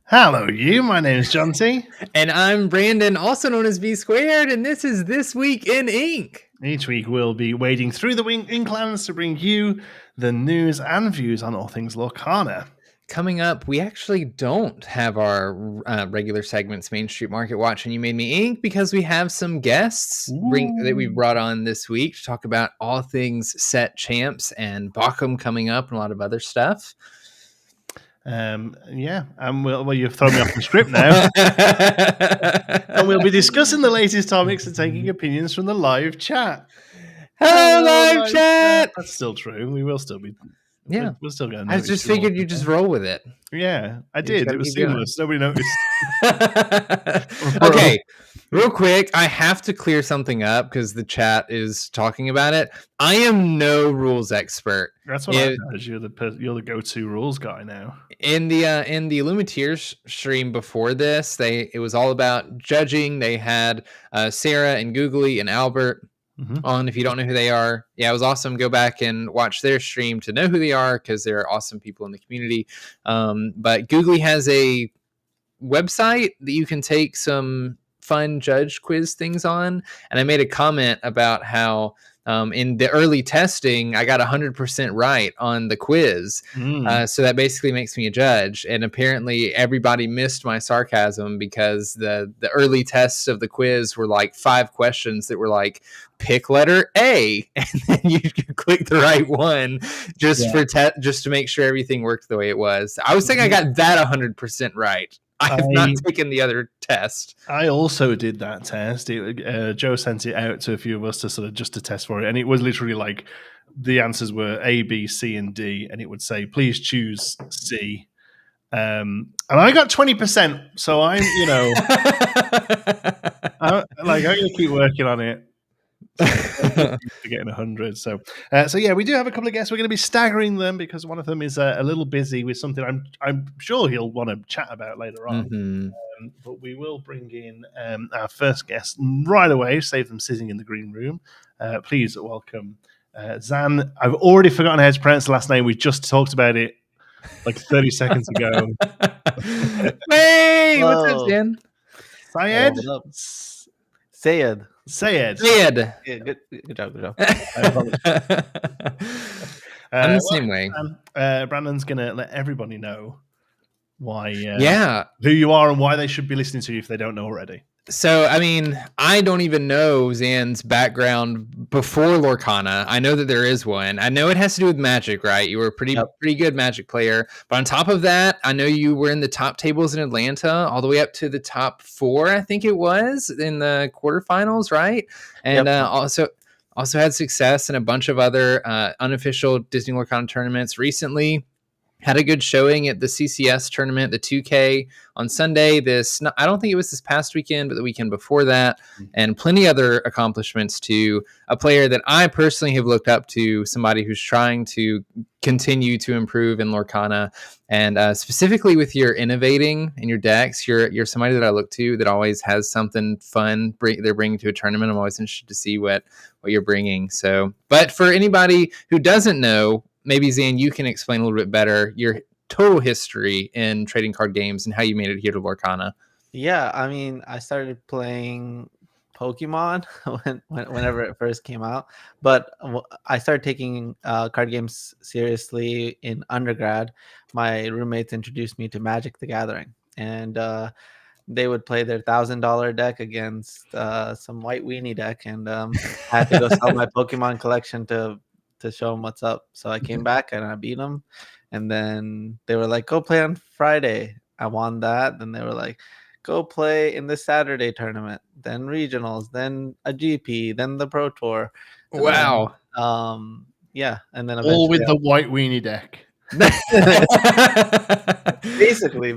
Hello, you. My name is Jonti. And I'm Brandon, also known as B Squared, and this is This Week in Ink. Each week we'll be wading through the Inklands to bring you the news and views on all things Lorcana. Coming up, we actually don't have our regular segments, Main Street Market Watch and You Made Me Ink, because we have some guests that we brought on this week to talk about all things set champs and Bockham coming up and a lot of other stuff. Well, you've thrown me off the script now. And we'll be discussing the latest topics and taking opinions from the live chat. Hello, live chat! That's still true. We will still be. Yeah. We're still going to I just figured you'd just roll with it. Yeah, I did. It was seamless. Nobody noticed. Okay. Real quick, I have to clear something up because the chat is talking about it. I am no rules expert. That's what I heard. You're the go-to rules guy now. In the Illumineers stream before this, it was all about judging. They had Sarah and Googly and Albert on. If you don't know who they are, yeah, it was awesome. Go back and watch their stream to know who they are because they're awesome people in the community. But Googly has a website that you can take some fun judge quiz things on, and I made a comment about how in the early testing I got 100% right on the quiz, so that basically makes me a judge, and apparently everybody missed my sarcasm because the early tests of the quiz were like 5 questions that were like pick letter A, and then you click the right one just to make sure everything worked the way it was. I was saying I got that 100% right. I have not taken the other test. I also did that test. Joe sent it out to a few of us to sort of just to test for it. And it was literally like the answers were A, B, C, and D. And it would say, please choose C. And I got 20%. So I'm going to keep working on it. Getting 100. So yeah, we do have a couple of guests. We're going to be staggering them because one of them is a little busy with something I'm sure he'll want to chat about later on. But we will bring in our first guest right away. Save them sitting in the green room. Please welcome Zan. I've already forgotten how to pronounce the last name. We just talked about it like 30 seconds ago. Hey, what's up, Zan? Syed. Sayed. Yeah, good job. I'm the same way. Brandon's going to let everybody know why, who you are and why they should be listening to you if they don't know already. So, I mean, I don't even know Zan's background before Lorcana. I know that there is one. I know it has to do with Magic, right? You were a pretty good Magic player. But on top of that, I know you were in the top tables in Atlanta, all the way up to the top 4, I think it was, in the quarterfinals, right? And also had success in a bunch of other unofficial Disney Lorcana tournaments recently. Had a good showing at the CCS tournament, the 2K on Sunday. I don't think it was this past weekend, but the weekend before that, and plenty other accomplishments to a player that I personally have looked up to, somebody who's trying to continue to improve in Lorcana, and specifically with your innovating in your decks, you're somebody that I look to that always has something fun they're bringing to a tournament. I'm always interested to see what you're bringing. So, but for anybody who doesn't know, maybe Zan, you can explain a little bit better your total history in trading card games and how you made it here to Lorcana. Yeah, I mean, I started playing Pokemon whenever it first came out, but I started taking card games seriously in undergrad. My roommates introduced me to Magic the Gathering, and they would play their $1,000 deck against some white weenie deck, and I had to go sell my Pokemon collection to show them what's up. So I came back and I beat them, and then they were like, go play on Friday. I won that. Then they were like, go play in the Saturday tournament, then regionals, then a GP, then the Pro Tour. Wow. Yeah, and then all with the white weenie deck. basically.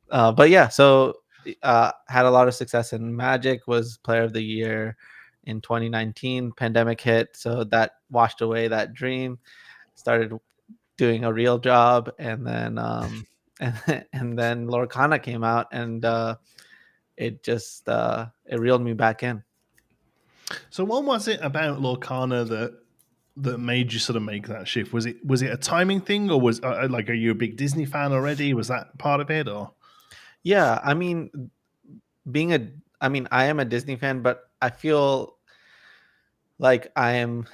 But yeah, so had a lot of success in Magic, was player of the year in 2019. Pandemic hit, so that washed away that dream. Started doing a real job, and then and then Lorcana came out, and it just it reeled me back in. So what was it about Lorcana that that made you sort of make that shift? Was it a timing thing, or was like, are you a big Disney fan already? Was that part of it, or? Yeah, I mean, I am a Disney fan, but I feel like I am.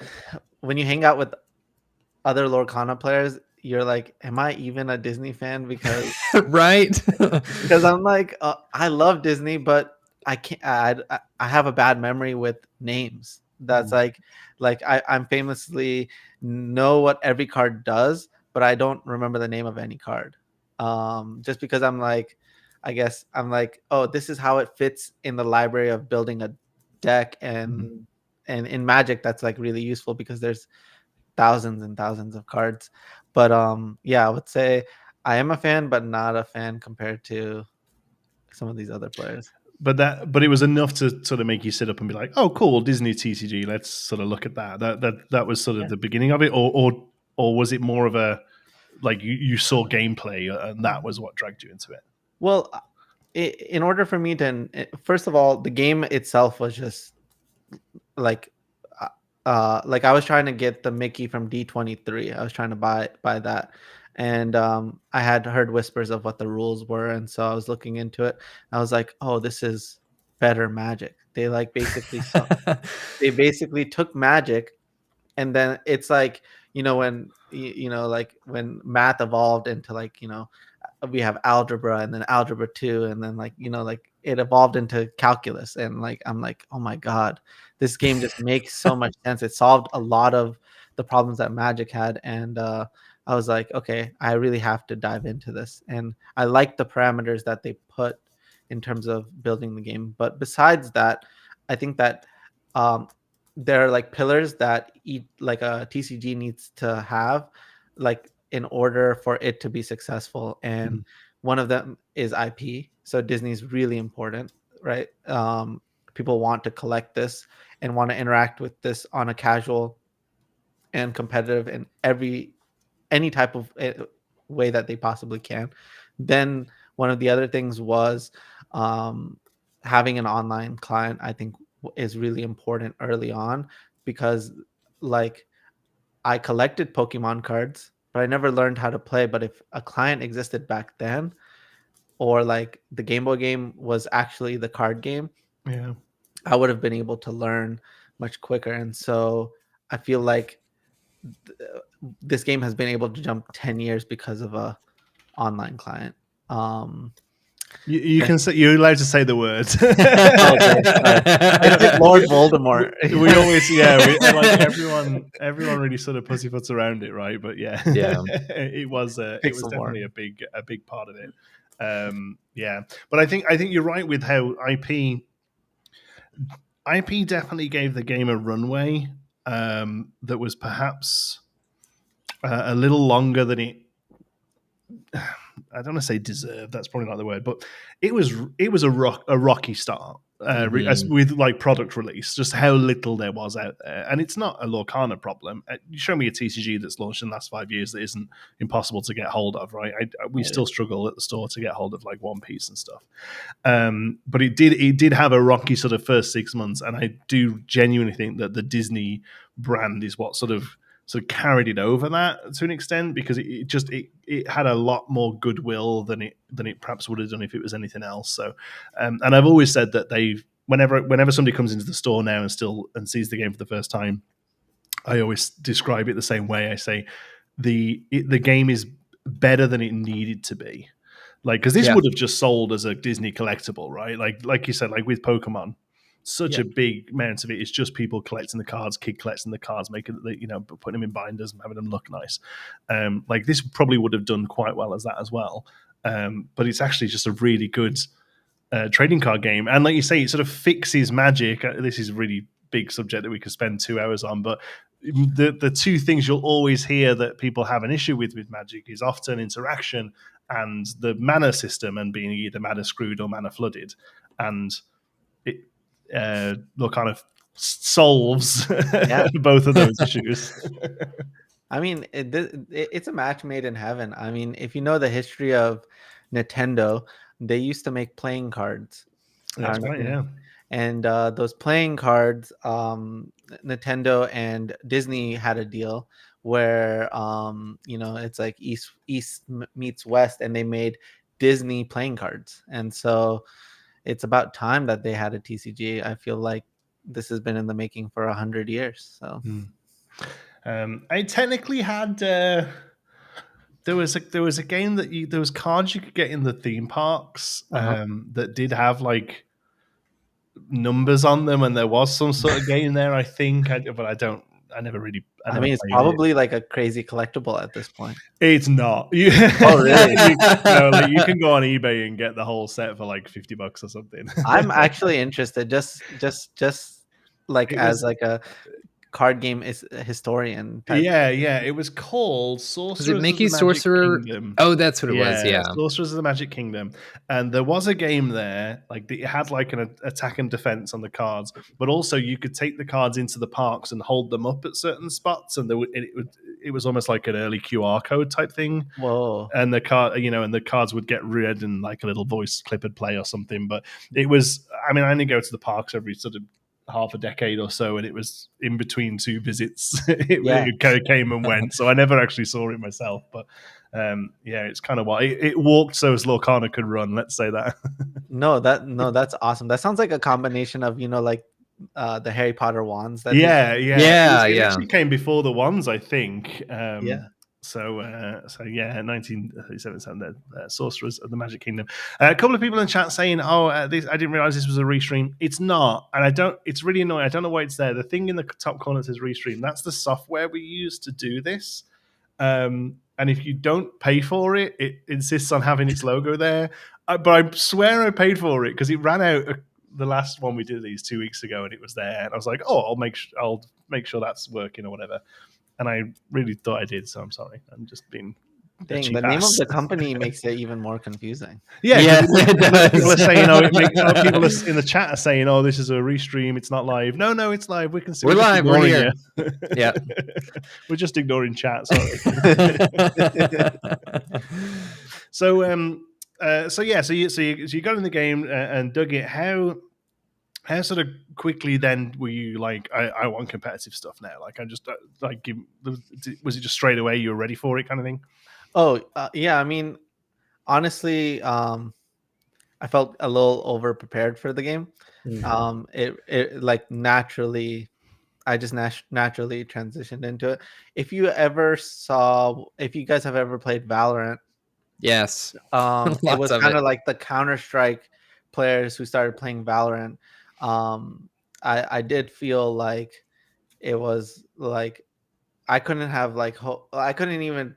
When you hang out with other Lorcana players, you're like, am I even a Disney fan? Because Right. I'm like, I love Disney, but I can't. I have a bad memory with names. That's like I'm famously know what every card does, but I don't remember the name of any card. Just because I'm like, I guess I'm like, oh, this is how it fits in the library of building a deck, and in Magic that's like really useful because there's thousands and thousands of cards. But yeah, I would say I am a fan, but not a fan compared to some of these other players. But it was enough to sort of make you sit up and be like, "Oh, cool, Disney TCG. Let's sort of look at that." That was sort of the beginning of it, or was it more of a like you saw gameplay and that was what dragged you into it? Well, in order for me to, first of all, the game itself was just like, like I was trying to get the Mickey from D23. I was trying to buy that, and I had heard whispers of what the rules were, and so I was looking into it. I was like, oh, this is better Magic. They like basically they basically took Magic, and then it's like, when like when math evolved into like, we have algebra and then algebra 2, and then like, like it evolved into calculus, and like I'm like, oh my god, this game just makes so much sense. It solved a lot of the problems that Magic had, and I was like, okay, I really have to dive into this. And I like the parameters that they put in terms of building the game. But besides that, I think that um, there are like pillars that like a TCG needs to have, like in order for it to be successful. And one of them is IP. So Disney's really important, right? People want to collect this and want to interact with this on a casual and competitive in any type of way that they possibly can. Then one of the other things was having an online client. I think is really important early on, because like I collected Pokemon cards, but I never learned how to play. But if a client existed back then, or like the Game Boy game was actually the card game, Yeah. I would have been able to learn much quicker. And so I feel like this game has been able to jump 10 years because of a online client. You can say, you're allowed to say the words. Okay, it's like Lord Voldemort. We always, like everyone really sort of pussyfoots around it, right? But yeah, it was definitely a big part of it. Yeah, but I think you're right with how IP definitely gave the game a runway that was perhaps a little longer than it. I don't want to say deserved. That's probably not the word, but it was a rocky start with like product release. Just how little there was out there, and it's not a Lorcana problem. You show me a TCG that's launched in the last 5 years that isn't impossible to get hold of, right? We still struggle at the store to get hold of like One Piece and stuff. But it did have a rocky sort of first 6 months, and I do genuinely think that the Disney brand is what sort of carried it over that to an extent, because it had a lot more goodwill than it perhaps would have done if it was anything else. So, and I've always said that whenever somebody comes into the store now and sees the game for the first time, I always describe it the same way. I say the game is better than it needed to be, like, because this would have just sold as a Disney collectible, right? Like you said, like with Pokemon. Such a big amount of it is just people collecting the cards, kid collecting the cards, making putting them in binders and having them look nice. Like this probably would have done quite well as that as well. But it's actually just a really good trading card game, and like you say, it sort of fixes Magic. This is a really big subject that we could spend 2 hours on, but the two things you'll always hear that people have an issue with Magic is often interaction and the mana system, and being either mana screwed or mana flooded, and it kind of solves both of those issues. I mean, it's a match made in heaven. I mean, if you know the history of Nintendo, they used to make playing cards. That's right, yeah. And those playing cards Nintendo and Disney had a deal where it's like East meets West, and they made Disney playing cards, and so it's about time that they had a TCG. I feel like this has been in the making for 100 years. So I technically had there was a game that there was cards you could get in the theme parks that did have like numbers on them, and there was some sort of game there, I think, but I never mean, it's probably like a crazy collectible at this point. It's not. Oh, really? You can go on eBay and get the whole set for like $50 or something. I'm actually interested, just like as like a card game is a historian type. Yeah, it was called Sorcerers. Was it Mickey Sorcerer? Kingdom. Oh, that's what it was. Yeah, Sorcerers of the Magic Kingdom, and there was a game there. Like it had like an attack and defense on the cards, but also you could take the cards into the parks and hold them up at certain spots, and it was almost like an early QR code type thing. Whoa! And the cards would get read, and like a little voice clip would play or something. But it was. I mean, I only go to the parks every sort of half a decade or so, and it was in between two visits. It kind of came and went, so I never actually saw it myself. But it's kind of what it walked so as Lorcana could run. Let's say that. That's awesome. That sounds like a combination of like the Harry Potter wands. It actually came before the wands, I think. So 1937, Sorcerers of the Magic Kingdom. A couple of people in chat saying, I didn't realize this was a restream. It's not, and it's really annoying. I don't know why it's there. The thing in the top corner says restream. That's the software we use to do this. And if you don't pay for it, it insists on having its logo there. But I swear I paid for it because it ran out the last one we did these 2 weeks ago, and it was there. And I was like, I'll make sure that's working or whatever. And I really thought I did, so I'm sorry. I'm just being. Dang, the name of the company makes it even more confusing. Yeah, people are saying, people in the chat are saying, this is a restream, it's not live. No, it's live. We can see. We're live. We're here. Yeah, we're just ignoring chat. Sorry. So you got in the game and dug it. How sort of quickly then were you like, I want competitive stuff now? Like, was it just straight away you were ready for it kind of thing? Yeah. I mean, honestly, I felt a little over prepared for the game. It like naturally, I just naturally transitioned into it. If you guys have ever played Valorant, yes, it was kind of like the Counter-Strike players who started playing Valorant. I did feel like it was like I couldn't have like I couldn't even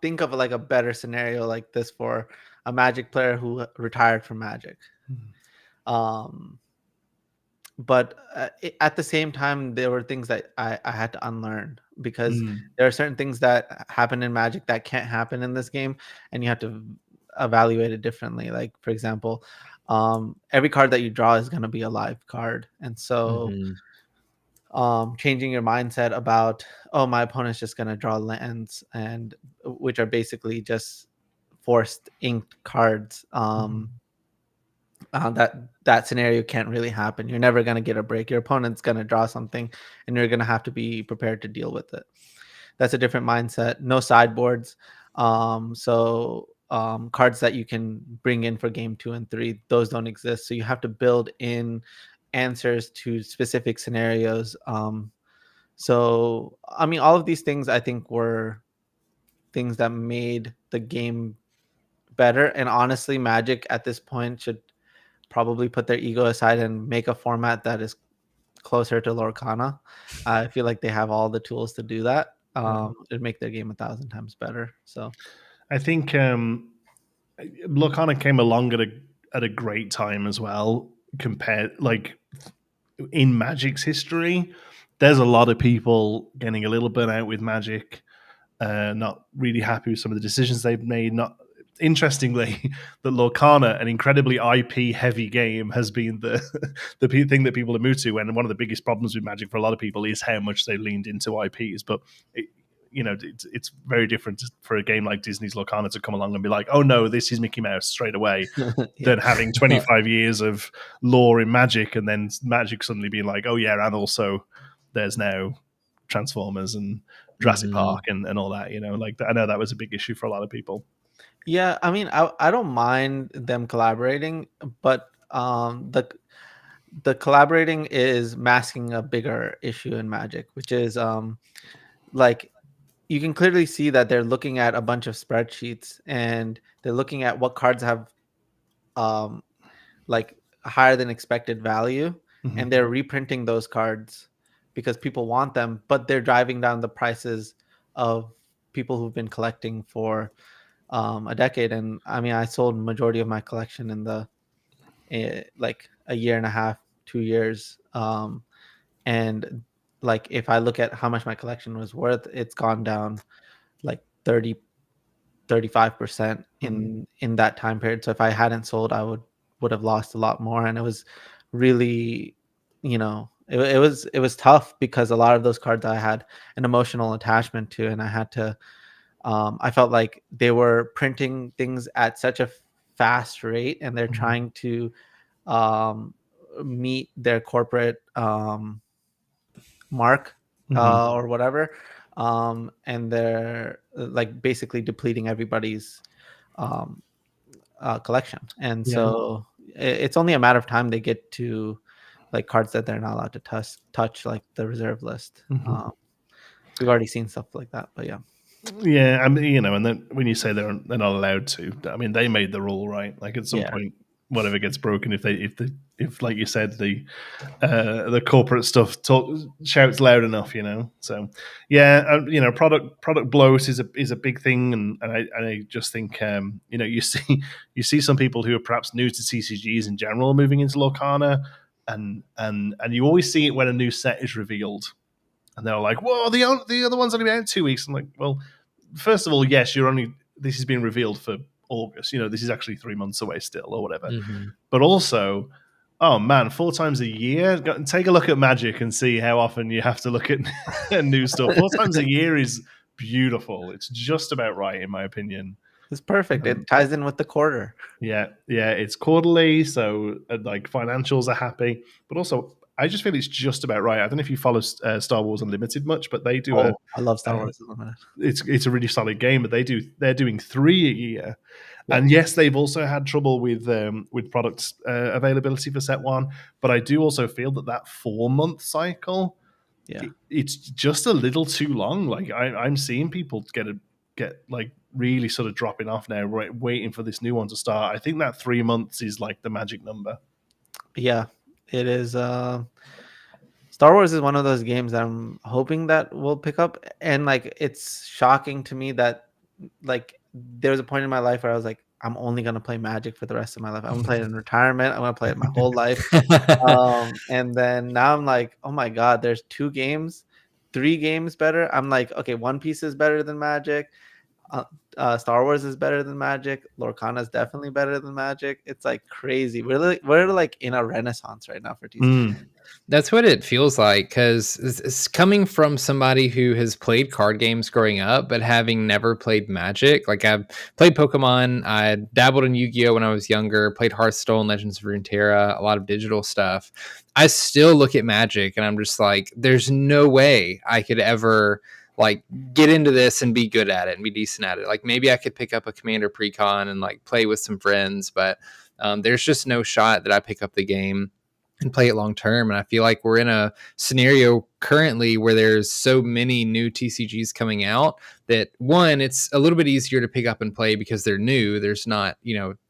think of like a better scenario like this for a Magic player who retired from Magic. But at the same time, there were things that I had to unlearn because there are certain things that happen in Magic that can't happen in this game, and you have to evaluate it differently. Like, for example, every card that you draw is going to be a live card, and so changing your mindset about my opponent's just going to draw lands, and which are basically just forced inked cards. That scenario can't really happen. You're never going to get a break. Your opponent's going to draw something, and you're going to have to be prepared to deal with it. That's a different mindset. No sideboards. Cards that you can bring in for game 2 and 3, those don't exist. So you have to build in answers to specific scenarios. So I mean, all of these things I think were things that made the game better. And honestly, Magic at this point should probably put their ego aside and make a format that is closer to Lorcana. I feel like they have all the tools to do that. It'd make their game 1,000 times better. So I think Lorcana came along at a great time as well. Compared, like in Magic's history, there's a lot of people getting a little burnt out with Magic, not really happy with some of the decisions they've made. Interestingly, that Lorcana, an incredibly IP-heavy game, has been the thing that people have moved to. And one of the biggest problems with Magic for a lot of people is how much they leaned into IPs. But it's very different for a game like Disney's Lorcana to come along and be like, oh no, this is Mickey Mouse straight away, than having 25 years of lore in Magic, and then Magic suddenly being like, oh yeah, and also there's now Transformers and Jurassic Park and all that. Like I know that was a big issue for a lot of people. Yeah, I mean, I don't mind them collaborating, but the collaborating is masking a bigger issue in Magic, which is like you can clearly see that they're looking at a bunch of spreadsheets and they're looking at what cards have like higher than expected value, and they're reprinting those cards because people want them, but they're driving down the prices of people who've been collecting for a decade. And I mean, I sold majority of my collection in the like a year and a half, 2 years, and like if I look at how much my collection was worth, it's gone down like 35% in that time period. So if I hadn't sold, I would have lost a lot more. And it was really, it was tough because a lot of those cards I had an emotional attachment to, and I had to I felt like they were printing things at such a fast rate, and they're trying to meet their corporate mark or whatever, and they're like basically depleting everybody's collection. And so it's only a matter of time they get to like cards that they're not allowed to touch like the reserve list. We've already seen stuff like that, but yeah. Yeah, I mean, and then when you say they're not allowed to, I mean, they made the rule, right? Like at some point, whatever gets broken, if like you said, the corporate stuff shouts loud enough, So yeah, product bloat is a big thing, and I just think you see some people who are perhaps new to TCGs in general moving into Lorcana, and you always see it when a new set is revealed. And they're like, "Whoa, the other one's only been out 2 weeks." I'm like, "Well, first of all, yes, this has been revealed for August. This is actually 3 months away still, or whatever." But also, oh man, 4 times a year. Take a look at Magic and see how often you have to look at new stuff. 4 times a year is beautiful. It's just about right, in my opinion. It's perfect. It ties in with the quarter. Yeah, it's quarterly, so like financials are happy, but also I just feel it's just about right. I don't know if you follow Star Wars Unlimited much, but they do I love Star Wars Unlimited. It's a really solid game, but they're doing 3 a year. Yeah. And yes, they've also had trouble with product availability for set 1, but I do also feel that 4-month cycle, it's just a little too long. Like I'm seeing people get like really sort of dropping off now, right, waiting for this new one to start. I think that 3 months is like the magic number. Yeah, it is. Star Wars is one of those games that I'm hoping that will pick up, and like it's shocking to me that like there was a point in my life where I was like, I'm only gonna play Magic for the rest of my life. I'm gonna play it in retirement. I'm gonna play it my whole life. And then now I'm like, oh my god, there's 2 games, 3 games better. I'm like, okay, One Piece is better than Magic. Star Wars is better than Magic. Lorcana is definitely better than Magic. It's like crazy. We're like in a renaissance right now for TCG. That's what it feels like, because it's coming from somebody who has played card games growing up, but having never played Magic. Like I've played Pokemon, I dabbled in Yu-Gi-Oh when I was younger, played Hearthstone, Legends of Runeterra, a lot of digital stuff. I still look at Magic and I'm just like, there's no way I could ever like get into this and be good at it and be decent at it. Like maybe I could pick up a Commander Precon and like play with some friends, but there's just no shot that I pick up the game and play it long term. And I feel like we're in a scenario currently where there's so many new TCGs coming out that, one, it's a little bit easier to pick up and play because they're new. There's not,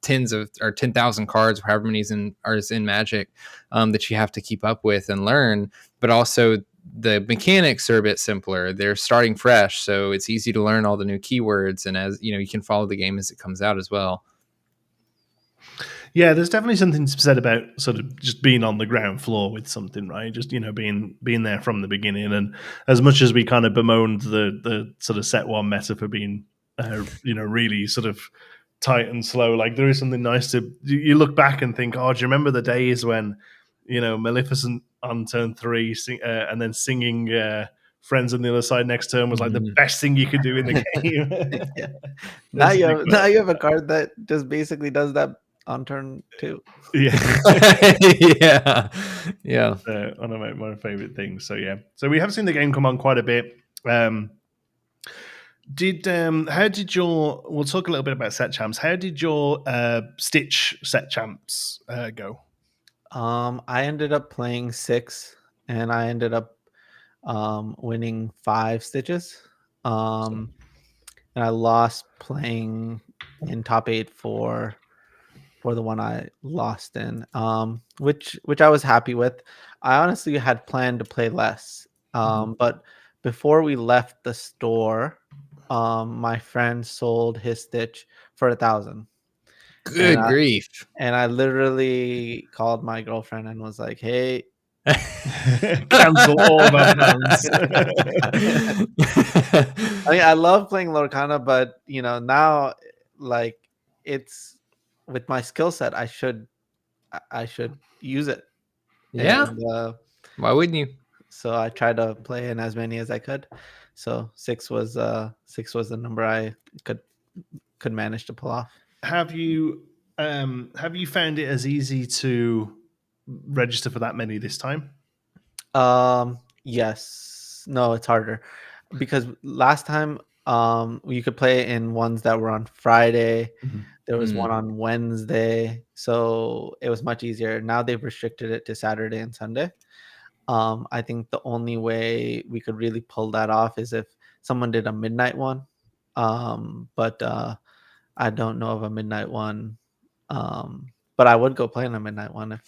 tens of or 10,000 cards, however many is in Magic, that you have to keep up with and learn. But also the mechanics are a bit simpler. They're starting fresh, so it's easy to learn all the new keywords, and as you can follow the game as it comes out as well. Yeah, there's definitely something to be said about sort of just being on the ground floor with something, right? Just being there from the beginning. And as much as we kind of bemoaned the sort of set 1 meta for being really sort of tight and slow, like there is something nice to you look back and think, oh, do you remember the days when Maleficent on turn 3 and then singing friends on the other side next turn was like the best thing you could do in the game. Yeah. Now you have a card that just basically does that on turn 2. Yeah. One of my favorite things. So yeah, so we have seen the game come on quite a bit. How did your? We'll talk a little bit about set champs. How did your Stitch set champs go? I ended up playing 6, and I ended up winning 5 stitches. And I lost playing in top 8 for the one I lost in, which I was happy with. I honestly had planned to play less, but before we left the store, my friend sold his Stitch for 1,000. Good grief! And I literally called my girlfriend and was like, "Hey, cancel all of our plans." I mean, I love playing Lorcana, but now, like, it's with my skill set, I should use it. Yeah. And, why wouldn't you? So I tried to play in as many as I could. So 6 was the number I could manage to pull off. Have you found it as easy to register for that many this time? Yes. No, it's harder because last time you could play in ones that were on Friday. There was one on Wednesday, so it was much easier. Now they've restricted it to Saturday and Sunday. I think the only way we could really pull that off is if someone did a midnight one. But I don't know of a midnight one. But I would go play in a midnight one if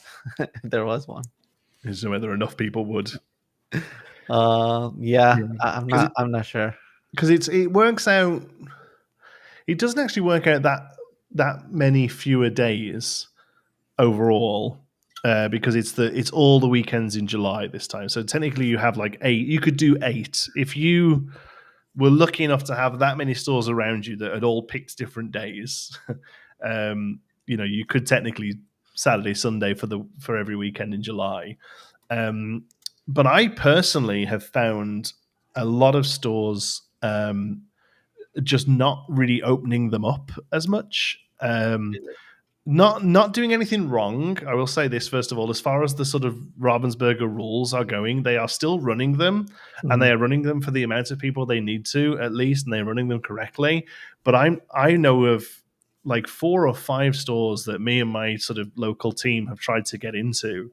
there was one. Is there whether enough people would? Yeah. I'm not sure. Because it works out. It doesn't actually work out that many fewer days overall. Because it's all the weekends in July this time. So technically you have like 8. You could do 8 if you were lucky enough to have that many stores around you that had all picked different days. You could technically Saturday, Sunday for every weekend in July. But I personally have found a lot of stores just not really opening them up as much. Not doing anything wrong. I will say this first of all, as far as the sort of Ravensburger rules are going, they are still running them, and they are running them for the amount of people they need to, at least, and they're running them correctly. But I know of like 4 or 5 stores that me and my sort of local team have tried to get into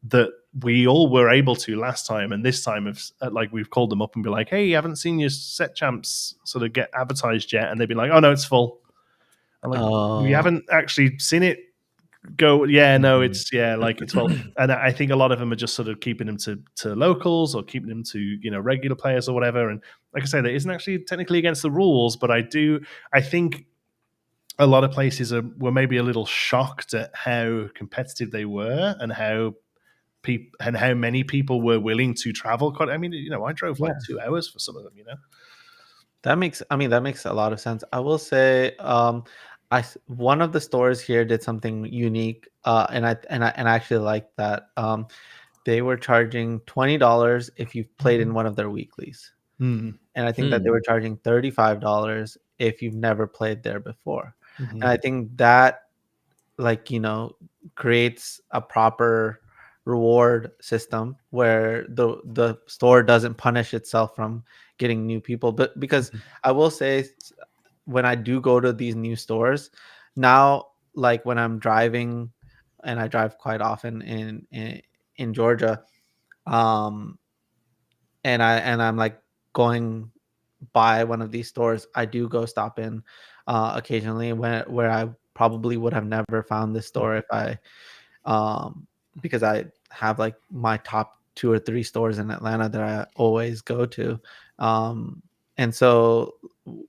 that we all were able to last time, and this time we've called them up and be like, "Hey, you haven't seen your set champs sort of get advertised yet?" And they'd be like, "Oh no, it's full." I'm like, we haven't actually seen it go. Yeah, no, it's well. And I think a lot of them are just sort of keeping them to locals or keeping them to regular players or whatever. And like I say, that isn't actually technically against the rules, but I think a lot of places were maybe a little shocked at how competitive they were and how many people were willing to travel. I mean, I drove like 2 hours for some of them. That makes a lot of sense. I will say, one of the stores here did something unique, and I actually liked that. They were charging $20 if you played in one of their weeklies, and I think that they were charging $35 if you've never played there before. And I think that, creates a proper reward system where the store doesn't punish itself from getting new people. But because I will say, when I do go to these new stores now, like when I'm driving, and I drive quite often in Georgia, and I'm like going by one of these stores, I do go stop in occasionally where I probably would have never found this store if I because I have like my top 2 or 3 stores in Atlanta that I always go to. And so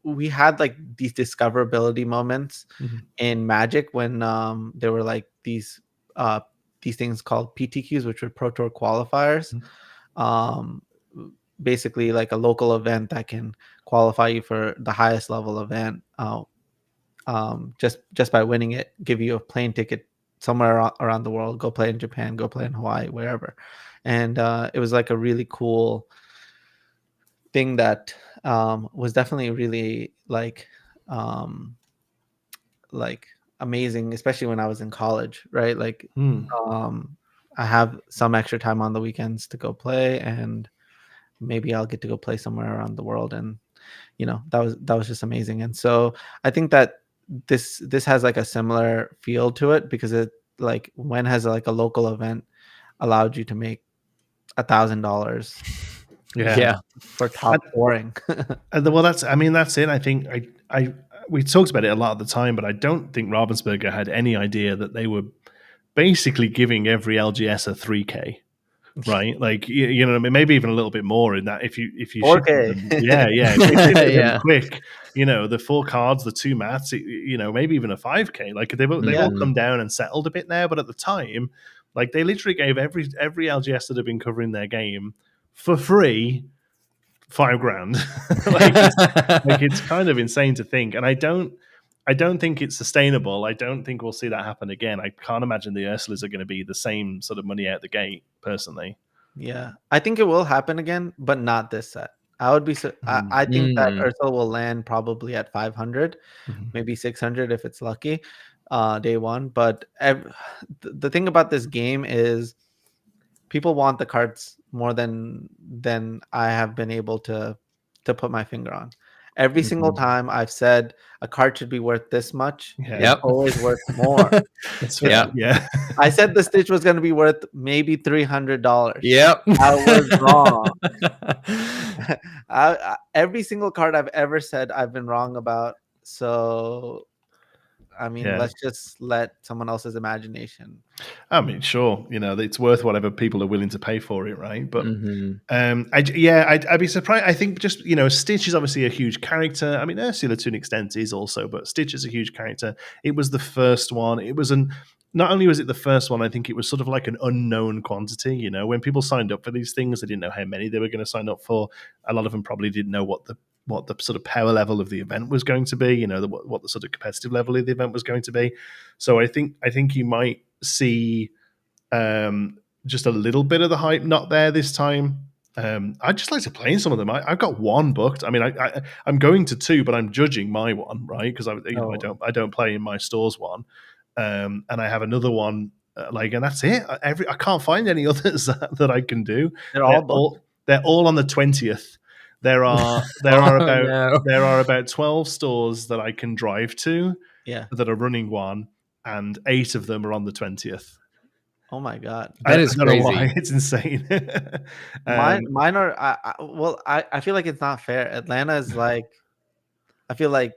we had like these discoverability moments in Magic when there were like these things called PTQs, which were Pro Tour qualifiers. Basically like a local event that can qualify you for the highest level event. Just by winning it, give you a plane ticket somewhere around the world, go play in Japan, go play in Hawaii, wherever. And it was like a really cool thing that was definitely really amazing, especially when I was in college, right? Like I have some extra time on the weekends to go play, and maybe I'll get to go play somewhere around the world, and that was just amazing. And so I think that this has like a similar feel to it, because it, like, when has like a local event allowed you to make $1,000 for top scoring? Well, that's it. I think we talked about it a lot at the time, but I don't think Ravensburger had any idea that they were basically giving every LGS a 3K, right? Like, you know what I mean? Maybe even a little bit more in that if you 4K. if them quick, the 4 cards, the 2 mats, maybe even a 5K. Like they've all come down and settled a bit now, but at the time, like they literally gave every LGS that had been covering their game for free $5,000. like it's kind of insane to think, and I don't think it's sustainable. I don't think we'll see that happen again. I can't imagine the Ursulas are going to be the same sort of money out the gate, personally. Yeah, I think it will happen again, but not this set. I think that Ursula will land probably at 500, maybe 600 if it's lucky, day one. But the thing about this game is people want the cards more than I have been able to put my finger on. Every single time I've said a card should be worth this much, it's always worth more. That's right. Yeah. I said the Stitch was going to be worth maybe $300. Yep. I was wrong. Every single card I've ever said I've been wrong about. So, I mean, let's just let someone else's imagination. I mean, sure, it's worth whatever people are willing to pay for it, right? But I'd be surprised. I think just Stitch is obviously a huge character. I mean, Ursula to an extent is also, but Stitch is a huge character. It was the first one. It was not only was it the first one, I think it was sort of like an unknown quantity. When people signed up for these things, they didn't know how many they were going to sign up for. A lot of them probably didn't know what the sort of power level of the event was going to be, what the sort of competitive level of the event was going to be. So I think you might see just a little bit of the hype not there this time. I'd just like to play in some of them. I've got one booked. I mean, I'm going to 2, but I'm judging my one, right? Because I don't play in my stores one, and I have another one and that's it. I can't find any others that I can do. They're all on the 20th. There are about 12 stores that I can drive to that are running one, and 8 of them are on the 20th. Oh my god, that is crazy! Why. It's insane. Mine are. I feel like it's not fair. Atlanta is like, I feel like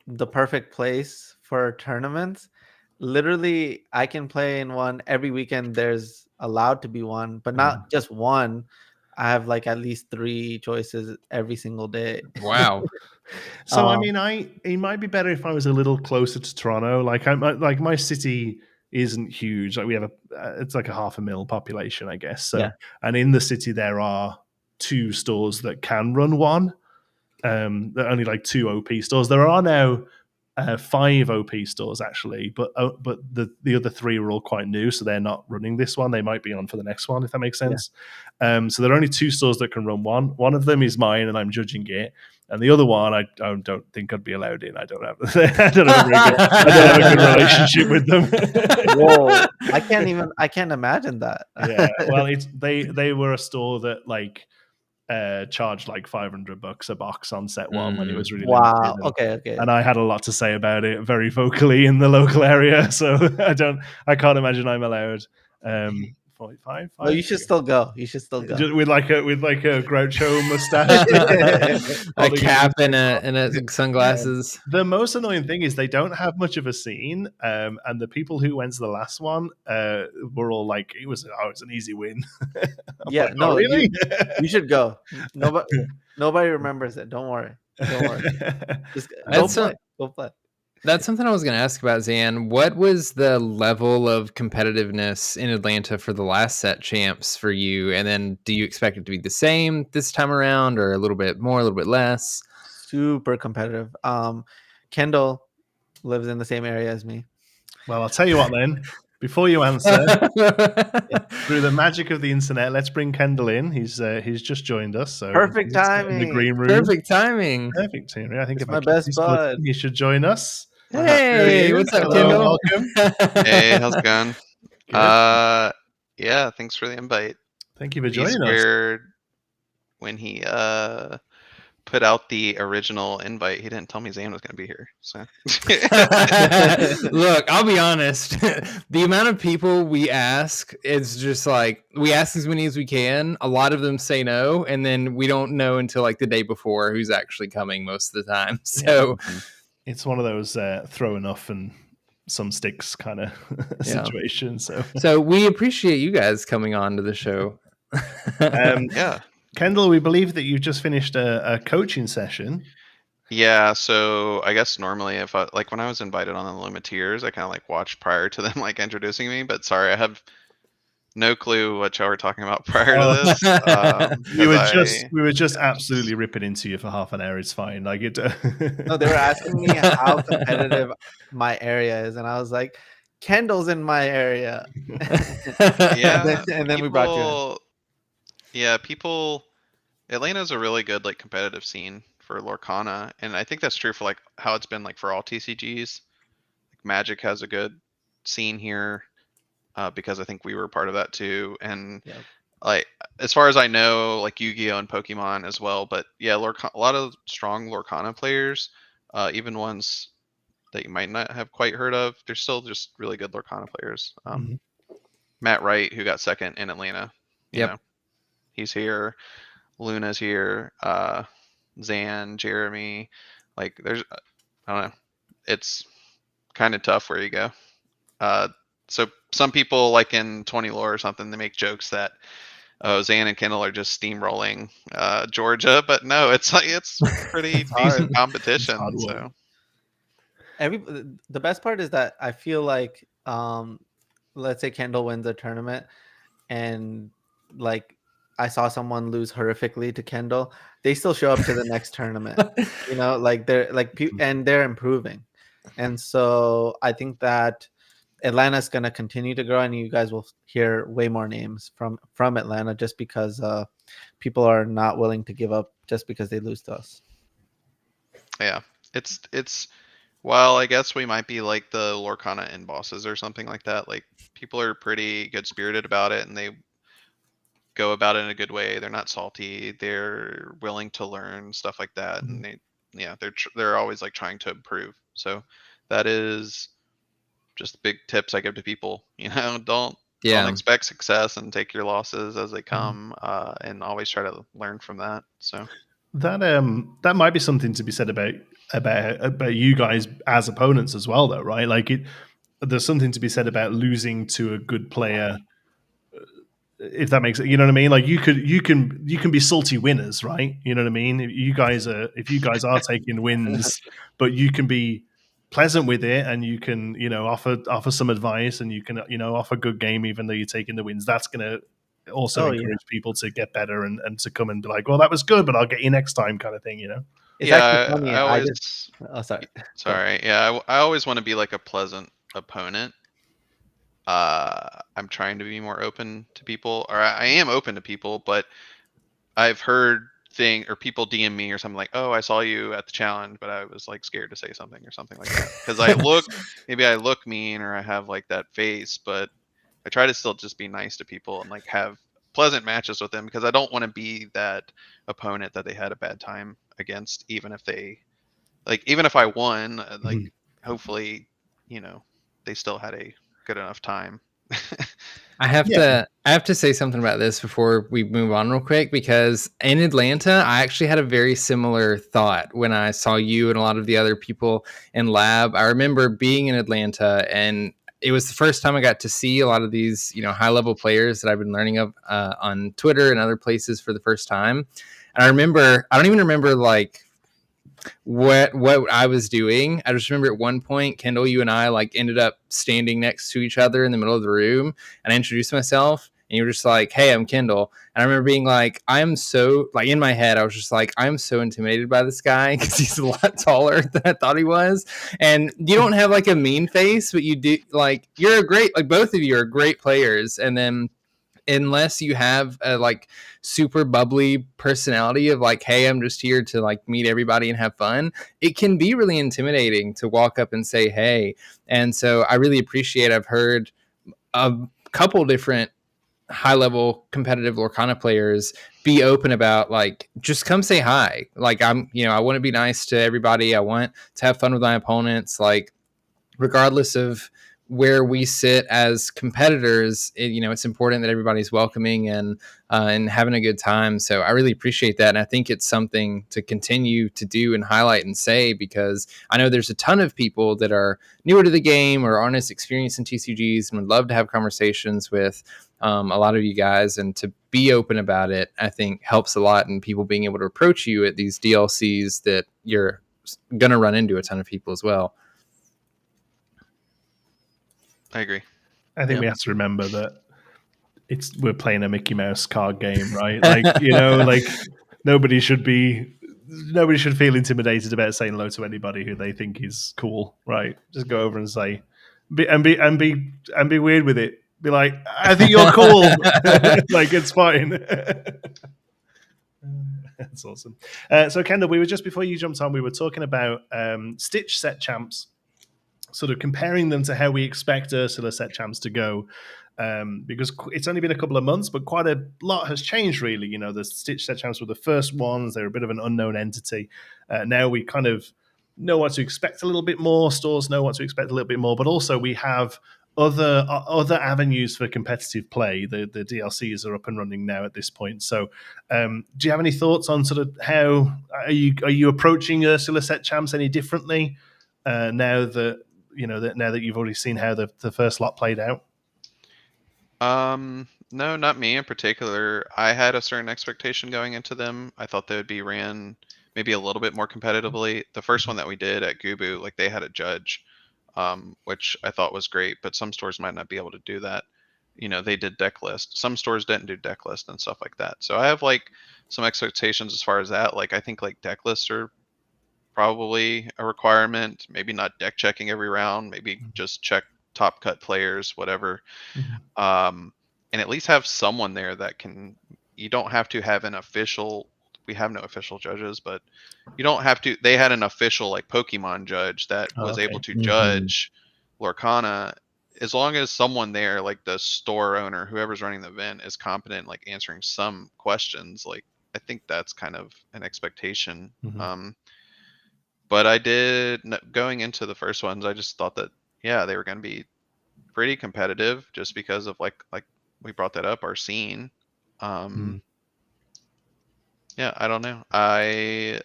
the perfect place for tournaments. Literally, I can play in one every weekend. There's allowed to be one, but not just one. I have like at least 3 choices every single day. Wow. So I mean, it might be better if I was a little closer to Toronto. Like my city isn't huge. Like we have it's like a 500,000 population, I guess. So and in the city there are 2 stores that can run one. There are only like 2 OP stores. There are now 5 OP stores actually, but the other 3 are all quite new, so they're not running this one. They might be on for the next one, if that makes sense. So there are only 2 stores that can run one. One of them is mine, and I'm judging it. And the other one, I don't think I'd be allowed in. I don't have a good relationship with them. Whoa! I can't imagine that. Yeah. Well, they were a store that like charged like $500 a box on set 1 when it was really wow. limited. Okay. And I had a lot to say about it very vocally in the local area, so I can't imagine I'm allowed. 45. Well, you should still go. Just with like a Groucho mustache, a cap and sunglasses. The most annoying thing is they don't have much of a scene, and the people who went to the last one were all like, it was an easy win. Like, no, really? You should go. Nobody remembers it. Don't worry. Just go play. That's something I was going to ask about, Zan. What was the level of competitiveness in Atlanta for the last set champs for you? And then do you expect it to be the same this time around, or a little bit more, a little bit less? Super competitive. Kendall lives in the same area as me. Well, I'll tell you what then. before you answer, through the magic of the internet, let's bring Kendall in. He's just joined us, so Perfect in the timing. green room. Perfect timing. Perfect timing. I think It's if my best bud. he should join us. Hey, what's up, Hello, Kendall? welcome. Hey, how's it going? Good. Yeah, thanks for the invite. Thank you for Be joining us. squared when he put out the original invite, he didn't tell me Zane was going to be here. So Look, I'll be honest. The amount of people we ask is just like we ask as many as we can. A lot of them say no, and then we don't know until like the day before who's actually coming most of the time. So it's one of those throw enough and some sticks kind of situation. So we appreciate you guys coming on to the show. yeah. Kendall, we believe that you've just finished a coaching session. Yeah, so I guess normally if I like when I was invited on the Lumiteers, I kind of like watched prior to them like introducing me, but sorry, I have no clue what y'all were talking about prior to this. We were just absolutely ripping into you for half an hour. It's fine. Like it. No, they were asking me how competitive my area is, and I was like, Kendall's in my area. Yeah, and then we brought you in. Yeah, Atlanta's a really good like competitive scene for Lorcana, and I think that's true for like how it's been like for all TCGs. Like Magic has a good scene here because I think we were part of that too, and like as far as I know, like Yu-Gi-Oh and Pokemon as well. But yeah, a lot of strong Lorcana players, even ones that you might not have quite heard of. They're still just really good Lorcana players. Matt Wright, who got second in Atlanta, you know, he's here. Luna's here. Zan, Jeremy. Like there's, I don't know. It's kind of tough where you go. So some people like in 20 lore or something, they make jokes that Zan and Kendall are just steamrolling Georgia, but no, it's like it's pretty decent competition. So the best part is that I feel like let's say Kendall wins a tournament and like I saw someone lose horrifically to Kendall, they still show up to the next tournament. You know, like they're like and they're improving. And so I think that Atlanta's going to continue to grow, and you guys will hear way more names from Atlanta just because people are not willing to give up just because they lose to us. Yeah, it's while I guess we might be like the Lorcana end bosses or something like that. Like people are pretty good spirited about it, and they go about it in a good way. They're not salty. They're willing to learn stuff like that, and they're always like trying to improve. So that is just big tips I give to people. You know, don't expect success and take your losses as they come, and always try to learn from that. So that might be something to be said about you guys as opponents as well, though, right? Like there's something to be said about losing to a good player. If that makes it, you know what I mean? Like you can be salty winners, right? You know what I mean? If you guys are taking wins, but you can be pleasant with it, and you can, you know, offer some advice, and you can, you know, offer good game even though you're taking the wins. That's gonna also encourage people to get better and to come and be like, well, that was good, but I'll get you next time, kind of thing, you know? It's actually funny. I always, sorry. Yeah, I always want to be like a pleasant opponent. I'm trying to be more open to people, or I am open to people, but I've heard people DM me or something like, oh, I saw you at the challenge, but I was like scared to say something or something like that. Because maybe I look mean or I have like that face, but I try to still just be nice to people and like have pleasant matches with them, because I don't want to be that opponent that they had a bad time against, even if I won, like hopefully, you know, they still had a good enough time. I have to say something about this before we move on real quick, because in Atlanta, I actually had a very similar thought when I saw you and a lot of the other people in lab. I remember being in Atlanta, and it was the first time I got to see a lot of these, you know, high level players that I've been learning of on Twitter and other places for the first time. And I don't even remember like what I was doing. I just remember at one point, Kendall, you and I like ended up standing next to each other in the middle of the room, and I introduced myself, and you were just like, hey, I'm Kendall. And I remember being like, I'm so, like, in my head, I was just like, I'm so intimidated by this guy because he's a lot taller than I thought he was. And you don't have like a mean face, but you do, like, you're a great, like, both of you are great players. And then unless you have a like super bubbly personality of like, hey, I'm just here to like meet everybody and have fun, it can be really intimidating to walk up and say hey. And so I really appreciate, I've heard a couple different high level competitive Lorcana players be open about like, just come say hi. Like, I'm, you know, I want to be nice to everybody. I want to have fun with my opponents. Like, regardless of where we sit as competitors, you know, it's important that everybody's welcoming and having a good time. So I really appreciate that. And I think it's something to continue to do and highlight and say, because I know there's a ton of people that are newer to the game or aren't as experienced in TCGs and would love to have conversations with a lot of you guys. And to be open about it, I think helps a lot in people being able to approach you at these DLCs that you're going to run into a ton of people as well. I agree. I think we have to remember that we're playing a Mickey Mouse card game, right? Like, you know, like nobody should feel intimidated about saying hello to anybody who they think is cool, right? Just go over and say, be weird with it. Be like, I think you're cool. Like, it's fine. That's awesome. So Kendall, we were just before you jumped on, we were talking about Stitch set champs, sort of comparing them to how we expect Ursula set champs to go, because it's only been a couple of months, but quite a lot has changed, really. You know, the Stitch set champs were the first ones. They're a bit of an unknown entity. Now we kind of know what to expect a little bit more. Stores know what to expect a little bit more, but also we have other avenues for competitive play. The DLCs are up and running now at this point. So do you have any thoughts on sort of how are you approaching Ursula set champs any differently now that you've already seen how the first lot played out? No, not me in particular. I had a certain expectation going into them. I thought they would be ran maybe a little bit more competitively. The first one that we did at Gubu, like, they had a judge, which I thought was great, but some stores might not be able to do that. You know, they did deck list. Some stores didn't do deck list and stuff like that. So I have like some expectations as far as that. Like, I think like deck lists are probably a requirement. Maybe not deck checking every round. Maybe just check top cut players, whatever. And at least have someone there that can. You don't have to have an official. We have no official judges, but you don't have to. They had an official like Pokemon judge that was able to judge Lorcana. As long as someone there, like the store owner, whoever's running the event, is competent, like answering some questions, like, I think that's kind of an expectation. But I did, going into the first ones, I just thought that, yeah, they were going to be pretty competitive just because of like we brought that up, our scene. Yeah, I don't know. I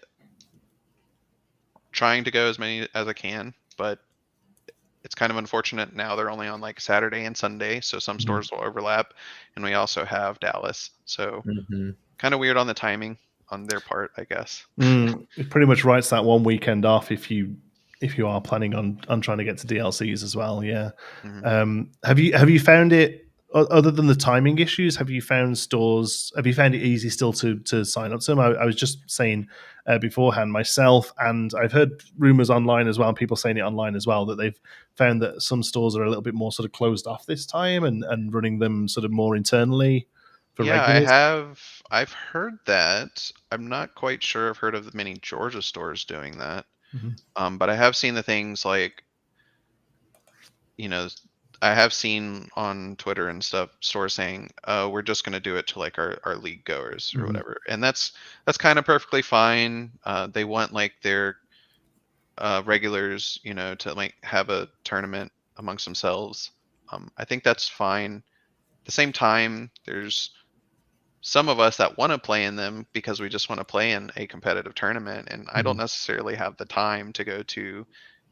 trying to go as many as I can, but it's kind of unfortunate now they're only on like Saturday and Sunday, so some stores will overlap, and we also have Dallas, so kind of weird on the timing on their part, I guess. It pretty much writes that one weekend off if you are planning on trying to get to DLCs as well. Yeah. Have you found it, other than the timing issues, have you found it easy still to sign up to them? I was just saying beforehand myself, and I've heard rumors online as well, and people saying it online as well, that they've found that some stores are a little bit more sort of closed off this time and running them sort of more internally for regulars. I've heard that. I'm not quite sure I've heard of many Georgia stores doing that. But I have seen the things like, you know, I have seen on Twitter and stuff stores saying, we're just going to do it to like our league goers or whatever. And that's kind of perfectly fine. They want like their regulars, you know, to like have a tournament amongst themselves. I think that's fine. At the same time, there's some of us that want to play in them because we just want to play in a competitive tournament, and I don't necessarily have the time to go to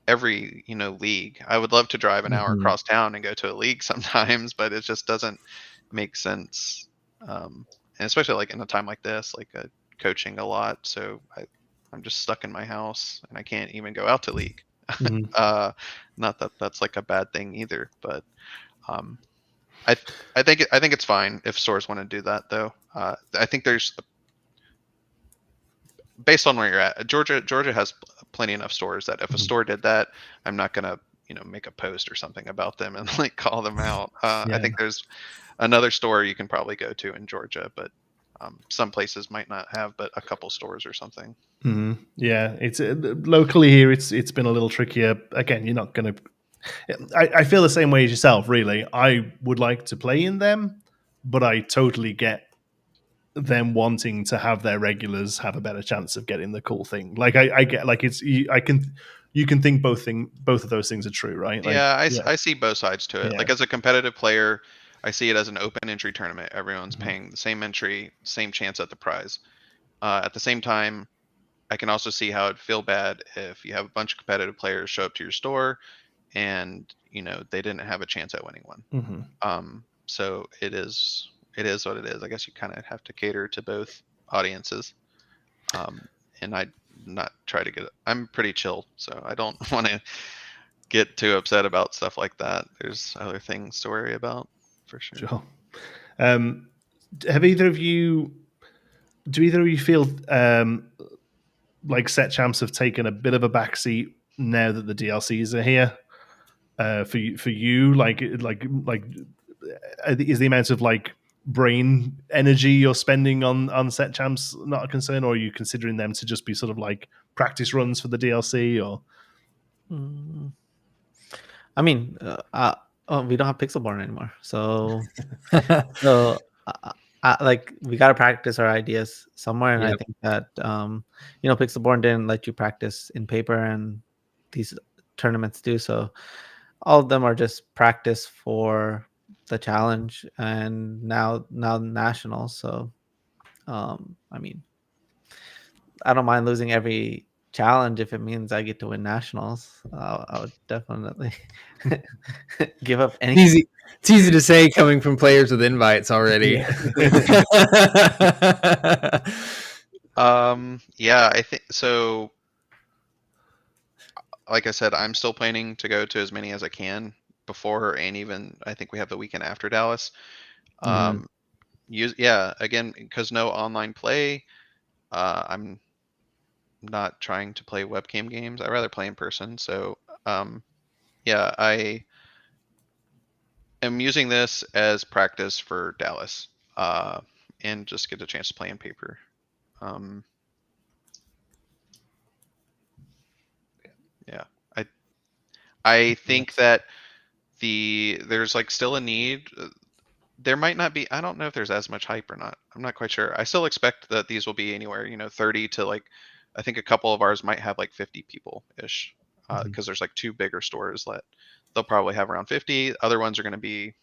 every, you know, league. I would love to drive an hour across town and go to a league sometimes, but it just doesn't make sense. And especially like in a time like this, like coaching a lot, so I'm just stuck in my house and I can't even go out to league. Not that that's like a bad thing either, but I think it's fine if stores want to do that though. I think there's, based on where you're at, Georgia has plenty enough stores that if a store did that, I'm not gonna make a post or something about them and like call them out. I think there's another store you can probably go to in Georgia, but some places might not have but a couple stores or something. Yeah, it's locally here. It's been a little trickier. Again, you're not going to. I feel the same way as yourself. Really, I would like to play in them, but I totally get them wanting to have their regulars have a better chance of getting the cool thing. Like I get, like you can think both of those things are true, right? Like, Yeah, I see both sides to it. Yeah. Like as a competitive player, I see it as an open entry tournament. Everyone's paying the same entry, same chance at the prize. At the same time, I can also see how it'd feel bad if you have a bunch of competitive players show up to your store and they didn't have a chance at winning one. So it is what it is. I guess you kind of have to cater to both audiences. And I not try to get. I'm pretty chill, so I don't want to get too upset about stuff like that. There's other things to worry about for sure. Sure. Have either of you? Do either of you feel like set champs have taken a bit of a backseat now that the DLCs are here? For you, like is the amount of like brain energy you're spending on set champs not a concern, or are you considering them to just be sort of like practice runs for the DLC? Or I mean, we don't have Pixelborn anymore, so like we gotta practice our ideas somewhere, and I think that Pixelborn didn't let you practice in paper, and these tournaments do. So all of them are just practice for the challenge, and now nationals. So I mean, I don't mind losing every challenge if it means I get to win nationals. I would definitely give up any. It's easy to say coming from players with invites already. Yeah, I think so. Like I said, I'm still planning to go to as many as I can before, and even I think we have the weekend after Dallas. Again, because no online play, I'm not trying to play webcam games. I'd rather play in person. So I am using this as practice for Dallas, and just get a chance to play in paper. I think that there's like still a need. There might not be. I don't know if there's as much hype or not. I'm not quite sure. I still expect that these will be anywhere, 30 to like. I think a couple of ours might have like 50 people ish, because there's like two bigger stores that they'll probably have around 50. Other ones are going to be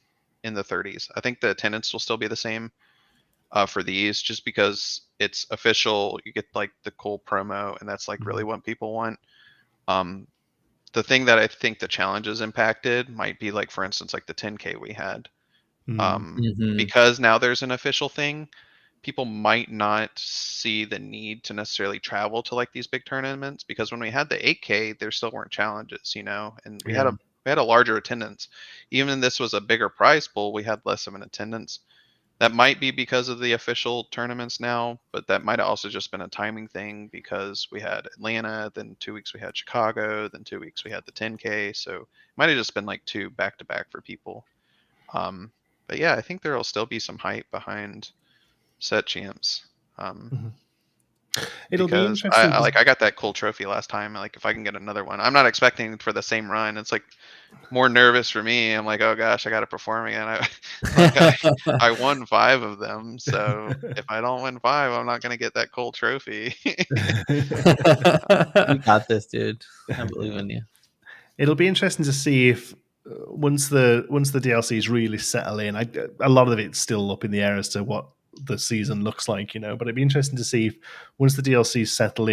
in the 30s. I think the attendance will still be the same for these, just because it's official. You get like the cool promo, and that's like really what people want. The thing that I think the challenges impacted might be like, for instance, like the 10K we had, because now there's an official thing. People might not see the need to necessarily travel to like these big tournaments, because when we had the 8K, there still weren't challenges, and we had a larger attendance. Even if this was a bigger prize pool, we had less of an attendance. That might be because of the official tournaments now, but that might have also just been a timing thing, because we had Atlanta, then 2 weeks we had Chicago, then 2 weeks we had the 10K. So it might have just been like two back to back for people. But yeah, I think there will still be some hype behind set champs. It'll be interesting. I got that cool trophy last time. Like if I can get another one, I'm not expecting for the same run. It's like more nervous for me. I'm like, oh gosh, I got to perform again. I won 5 of them, so if I don't win 5, I'm not gonna get that cool trophy. You got this, dude. I believe in you. It'll be interesting to see if once the DLCs really settle in. A lot of it's still up in the air as to what the season looks like, but it'd be interesting to see if once the DLCs settle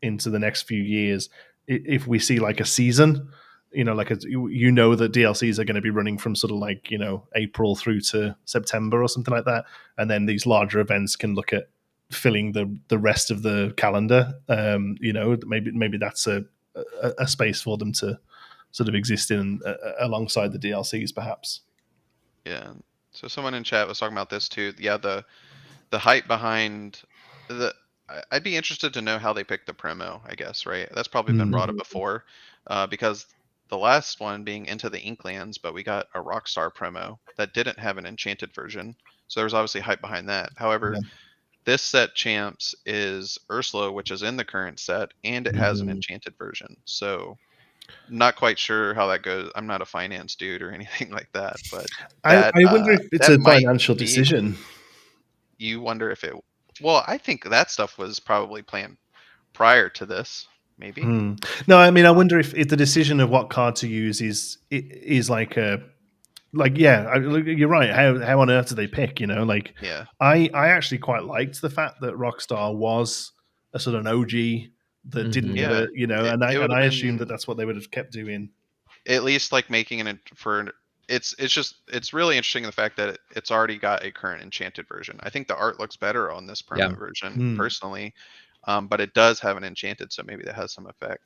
into the next few years, if we see like a season, like that DLCs are going to be running from sort of like April through to September or something like that, and then these larger events can look at filling the rest of the calendar. Maybe that's a space for them to sort of exist in alongside the DLCs, perhaps. Yeah. So someone in chat was talking about this too. Yeah, the hype behind the. I'd be interested to know how they picked the promo. I guess right. That's probably been brought up before, because the last one being Into the Inklands, but we got a Rockstar promo that didn't have an enchanted version. So there was obviously hype behind that. However, this set champs is Ursula, which is in the current set, and it has an enchanted version. So not quite sure how that goes. I'm not a finance dude or anything like that, but I wonder if it's that a might financial be. decision. You wonder if it. Well, I think that stuff was probably planned prior to this. Maybe. No, I mean, I wonder if the decision of what card to use is like a you're right. How on earth do they pick? Like Yeah. I actually quite liked the fact that Rockstar was a sort of an OG that didn't get Yeah. and It would I have assumed been that's what they would have kept doing. at least like making it for. It's really interesting the fact that it's already got a current enchanted version. I think the art looks better on this promo version personally, but it does have an enchanted, so maybe that has some effect.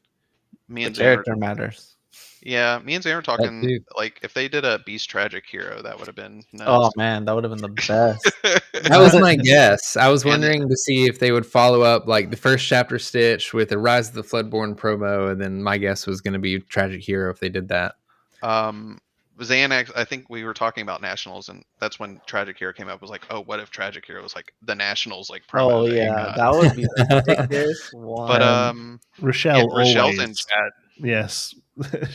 Me and The Zan were, character matters. yeah, me and Zan were That talking too. like if they did a Beast Tragic Hero, that would have been Oh nuts. man, that would have been the best. That was my guess. I was And- wondering to see if they would follow up like the first chapter Stitch with a Rise of the Floodborn promo, and then my guess was going to be Tragic Hero if they did that. Xanax, I think we were talking about Nationals, and that's when Tragic Hero came up. Was like, oh, what if Tragic Hero was like the Nationals like promo? Oh that you yeah, got? that would be the sickest one. But Rochelle Rochelle's always in chat. Yes,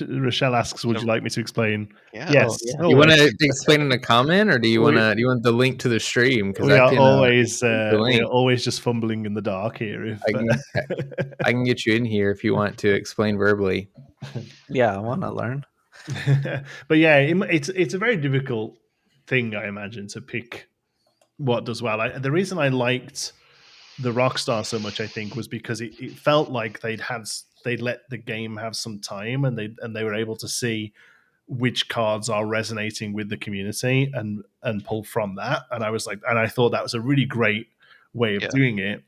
Rochelle asks, "Would you like me to explain?" Yeah. Yes. yeah. You want always. to explain in a comment, or do you We- want the link to the stream? Because We I are can always the we link. are always just fumbling in the dark here. If I can get you in here if you want to explain verbally. Yeah, I want to learn. but yeah, it's a very difficult thing, I imagine, to pick what does well. The reason I liked the Rockstar so much, I think, was because it felt like they'd let the game have some time, and they were able to see which cards are resonating with the community and pull from that. And I was like, and I thought that was a really great way of doing it.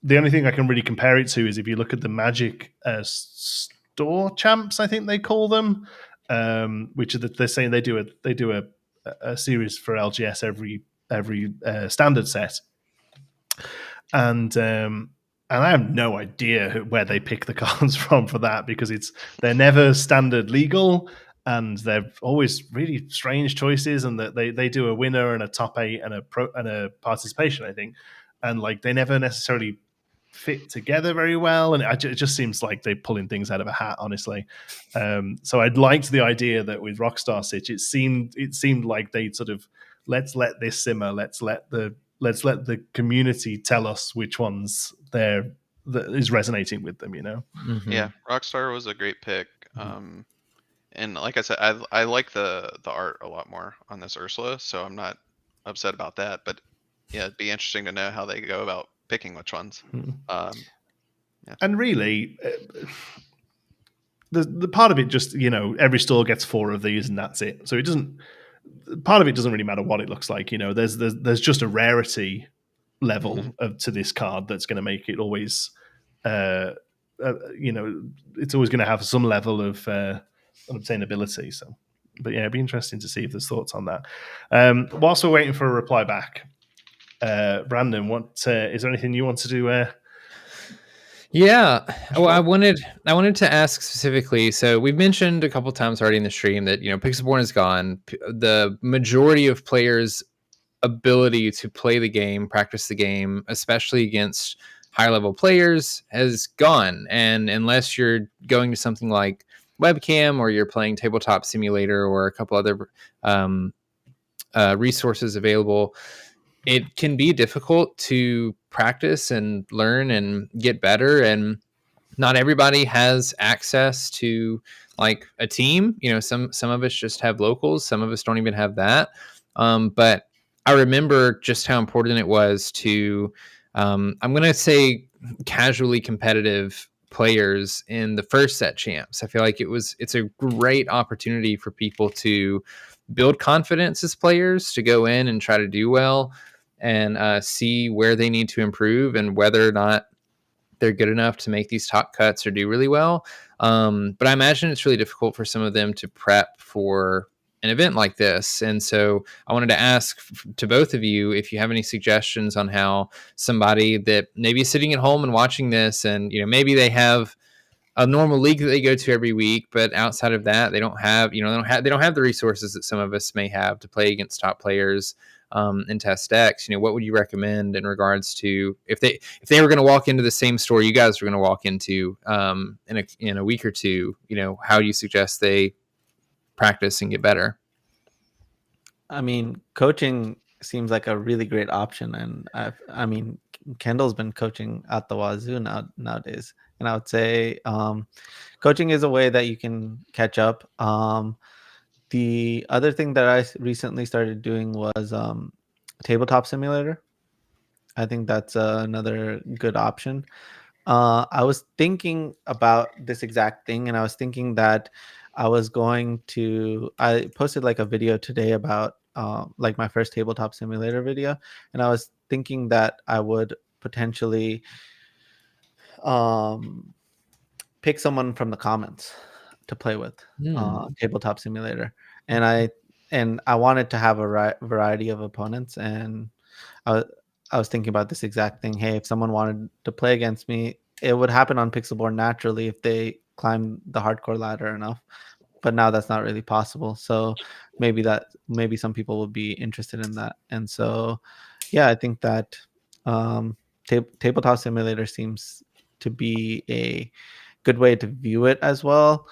The only thing I can really compare it to is if you look at the Magic store champs, I think they call them, which are they're saying they do a series for LGS every standard set, and I have no idea where they pick the cards from for that, because they're never standard legal, and they're always really strange choices, and that they do a winner and a top 8 and a participation, I think, and like they never necessarily fit together very well, and it just seems like they're pulling things out of a hat, honestly. So I'd liked the idea that with Rockstar Stitch, it seemed like they sort of, let's let this simmer, let's let the community tell us which ones that is resonating with them, Yeah, Rockstar was a great pick. And like I said, I like the art a lot more on this Ursula, so I'm not upset about that. But yeah, it'd be interesting to know how they go about picking which ones. And really, the part of it just, every store gets 4 of these and that's it. So part of it doesn't really matter what it looks like. There's just a rarity level to this card that's going to make it always, it's always going to have some level of obtainability. So, but yeah, it'd be interesting to see if there's thoughts on that. Whilst we're waiting for a reply back, Brandon, is there anything you want to do? Yeah. Well, I wanted to ask specifically. So we've mentioned a couple times already in the stream that Pixelborn is gone. The majority of players' ability to play the game, practice the game, especially against higher level players, has gone. And unless you're going to something like webcam, or you're playing Tabletop Simulator, or a couple other resources available, it can be difficult to practice and learn and get better. And not everybody has access to like a team. Some of us just have locals. Some of us don't even have that. But I remember just how important it was to, I'm going to say, casually competitive players in the first set champs. I feel like it's a great opportunity for people to build confidence as players, to go in and try to do well, and see where they need to improve and whether or not they're good enough to make these top cuts or do really well. But I imagine it's really difficult for some of them to prep for an event like this. And so I wanted to ask to both of you if you have any suggestions on how somebody that maybe is sitting at home and watching this, and maybe they have a normal league that they go to every week, but outside of that, they don't have the resources that some of us may have to play against top players and test decks. What would you recommend in regards to if they were going to walk into the same store you guys were going to walk into in a week or two? How do you suggest they practice and get better? I mean, coaching seems like a really great option, and I mean, Kendall's been coaching at the wazoo nowadays, and I would say coaching is a way that you can catch up. The other thing that I recently started doing was tabletop simulator. I think that's another good option. I was thinking about this exact thing, and I was thinking that I posted like a video today about like my first tabletop simulator video, and I was thinking that I would potentially pick someone from the comments to play with tabletop simulator, and I wanted to have a variety of opponents, and I was thinking about this exact thing. Hey, if someone wanted to play against me, it would happen on Pixelborn naturally if they climb the hardcore ladder enough. But now that's not really possible. So maybe some people will be interested in that. And so, yeah, I think that tabletop simulator seems to be a good way to view it as well.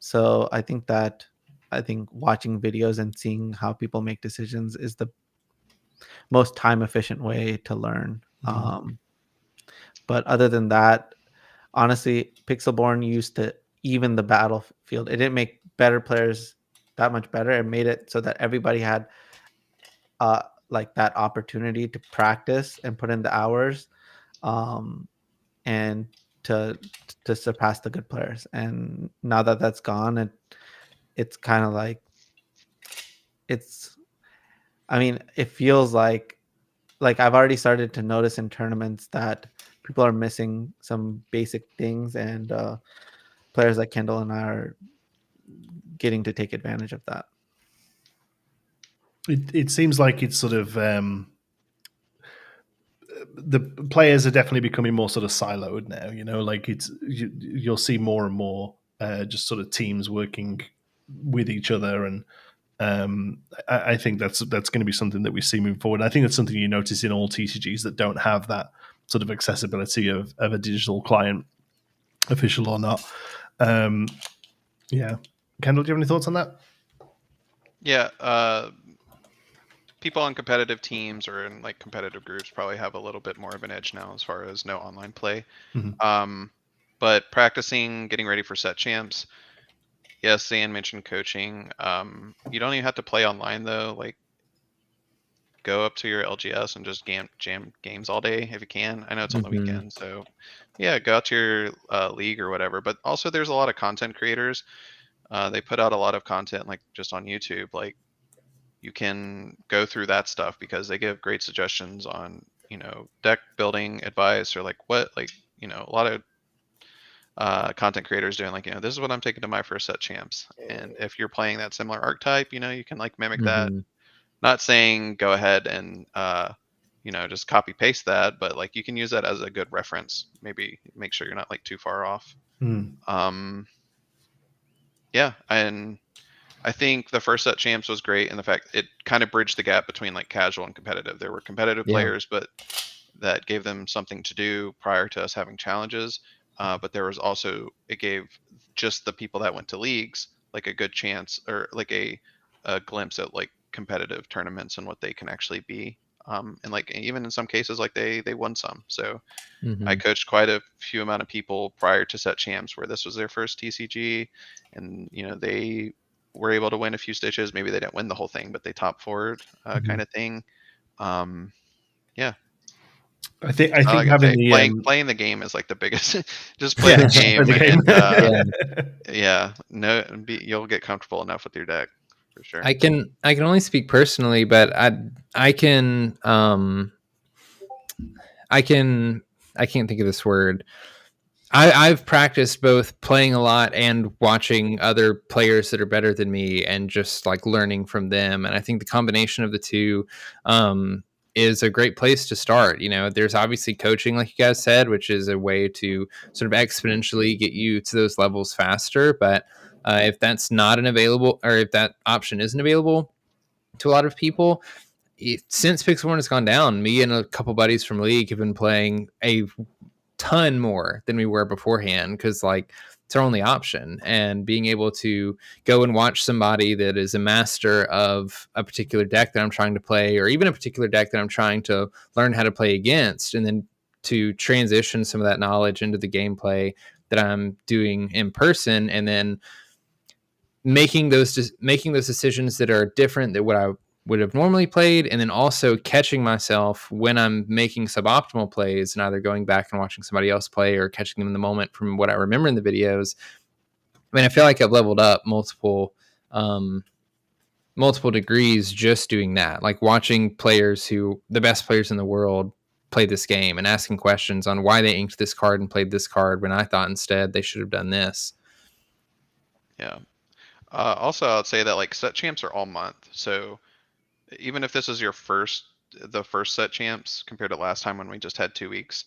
So I think watching videos and seeing how people make decisions is the most time efficient way to learn. But other than that, honestly, Pixelborn used to even the battlefield. It didn't make better players that much better. It made it so that everybody had like that opportunity to practice and put in the hours and to surpass the good players. And now that that's gone, it's kind of like it feels like I've already started to notice in tournaments that people are missing some basic things, and players like Kendall and I are getting to take advantage of that. It seems like it's sort of the players are definitely becoming more sort of siloed now. Like you'll see more and more just sort of teams working with each other, and I think that's going to be something that we see moving forward. I think that's something you notice in all TCGs that don't have that sort of accessibility of a digital client, official or not. Yeah. Kendall, do you have any thoughts on that? Yeah. People on competitive teams or in like competitive groups probably have a little bit more of an edge now as far as no online play. But practicing, getting ready for set champs. Yes, Zan mentioned coaching. You don't even have to play online though. Like, go up to your LGS and just jam games all day if you can. I know it's on the weekend, so yeah, go out to your league or whatever. But also, there's a lot of content creators. They put out a lot of content like just on YouTube. Like, you can go through that stuff because they give great suggestions on deck building advice, or like a lot of content creators doing like, this is what I'm taking to my first set champs. And if you're playing that similar archetype, you can like mimic that. Not saying go ahead and just copy paste that, but like you can use that as a good reference. Maybe make sure you're not like too far off. Yeah, and I think the first set champs was great in the fact it kind of bridged the gap between like casual and competitive. There were competitive players, but that gave them something to do prior to us having challenges. But there was also, it gave just the people that went to leagues like a good chance, or like a glimpse at like competitive tournaments and what they can actually be. And like even in some cases, like they won some. So I coached quite a few amount of people prior to set champs where this was their first TCG, and they were able to win a few stitches. Maybe they didn't win the whole thing, but they top forward kind of thing. Yeah. I think having the playing the game is like the biggest. Just play the game. You'll get comfortable enough with your deck for sure. I can only speak personally, but I can't think of this word. I've practiced both playing a lot and watching other players that are better than me and just like learning from them. And I think the combination of the two is a great place to start. You know, there's obviously coaching, like you guys said, which is a way to sort of exponentially get you to those levels faster. But if that's not available, or if that option isn't available to a lot of people, since Pixel 1 has gone down, me and a couple buddies from League have been playing a ton more than we were beforehand, because like it's our only option. And being able to go and watch somebody that is a master of a particular deck that I'm trying to play, or even a particular deck that I'm trying to learn how to play against, and then to transition some of that knowledge into the gameplay that I'm doing in person, and then making those decisions that are different than what I would have normally played, and then also catching myself when I'm making suboptimal plays and either going back and watching somebody else play or catching them in the moment from what I remember in the videos. I mean, I feel like I've leveled up multiple degrees just doing that, like watching players who the best players in the world play this game and asking questions on why they inked this card and played this card when I thought instead they should have done this. Yeah. Also, I'd say that like set champs are all month, so even if this is the first set champs compared to last time when we just had 2 weeks,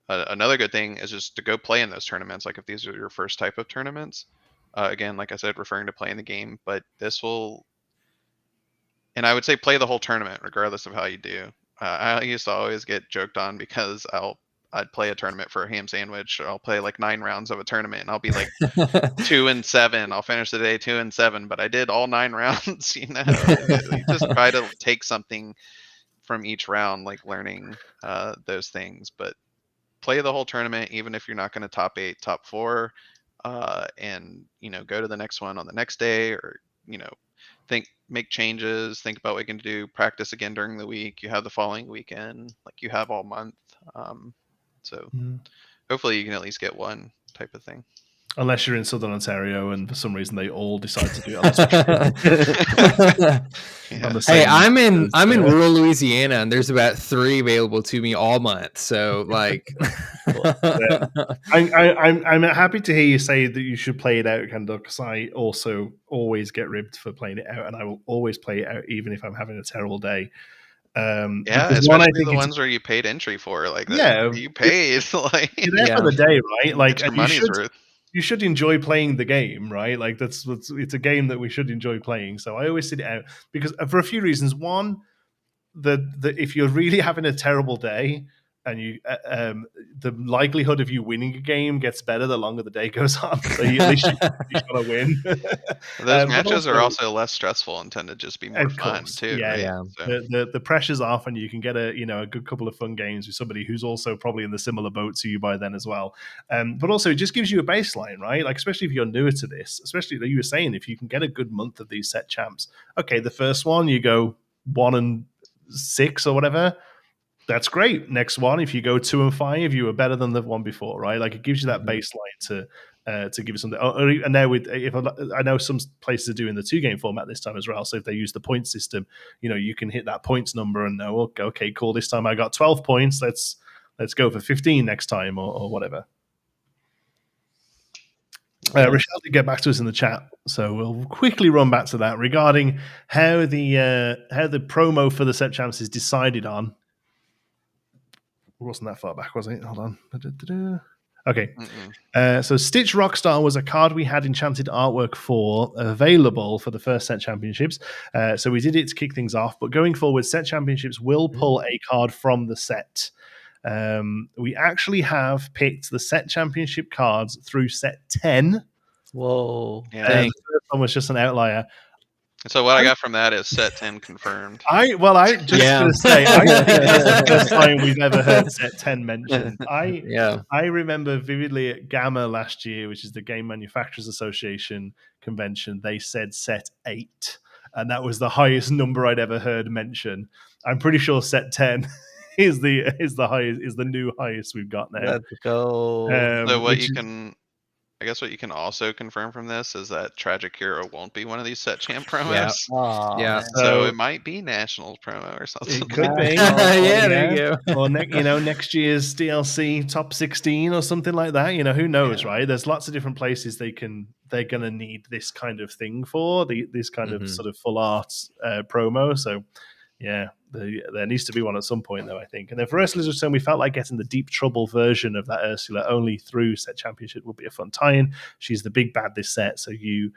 another good thing is just to go play in those tournaments. Like if these are your first type of tournaments, again, like I said, referring to playing the game, but this will, and I would say play the whole tournament regardless of how you do. I used to always get joked on because I'd play a tournament for a ham sandwich. I'll play like 9 rounds of a tournament and I'll be like 2-7. I'll finish the day 2-7, but I did all 9 rounds. You just try to take something from each round, like learning those things. But play the whole tournament, even if you're not going to top 8, top 4, and go to the next one on the next day, or make changes, think about what you can do, practice again during the week. You have the following weekend, like you have all month. So hopefully you can at least get one type of thing. Unless you're in Southern Ontario and for some reason they all decide to do it. Hey, I'm in rural Louisiana and there's about 3 available to me all month. So like, I'm happy to hear you say that you should play it out, Kendall, because I also always get ribbed for playing it out, and I will always play it out even if I'm having a terrible day. Especially the ones where you paid entry for, like you paid like you're there for the day, right? Like your money's worth. You should enjoy playing the game, right? Like it's a game that we should enjoy playing. So I always sit it out because for a few reasons. One, if you're really having a terrible day, and you the likelihood of you winning a game gets better the longer the day goes on. So at least you gotta win. Those matches are also less stressful and tend to just be more fun too. Yeah. So. The pressure's off, and you can get a good couple of fun games with somebody who's also probably in the similar boat to you by then as well. But also it just gives you a baseline, right? Like especially if you're newer to this, especially like you were saying, if you can get a good month of these set champs. Okay, the first one you go 1-6 or whatever. That's great. Next one, if you go 2-5, you were better than the one before, right? Like it gives you that baseline to give you something. And now I know some places are doing the 2-game format this time as well. So if they use the point system, you can hit that points number and know, okay, cool. This time I got 12 points. Let's go for 15 next time or whatever. Rochelle did get back to us in the chat, so we'll quickly run back to that regarding how the promo for the set champs is decided on. It wasn't that far back, was it? Hold on. Okay. So Stitch Rockstar was a card we had enchanted artwork for available for the first set championships. So we did it to kick things off. But going forward, set championships will pull a card from the set. We actually have picked the set championship cards through set 10. Whoa. Yeah. The first one was just an outlier. So what I got from that is set 10 confirmed. I just going to say, I think that's the first time we've ever heard set 10 mentioned. I remember vividly at GAMA last year, which is the Game Manufacturers Association convention, they said set 8, and that was the highest number I'd ever heard mentioned. I'm pretty sure set 10 is the highest, is the new highest we've got now. Let's go. So what you can I guess what you can also confirm from this is that Tragic Hero won't be one of these set champ promos. Yeah. Oh, Yeah. man. So So- it might be Nationals promo or something. It could like be. that. Yeah, there you go. Or next year's DLC top 16 or something like that. Who knows, Yeah. right? There's lots of different places they're gonna need this kind of thing for this kind of sort of full art promo. So yeah, there needs to be one at some point, though, I think. And then for Ursula's return, we felt like getting the Deep Trouble version of that Ursula only through set championship would be a fun tie-in. She's the big bad this set, so you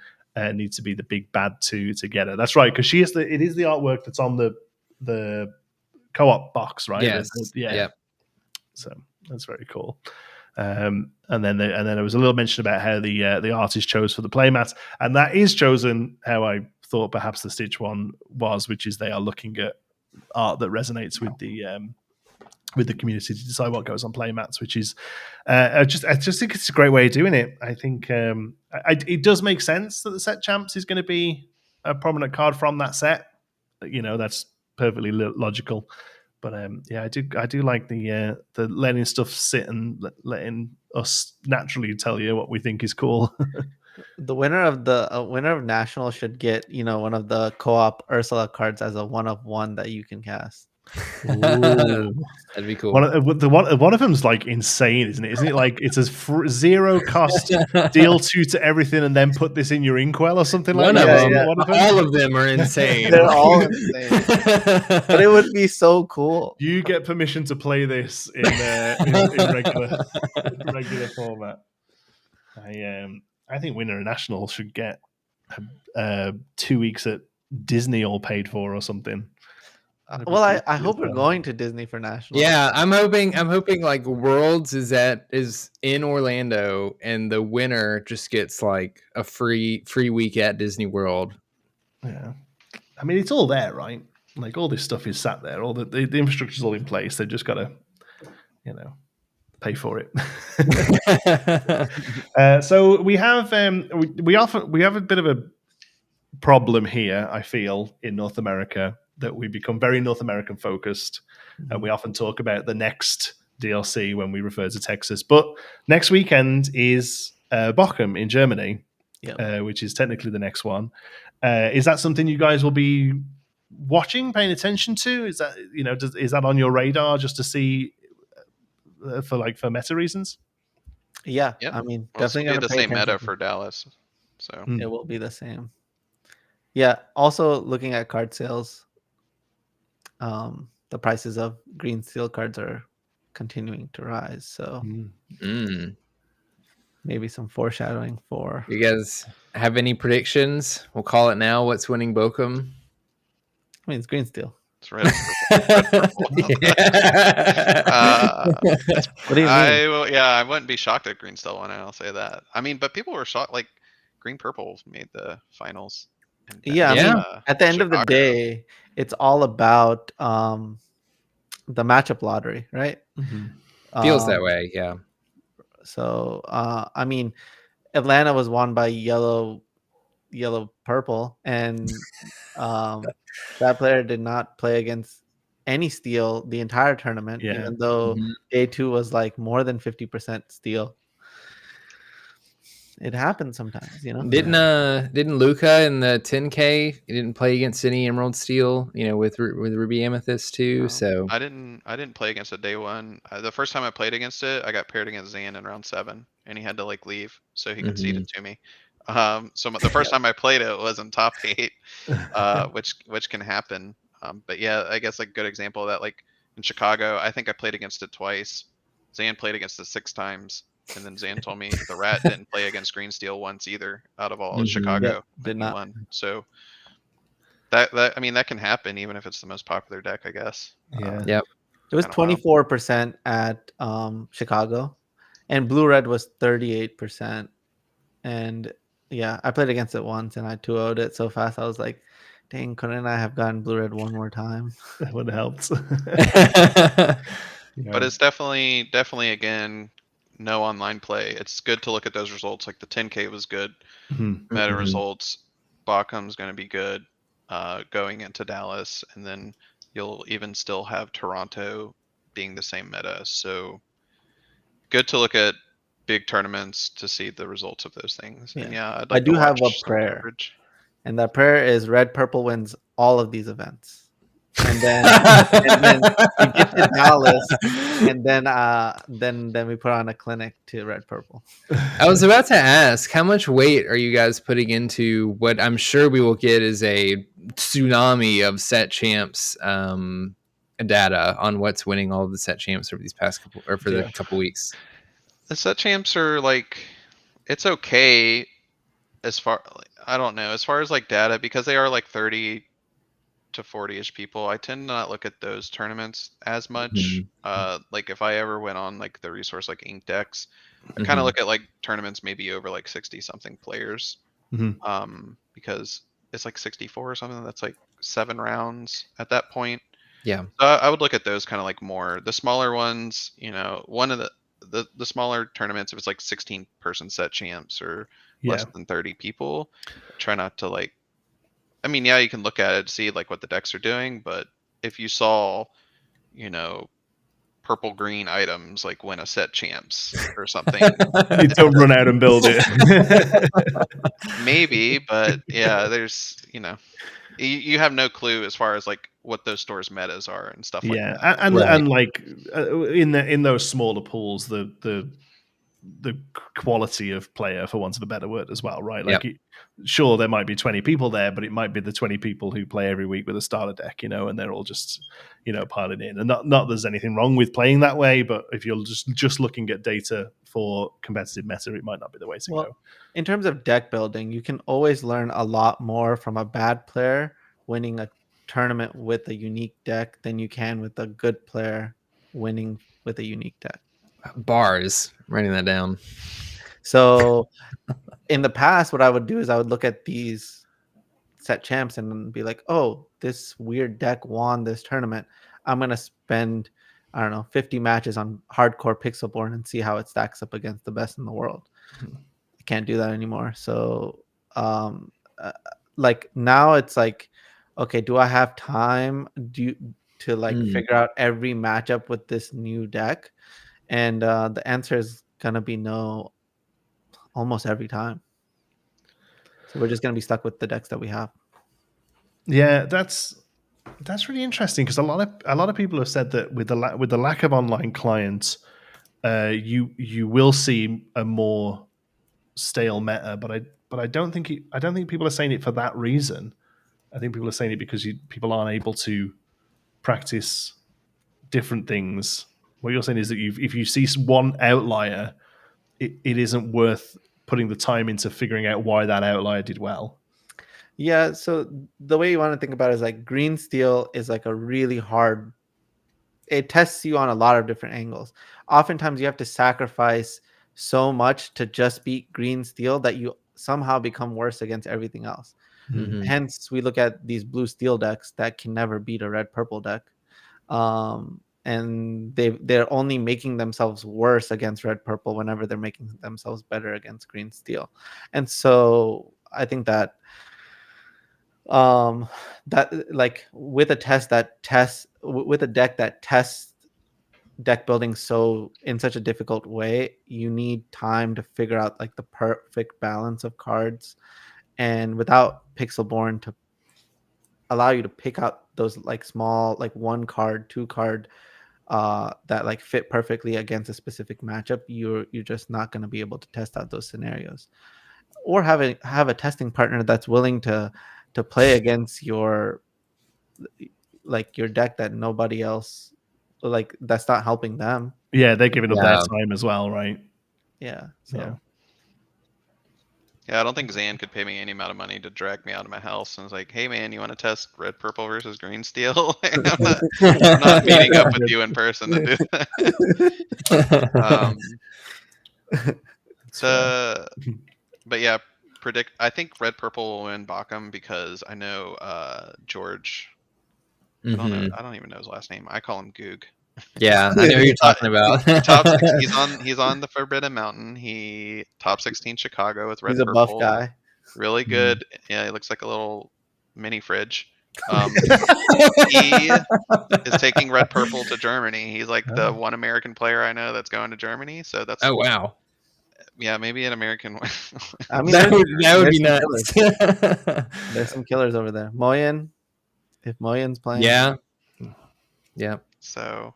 need to be the big bad to get her. That's right, because it is the artwork that's on the co-op box, right? Yes. Yeah. Yep. So that's very cool. And then there was a little mention about how the artist chose for the playmats, and that is chosen how I thought perhaps the Stitch one was, which is they are looking at art that resonates with the community to decide what goes on playmats, which is I just think it's a great way of doing it. I think it does make sense that the set champs is going to be a prominent card from that set. That's perfectly logical. But I do like the letting stuff sit and letting us naturally tell you what we think is cool. The winner of National should get one of the co-op Ursula cards as a 1/1 that you can cast. That'd be cool. One of them's like insane, isn't it? Isn't it like it's a zero cost deal to everything, and then put this in your inkwell or something like that? Yeah. One of them? All of them are insane. They're all insane. But it would be so cool. You get permission to play this in regular format. I think Winner and National should get 2 weeks at Disney all paid for or something. Well, I hope we're going to Disney for National. Yeah, I'm hoping like Worlds is in Orlando, and the winner just gets like a free week at Disney World. Yeah, I mean it's all there, right? Like all this stuff is sat there. All the infrastructure's all in place. They've just got to, pay for it. So we have we have a bit of a problem here. I feel in North America that we become very North American focused, and we often talk about the next DLC when we refer to Texas. But next weekend is Bochum in Germany, which is technically the next one. Is that something you guys will be watching, paying attention to? Is that is that on your radar just to see for meta reasons? Yeah. Yep. I mean, Well, it's definitely gonna be the same meta attention. for Dallas. So It will be the same. Yeah. Also, looking at card sales, the prices of green steel cards are continuing to rise. So maybe some foreshadowing for. You guys have any predictions? We'll call it now. What's winning Bochum? I mean, it's green steel. it's red. What do you mean? I wouldn't be shocked at Green still won. I'll say that. I mean, but people were shocked. Like Green Purple made the finals. Yeah, I mean, at the end of the Chicago. day, it's all about the matchup lottery, right? Feels that way, yeah. So, I mean, Atlanta was won by yellow purple, and that player did not play against any steel the entire tournament, even though day 2 was like more than 50% steel. It happens sometimes, Didn't Luca in the 10K? He didn't play against any Emerald Steel, with Ruby Amethyst too. So I didn't play against it day 1. The first time I played against it, I got paired against Zan in round 7, and he had to leave, so he conceded to me. So the first time I played it was in top 8, which can happen. But yeah, I guess like a good example of that, like in Chicago, I think I played against it twice. Zan played against it 6 times. And then Zan told me the Rat didn't play against Green Steel once either out of all of Chicago. Did not. Won. So that can happen even if it's the most popular deck, I guess. Yep. It was 24% at Chicago, and Blue Red was 38%. And yeah, I played against it once, and I 2-0'd it so fast. I was like, dang, couldn't I have gotten Blue Red one more time? That would have helped. But it's definitely again, no online play. It's good to look at those results. Like the 10K was good. Meta results. Bochum's going to be good going into Dallas. And then you'll even still have Toronto being the same meta. So good to look at big tournaments to see the results of those things. And Yeah. I'd I like to do have watch a some prayer. coverage. And that prayer is red purple wins all of these events. And then we get to Dallas, and then we put on a clinic to red purple. I was about to ask, how much weight are you guys putting into what I'm sure we will get is a tsunami of set champs data on what's winning all of the set champs over these past couple or for the couple weeks? The set champs are like, it's okay as far, I don't know, as far as like data, because they are like 30 to 40-ish people. I tend to not look at those tournaments as much. Like if I ever went on like the resource like Ink Decks, I kind of look at like tournaments maybe over like 60 something players. Because it's like 64 or something. That's like 7 rounds at that point. Yeah. So I would look at those kind of like more. The smaller ones, you know, one of the smaller tournaments, if it's like 16 person set champs or less than 30 people, try not to like, I mean, yeah, you can look at it, see like what the decks are doing, but if you saw, you know, purple green items like win a set champs or something, you don't run out and build it. maybe, but yeah, there's, you know, you have no clue as far as like what those stores metas are and stuff like that. And like in those smaller pools, the quality of player, for want of a better word, as well, right? Like, sure, there might be 20 people there, but it might be the 20 people who play every week with a starter deck, you know, and they're all just, you know, piling in. And not there's anything wrong with playing that way, but if you're just looking at data for competitive meta, it might not be the way to go. In terms of deck building, you can always learn a lot more from a bad player winning a tournament with a unique deck than you can with a good player winning with a unique deck. Bars, writing that down. So in the past, what I would do is I would look at these set champs and be like, oh, this weird deck won this tournament. I'm going to spend, I don't know, 50 matches on hardcore Pixelborn and see how it stacks up against the best in the world. I can't do that anymore. So like now it's like, okay, do I have time to figure out every matchup with this new deck? And the answer is going to be no almost every time. So we're just going to be stuck with the decks that we have. Yeah, that's really interesting, because a lot of people have said that with the lack of online clients, you will see a more stale meta. But I don't think people are saying it for that reason. I think people are saying it because people aren't able to practice different things. What you're saying is that if you see one outlier, it isn't worth putting the time into figuring out why that outlier did well. Yeah, so the way you want to think about it is like green steel is like a really hard, it tests you on a lot of different angles. Oftentimes you have to sacrifice so much to just beat green steel that you somehow become worse against everything else. Hence we look at these blue steel decks that can never beat a red purple deck. And they're only making themselves worse against red purple whenever they're making themselves better against green steel. And so I think that that like with a deck that tests deck building so in such a difficult way, you need time to figure out like the perfect balance of cards, and without Pixelborn to allow you to pick out those like small like 1 card 2 card that like fit perfectly against a specific matchup, you're just not going to be able to test out those scenarios, or have a testing partner that's willing to play against your deck that nobody else, like that's not helping them. Yeah, they're giving up their time as well, right? Yeah. So yeah, I don't think Zan could pay me any amount of money to drag me out of my house and was like, hey man, you want to test red purple versus green steel? I'm not meeting up with you in person to do that. But yeah, I think red purple will win Bacchum because I know George. I don't even know his last name. I call him Goog. Yeah, I know who you're talking about. He's on the Forbidden Mountain. He top 16 Chicago with red he's a purple. buff guy. Really good. Yeah, he looks like a little mini fridge. He is taking red purple to Germany. He's like the one American player I know that's going to Germany. So that's wow. yeah, maybe an American one. I mean, That would there's be some nuts. there's some killers over there. Moyen, if Moyen's playing, Yeah. Yeah. So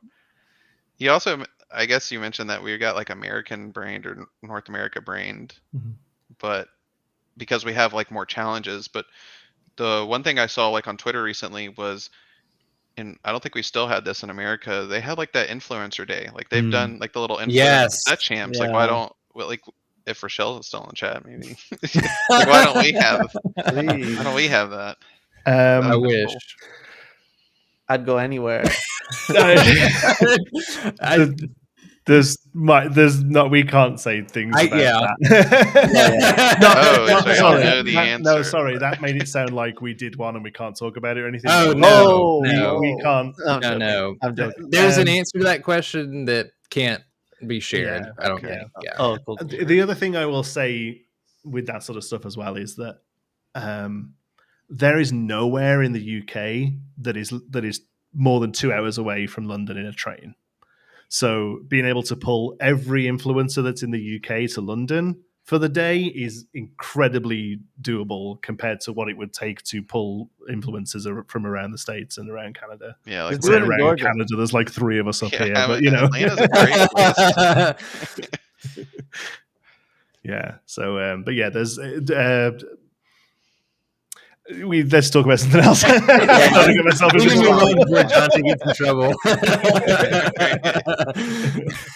you also, I guess you mentioned that we got like American brained or North America brained, Mhm. but because we have like more challenges. But the one thing I saw like on Twitter recently was, and I don't think we still had this in America. They had like that influencer day. Like they've done like the little influencer Yes. set champs. Like why Yeah. don't well, like if Rochelle is still in the chat, maybe like why don't we have please, why don't we have that? I That'd be wish. cool. I'd go anywhere. I, There's not. We can't say things about yeah. that. Oh, No, so y'all sorry. know the No, answer. sorry. That made it sound like we did one and we can't talk about it or anything. Oh, no, we can't. I'm No, joking. no. I'm joking. There's an answer to that question that can't be shared. Yeah, I don't okay. think. Yeah. Oh, cool. The other thing I will say with that sort of stuff as well is that there is nowhere in the UK that is more than 2 hours away from London in a train. So being able to pull every influencer that's in the UK to London for the day is incredibly doable compared to what it would take to pull influencers from around the States and around Canada. Yeah, like Just do it in around Georgia. Canada, there's like 3 of us up yeah, here, but you know, Atlanta's a great place. yeah. So, but yeah, there's. Let's talk about something else. I'm trying to get myself into We can move on trouble. before Jonti gets in trouble.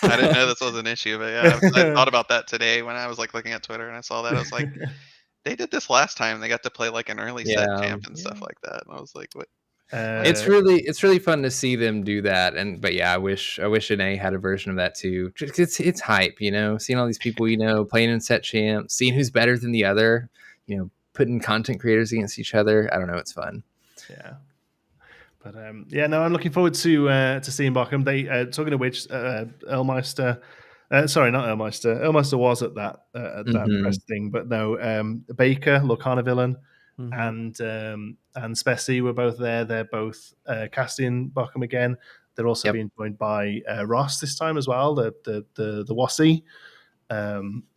I didn't know this was an issue, but yeah, I thought about that today when I was like looking at Twitter and I saw that. I was like, they did this last time. They got to play like an early set Yeah. champ and stuff like that. And I was like, what? It's really fun to see them do that, but yeah, I wish NA had a version of that too. Just it's hype, you know, seeing all these people, you know, playing in set champs, seeing who's better than the other, you know, putting content creators against each other. I don't know, it's fun. Yeah. But yeah, no, I'm looking forward to seeing Bochum. They talking of which, Elmeister. Sorry, not Elmeister. Elmeister was at that press thing, but no, Baker, Lorcana villain, and Spessy were both there. They're both casting Bochum again. They're also being joined by Ross this time as well, the Wassy.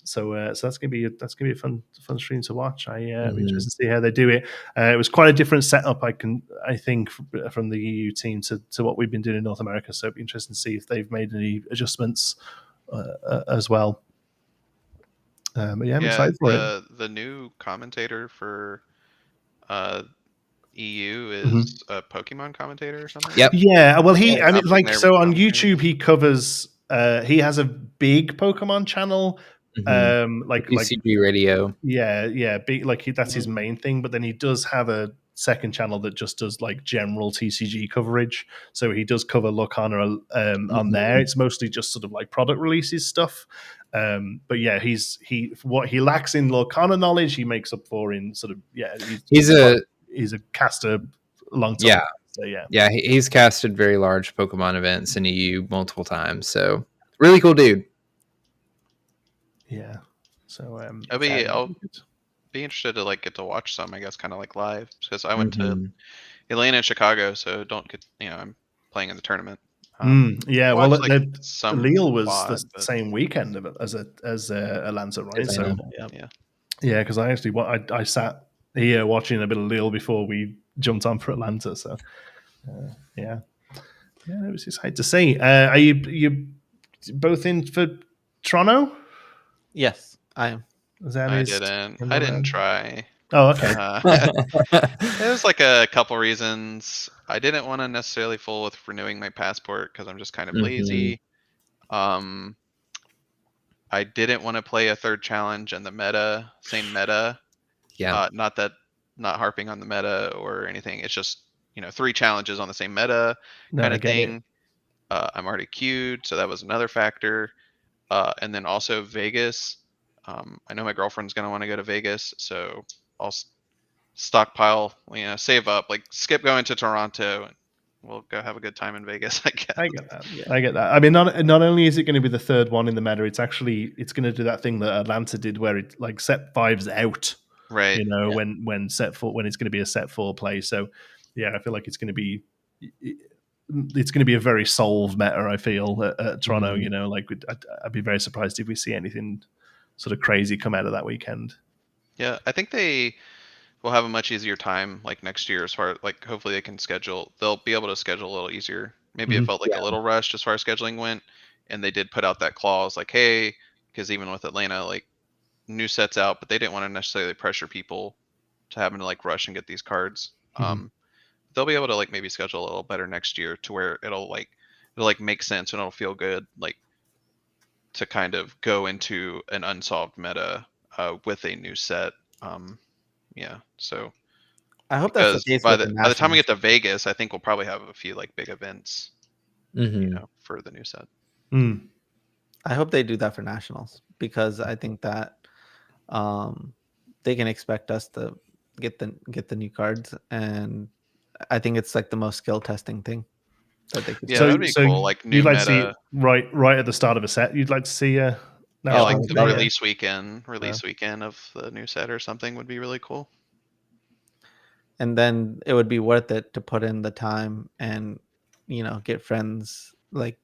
So that's gonna be a fun stream to watch. I'm interested to see how they do it. It was quite a different setup, I think, from the EU team to what we've been doing in North America. So it'd be interesting to see if they've made any adjustments as well. But yeah, I'm excited for it. The new commentator for EU is a Pokemon commentator or something. Yep. Yeah. Well, I mean, like, there so on with YouTube, he covers. He has a big Pokemon channel. Like CG radio. Yeah, big, like that's his main thing. But then he does have a second channel that just does like general TCG coverage. So he does cover Lorcana on there. It's mostly just sort of like product releases stuff. But yeah, what he lacks in Lorcana knowledge, he makes up for in sort of he's a caster long time. Yeah. So yeah, he's casted very large Pokemon events in EU multiple times. So really cool dude. Yeah. So I'll be interested to like get to watch some, I guess, kind of like live, because I went to Atlanta and Chicago, so don't get, I'm playing in the tournament. Yeah, well, like Lille was the same weekend as Atlanta, right? So yeah, because I actually I sat here watching a bit of Lille before we jumped on for Atlanta. So yeah, it was exciting to see. Are you both in for Toronto? Yes, I am. I didn't try. Oh, okay. There's like a couple reasons. I didn't want to necessarily fool with renewing my passport because I'm just kind of lazy. I didn't want to play a third challenge in the same meta. Yeah. Not harping on the meta or anything. It's just, 3 challenges on the same meta kind of thing. I'm already queued, so that was another factor. And then also Vegas. I know my girlfriend's going to want to go to Vegas, so I'll stockpile, save up, like skip going to Toronto, and we'll go have a good time in Vegas, I guess. I get that. Yeah. I get that. I mean, not only is it going to be the third one in the meta, it's going to do that thing that Atlanta did where it like set 5's out, right? When it's going to be a set 4 play. So yeah, I feel like it's going to be a very solved meta. I feel at Toronto, like I'd be very surprised if we see anything sort of crazy come out of that weekend. Yeah, I think they will have a much easier time like next year as far like hopefully they can schedule. They'll be able to schedule a little easier. Maybe it Mhm. felt like a little rushed as far as scheduling went, and they did put out that clause like, hey, because even with Atlanta, like new sets out, but they didn't want to necessarily pressure people to having to like rush and get these cards. Mhm. They'll be able to like maybe schedule a little better next year to where it'll like make sense and it'll feel good like to kind of go into an unsolved meta with a new set. Yeah, so I hope that's the because case by with the the by the time we nationals. get to Vegas, I think we'll probably have a few like big events, Mhm. for the new set. Mm. I hope they do that for nationals because I think that they can expect us to get the new cards, and I think it's like the most skill testing thing that they could Yeah, do. that'd be cool. Like new you'd like to see meta. it right at the start of a set. You'd like to see Yeah, Oh, like the 100%. release weekend of the new set or something would be really cool. And then it would be worth it to put in the time and get friends, like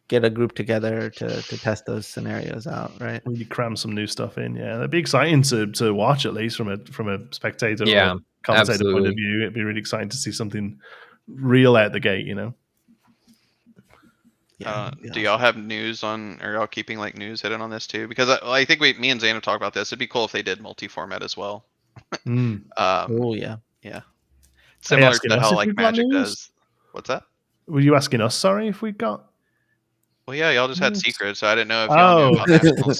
get a group together to test those scenarios out, right? when you cram some new stuff in. Yeah, that'd be exciting to watch, at least from a spectator Yeah, or commentator point of absolutely. view. It'd be really exciting to see something real out the gate. Yeah. it'd be Do y'all awesome. have news on? Are y'all keeping like news hidden on this too? Because I think me and Zane have talked about this. It'd be cool if they did multi-format as well. Mm. Oh yeah. Yeah, Are you similar asking to us how if like we've got Magic news? does. What's that? Were you asking us? Sorry, if we got. Well, yeah, y'all just had news? secrets, so I didn't know if y'all knew Oh about nationals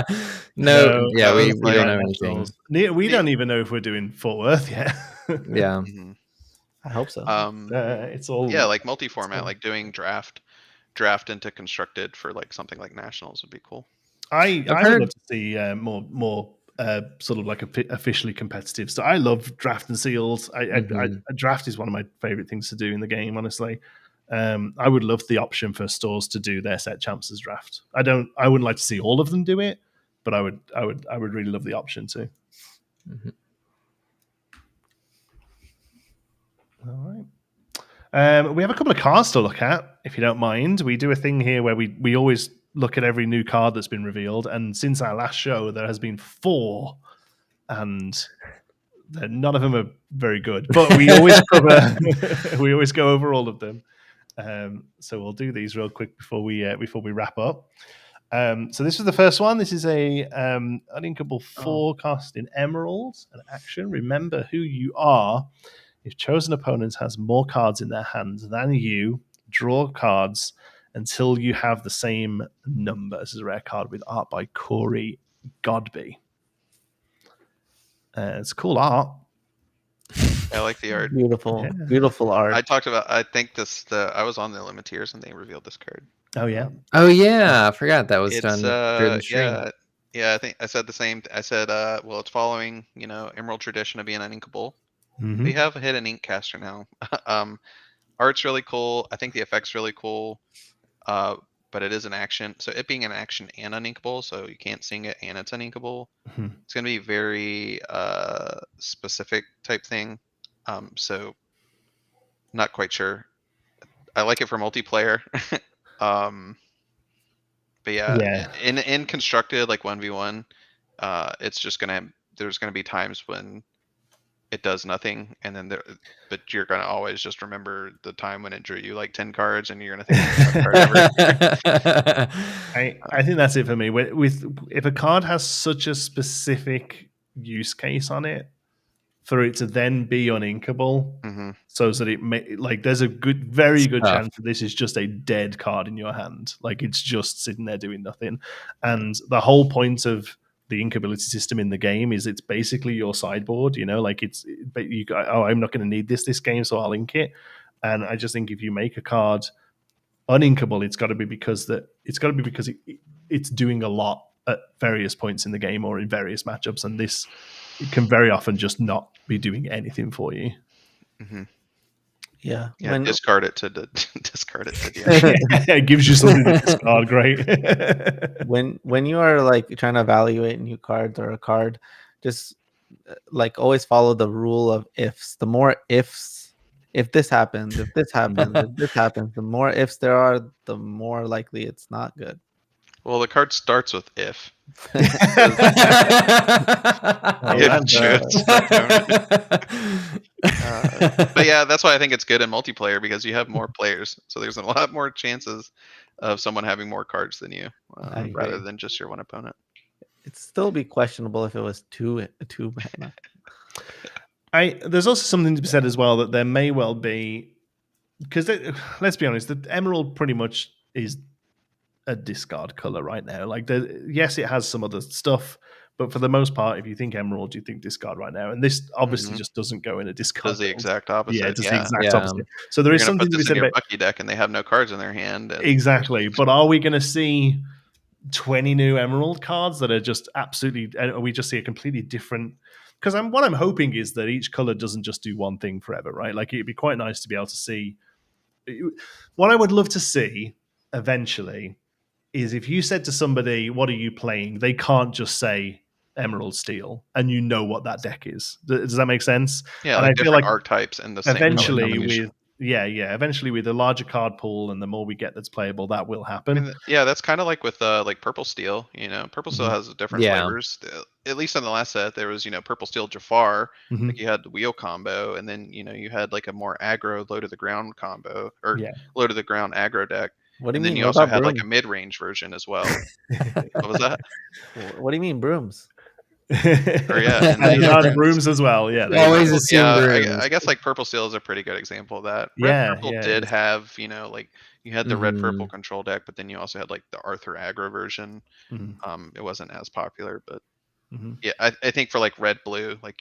too. No, yeah, I we was don't like, know anything. We don't even know if we're doing Fort Worth yet. Yeah. mhm. I hope so. It's all Yeah, like multi-format, like doing draft into constructed for like something like nationals would be cool. I I've would heard. love to see more sort of like officially competitive. So I love draft and seals. A draft is one of my favorite things to do in the game. Honestly, I would love the option for stores to do their set champs as draft. I wouldn't like to see all of them do it, but I would really love the option too. Mhm. All right. We have a couple of cards to look at, if you don't mind. We do a thing here where we always look at every new card that's been revealed, and since our last show, there has been 4, and none of them are very good. But we always cover, we always go over all of them. So we'll do these real quick before we wrap up. So this is the first one. This is a uninkable forecast in emeralds and action. Remember who you are. If chosen opponent has more cards in their hands than you, draw cards until you have the same number. This is a rare card with art by Corey Godby. It's cool art. I like the art. Beautiful, Yeah. beautiful art. I talked about. I think I was on the Limiteers and they revealed this card. Oh yeah. Oh yeah, I forgot that was It's done during the stream. yeah. I think I said the same. I said well, it's following Emerald tradition of being uninkable. Mm-hmm. We have a hidden ink caster now. Art's really cool. I think the effect's really cool. But it is an action. So it being an action and uninkable, so you can't sing it and it's uninkable. Mm-hmm. It's gonna be very specific type thing. So not quite sure. I like it for multiplayer. But yeah, in constructed like 1v1, it's just there's gonna be times when it does nothing, and then but you're gonna always just remember the time when it drew you like 10 cards, and you're gonna think it's the best card ever. I think that's it for me. With if a card has such a specific use case on it, for it to then be uninkable, so that it may there's a very good chance that this is just a dead card in your hand. Like it's just sitting there doing nothing. And the whole point of the inkability system in the game is it's basically your sideboard. Like I'm not going to need this game, so I'll ink it. And I just think if you make a card uninkable, it's got to be because it's doing a lot at various points in the game or in various matchups, and this it can very often just not be doing anything for you. Mm-hmm. Yeah. Discard it to discard it to it gives you something to discard. Great. when you are like trying to evaluate new cards or a card, just like always follow the rule of ifs. The more ifs, if this happens, if this happens, if this happens, the more ifs there are, the more likely it's not good. Well, the card starts with if. Oh, It and, should start doing it. But yeah, that's why I think it's good in multiplayer because you have more players, so there's a lot more chances of someone having more cards than you, I agree. rather than just your one opponent. It'd still be questionable if it was two mana. There's also something to be said as well that there may well be, because let's be honest, the emerald pretty much is a discard color right now. Like, yes, it has some other stuff, but for the most part, if you think emerald, you think discard right now. And this obviously just doesn't go in a discard. Does the build. exact opposite. Yeah, it does the Yeah. exact opposite. So there You're is gonna something put to be this said in your about Bucky deck, and they have no cards in their hand. And exactly. But are we going to see 20 new emerald cards that are just absolutely? We just see a completely different. Because what I'm hoping is that each color doesn't just do one thing forever, right? Like, it'd be quite nice to be able to see. What I would love to see eventually is if you said to somebody, "What are you playing?" They can't just say Emerald Steel, and you know what that deck is. Does that make sense? yeah, And like I feel different like archetypes in the same eventually color combination. eventually with a larger card pool and the more we get that's playable, that will I happen. mean, yeah, that's kind of like with like Purple Steel. Purple Steel has different Yeah. flavors. At least in the last set, there was Purple Steel Jafar. Mhm. Like you had the wheel combo, and then you had like a more aggro low to the ground combo or Yeah. low to the ground aggro deck. What do you And then mean? you What also about had like a brooms? mid range version as well. What was that? What do you mean brooms? yeah, and there's hard brooms as well. Yeah, You always Purple- assume yeah, brooms. I guess like Purple Steel is a pretty good example of that. Yeah, Red Purple yeah, it did is. have, like you had the Red Purple Mhm. control deck, but then you also had like the Arthur aggro version. Mhm. It wasn't as popular, but Mhm. yeah, I think for like Red Blue, like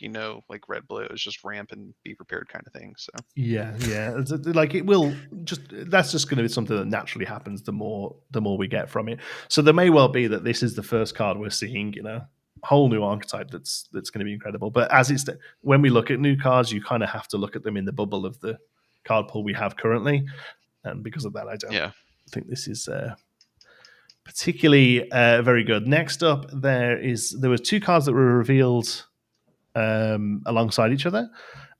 like Red Blue is just ramp and be prepared kind of thing. So Yeah. Like, it will just, that's just going to be something that naturally happens the more we get from it. So there may well be that this is the first card we're seeing, whole new archetype that's going to be incredible. But when we look at new cards, you kind of have to look at them in the bubble of the card pool we have currently, and because of that, I don't think this is particularly very good. Next up, there were two cards that were revealed alongside each other.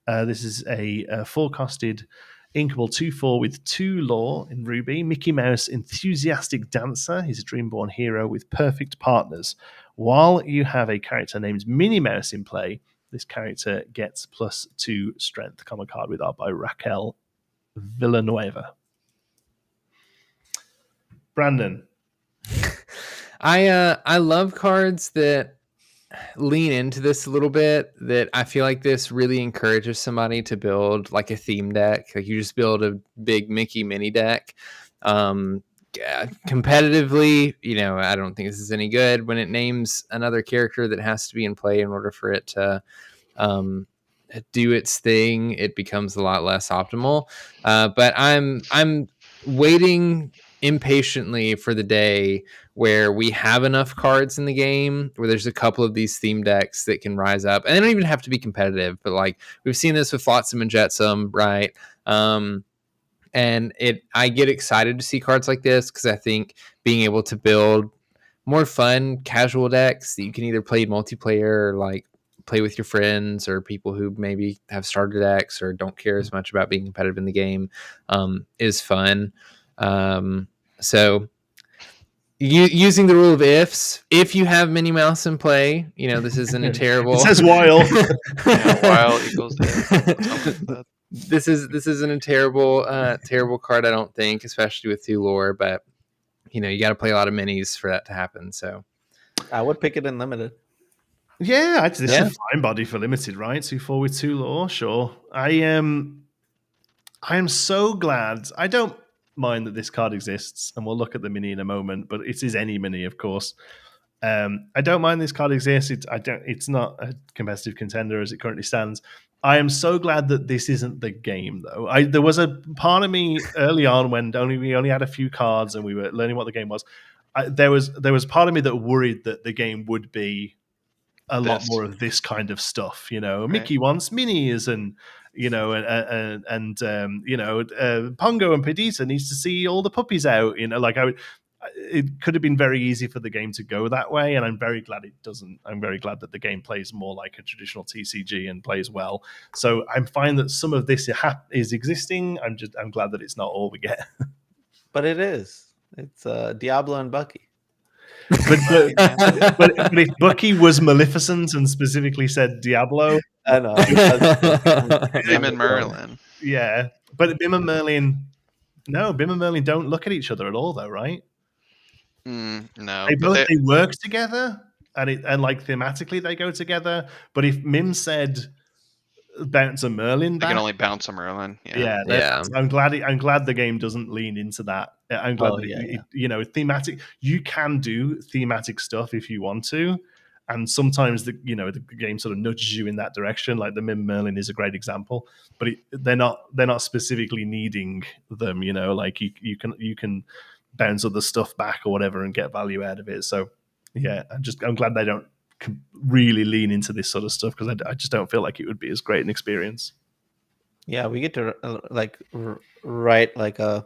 This is a forecasted inkable 2/4 with 2 lore in Ruby. Mickey Mouse Enthusiastic Dancer. He's a Dreamborn hero with perfect partners. While you have a character named Minnie Mouse in play, this character gets +2 strength. Common card with art by Raquel Villanueva. Brandon. I love cards that lean into this a little bit, that I feel like this really encourages somebody to build like a theme deck. Like, you just build a big Mickey mini deck. Competitively, I don't think this is any good when it names another character that has to be in play in order for it to do its thing. It becomes a lot less optimal. But I'm waiting impatiently for the day where we have enough cards in the game where there's a couple of these theme decks that can rise up, and they don't even have to be competitive, but like we've seen this with Flotsam and Jetsam, right? And I get excited to see cards like this because I think being able to build more fun casual decks that you can either play multiplayer or like play with your friends or people who maybe have starter decks or don't care as much about being competitive in the game is fun. So using the rule of ifs, if you have Minnie Mouse in play, this isn't a terrible. It says while. while equals if. This isn't a terrible card, I don't think, especially with 2 lore. But you got to play a lot of minis for that to happen. So I would pick it in limited. Yeah, this is a fine body for limited, right? 2/4 with 2 lore, sure. I am so glad. I don't mind that this card exists, and we'll look at the mini in a moment, but it is any mini, of course. I don't mind this card exists. It's not a competitive contender as it currently stands. I am so glad that this isn't the game, though. There was a part of me early on when we only had a few cards and we were learning what the game was. There was part of me that worried that the game would be a lot more of this kind of stuff. Right. Mickey wants minis, and Pongo and Perdita needs to see all the puppies out. It could have been very easy for the game to go that way, and I'm very glad it doesn't. I'm very glad that the game plays more like a traditional TCG and plays well. So I'm fine that some of this is existing. I'm glad that it's not all we get. But it is. It's Diablo and Bucky. But if Bucky was Maleficent and specifically said Diablo, I know. Bim and Merlin. yeah. But Bim and Merlin, no, Bim and Merlin don't look at each other at all, though, right? No, They work together, and like thematically they go together. But if Mim said bounce a Merlin they back, can only bounce a Merlin. Yeah. Yeah. I'm glad the game doesn't lean into that. I'm glad that thematic. You can do thematic stuff if you want to, and sometimes the game sort of nudges you in that direction. Like the Mim Merlin is a great example, but they're not specifically needing them. Like you can bounce other stuff back or whatever and get value out of it. So yeah, I'm glad they don't really lean into this sort of stuff, because I just don't feel like it would be as great an experience. Yeah, we get to write like a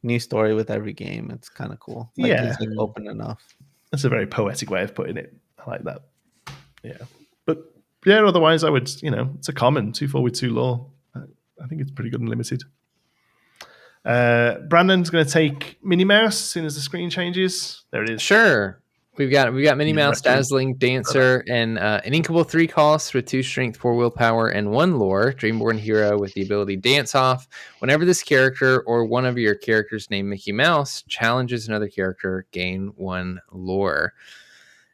new story with every game. It's kind of cool. Like, it's like open enough. That's a very poetic way of putting it. I like that. Yeah, but yeah, otherwise I would, it's a common 2/4 with 2 lore. I think it's pretty good and limited. Brandon's going to take Minnie Mouse as soon as the screen changes. There it is. Sure. We've got Minnie Mouse, Dazzling Dancer, and an Inkable 3 cost with 2 strength, 4 willpower, and 1 lore. Dreamborn hero with the ability Dance Off. Whenever this character or one of your characters named Mickey Mouse challenges another character, gain 1 lore.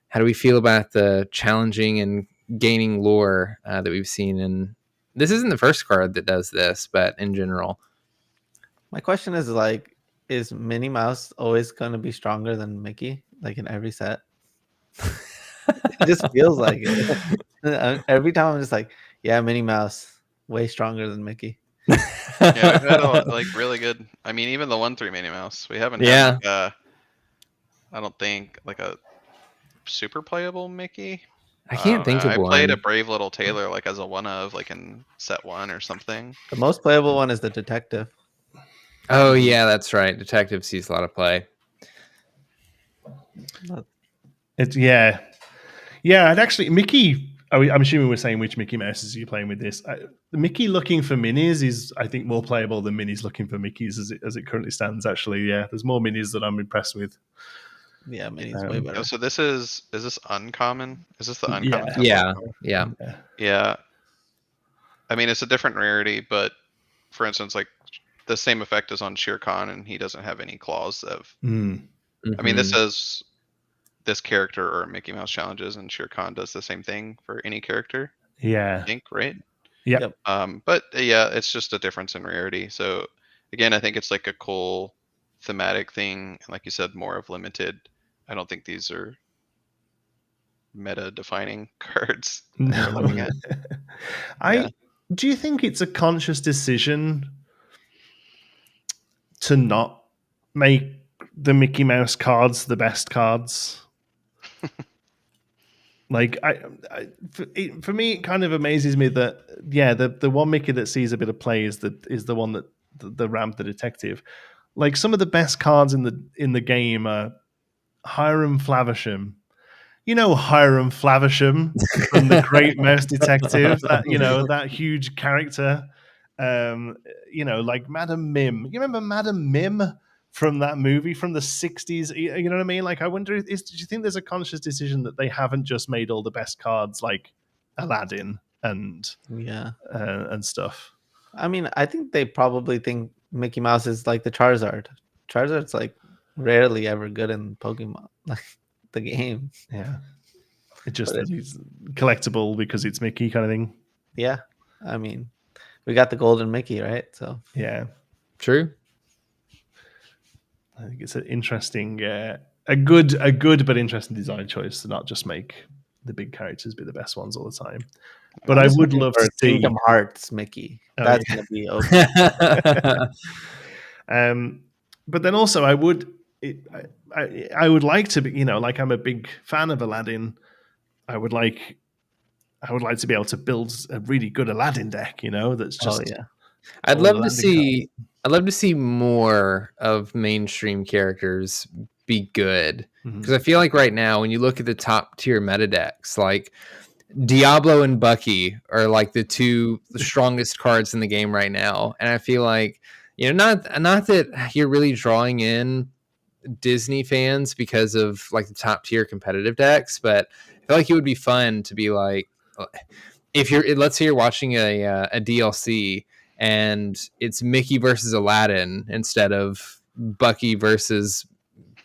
How do we feel about the challenging and gaining lore that we've seen? And this isn't the first card that does this, but in general. My question is, like, is Minnie Mouse always going to be stronger than Mickey, like in every set? It just feels like it. Every time I'm just like, yeah, Minnie Mouse, way stronger than Mickey. Yeah, we've had like really good. I mean, even the 1/3 Minnie Mouse, we haven't had I don't think like a super playable Mickey. I can't think of one. I played a Brave Little Tailor like as a one of like in set 1 or something. The most playable one is the detective. Oh yeah, that's right. Detective sees a lot of play. It's yeah. And actually, Mickey. I'm assuming we're saying which Mickey Mouses are you playing with this? Mickey looking for minis is, I think, more playable than minis looking for Mickeys as it currently stands. Actually, yeah, there's more minis that I'm impressed with. Yeah, minis way better. So this is this uncommon? Is this the uncommon? Yeah. I mean, it's a different rarity, but for instance, like the same effect is on Shere Khan, and he doesn't have any claws of. I mean, this is this character or Mickey Mouse challenges, and Shere Khan does the same thing for any character. Yeah, I think, right? Yeah. But yeah, it's just a difference in rarity. So again, I think it's like a cool thematic thing, like you said, more of limited. I don't think these are meta defining cards. No. Do you think it's a conscious decision to not make the Mickey Mouse cards the best cards? Like, for me, it kind of amazes me that the one Mickey that sees a bit of play is the one that the Ramp the Detective. Like, some of the best cards in the game are Hiram Flaversham. Hiram Flaversham from the Great Mouse Detective, that huge character. Like Madam Mim. You remember Madam Mim from that movie from the 60s? You know what I mean? Like, I wonder, do you think there's a conscious decision that they haven't just made all the best cards like Aladdin and stuff? I mean, I think they probably think Mickey Mouse is like the Charizard. Charizard's like rarely ever good in Pokemon, like the game. Yeah, it's collectible because it's Mickey kind of thing. Yeah, I mean, we got the golden Mickey, right? So yeah, true. I think it's an interesting, a good but interesting design choice to not just make the big characters be the best ones all the time. But I would love to see Kingdom Hearts Mickey. That's gonna be okay. But then also I would like to be, like I'm a big fan of Aladdin. I would like to be able to build a really good Aladdin deck, that's just. Oh yeah. I'd love to see more of mainstream characters be good, because I feel like right now when you look at the top tier meta decks, like Diablo and Bucky are like the strongest cards in the game right now, and I feel like not that you're really drawing in Disney fans because of like the top tier competitive decks, but I feel like it would be fun to be like, if you're, let's say you're watching a DLC and it's Mickey versus Aladdin instead of Bucky versus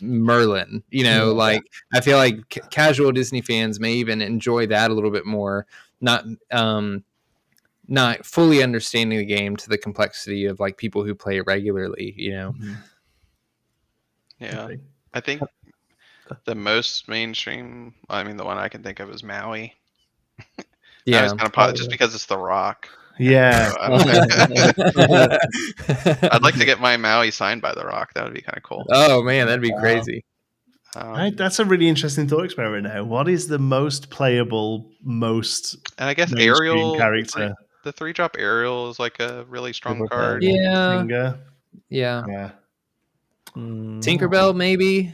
Merlin, like I feel like casual Disney fans may even enjoy that a little bit more, not fully understanding the game to the complexity of like people who play it regularly, Mm-hmm. Yeah. Okay. I think the most mainstream, I mean, the one I can think of is Maui. Yeah. It's kind of just because it's The Rock. Yeah. So I'd like to get my Maui signed by The Rock. That would be kind of cool. Oh man, that'd be crazy. That's a really interesting thought experiment now. What is the most playable, most and I guess mainstream Ariel character? The 3-drop Ariel is like a really strong Super card. playable. Yeah. Finger. Yeah. Mm, Tinkerbell, maybe.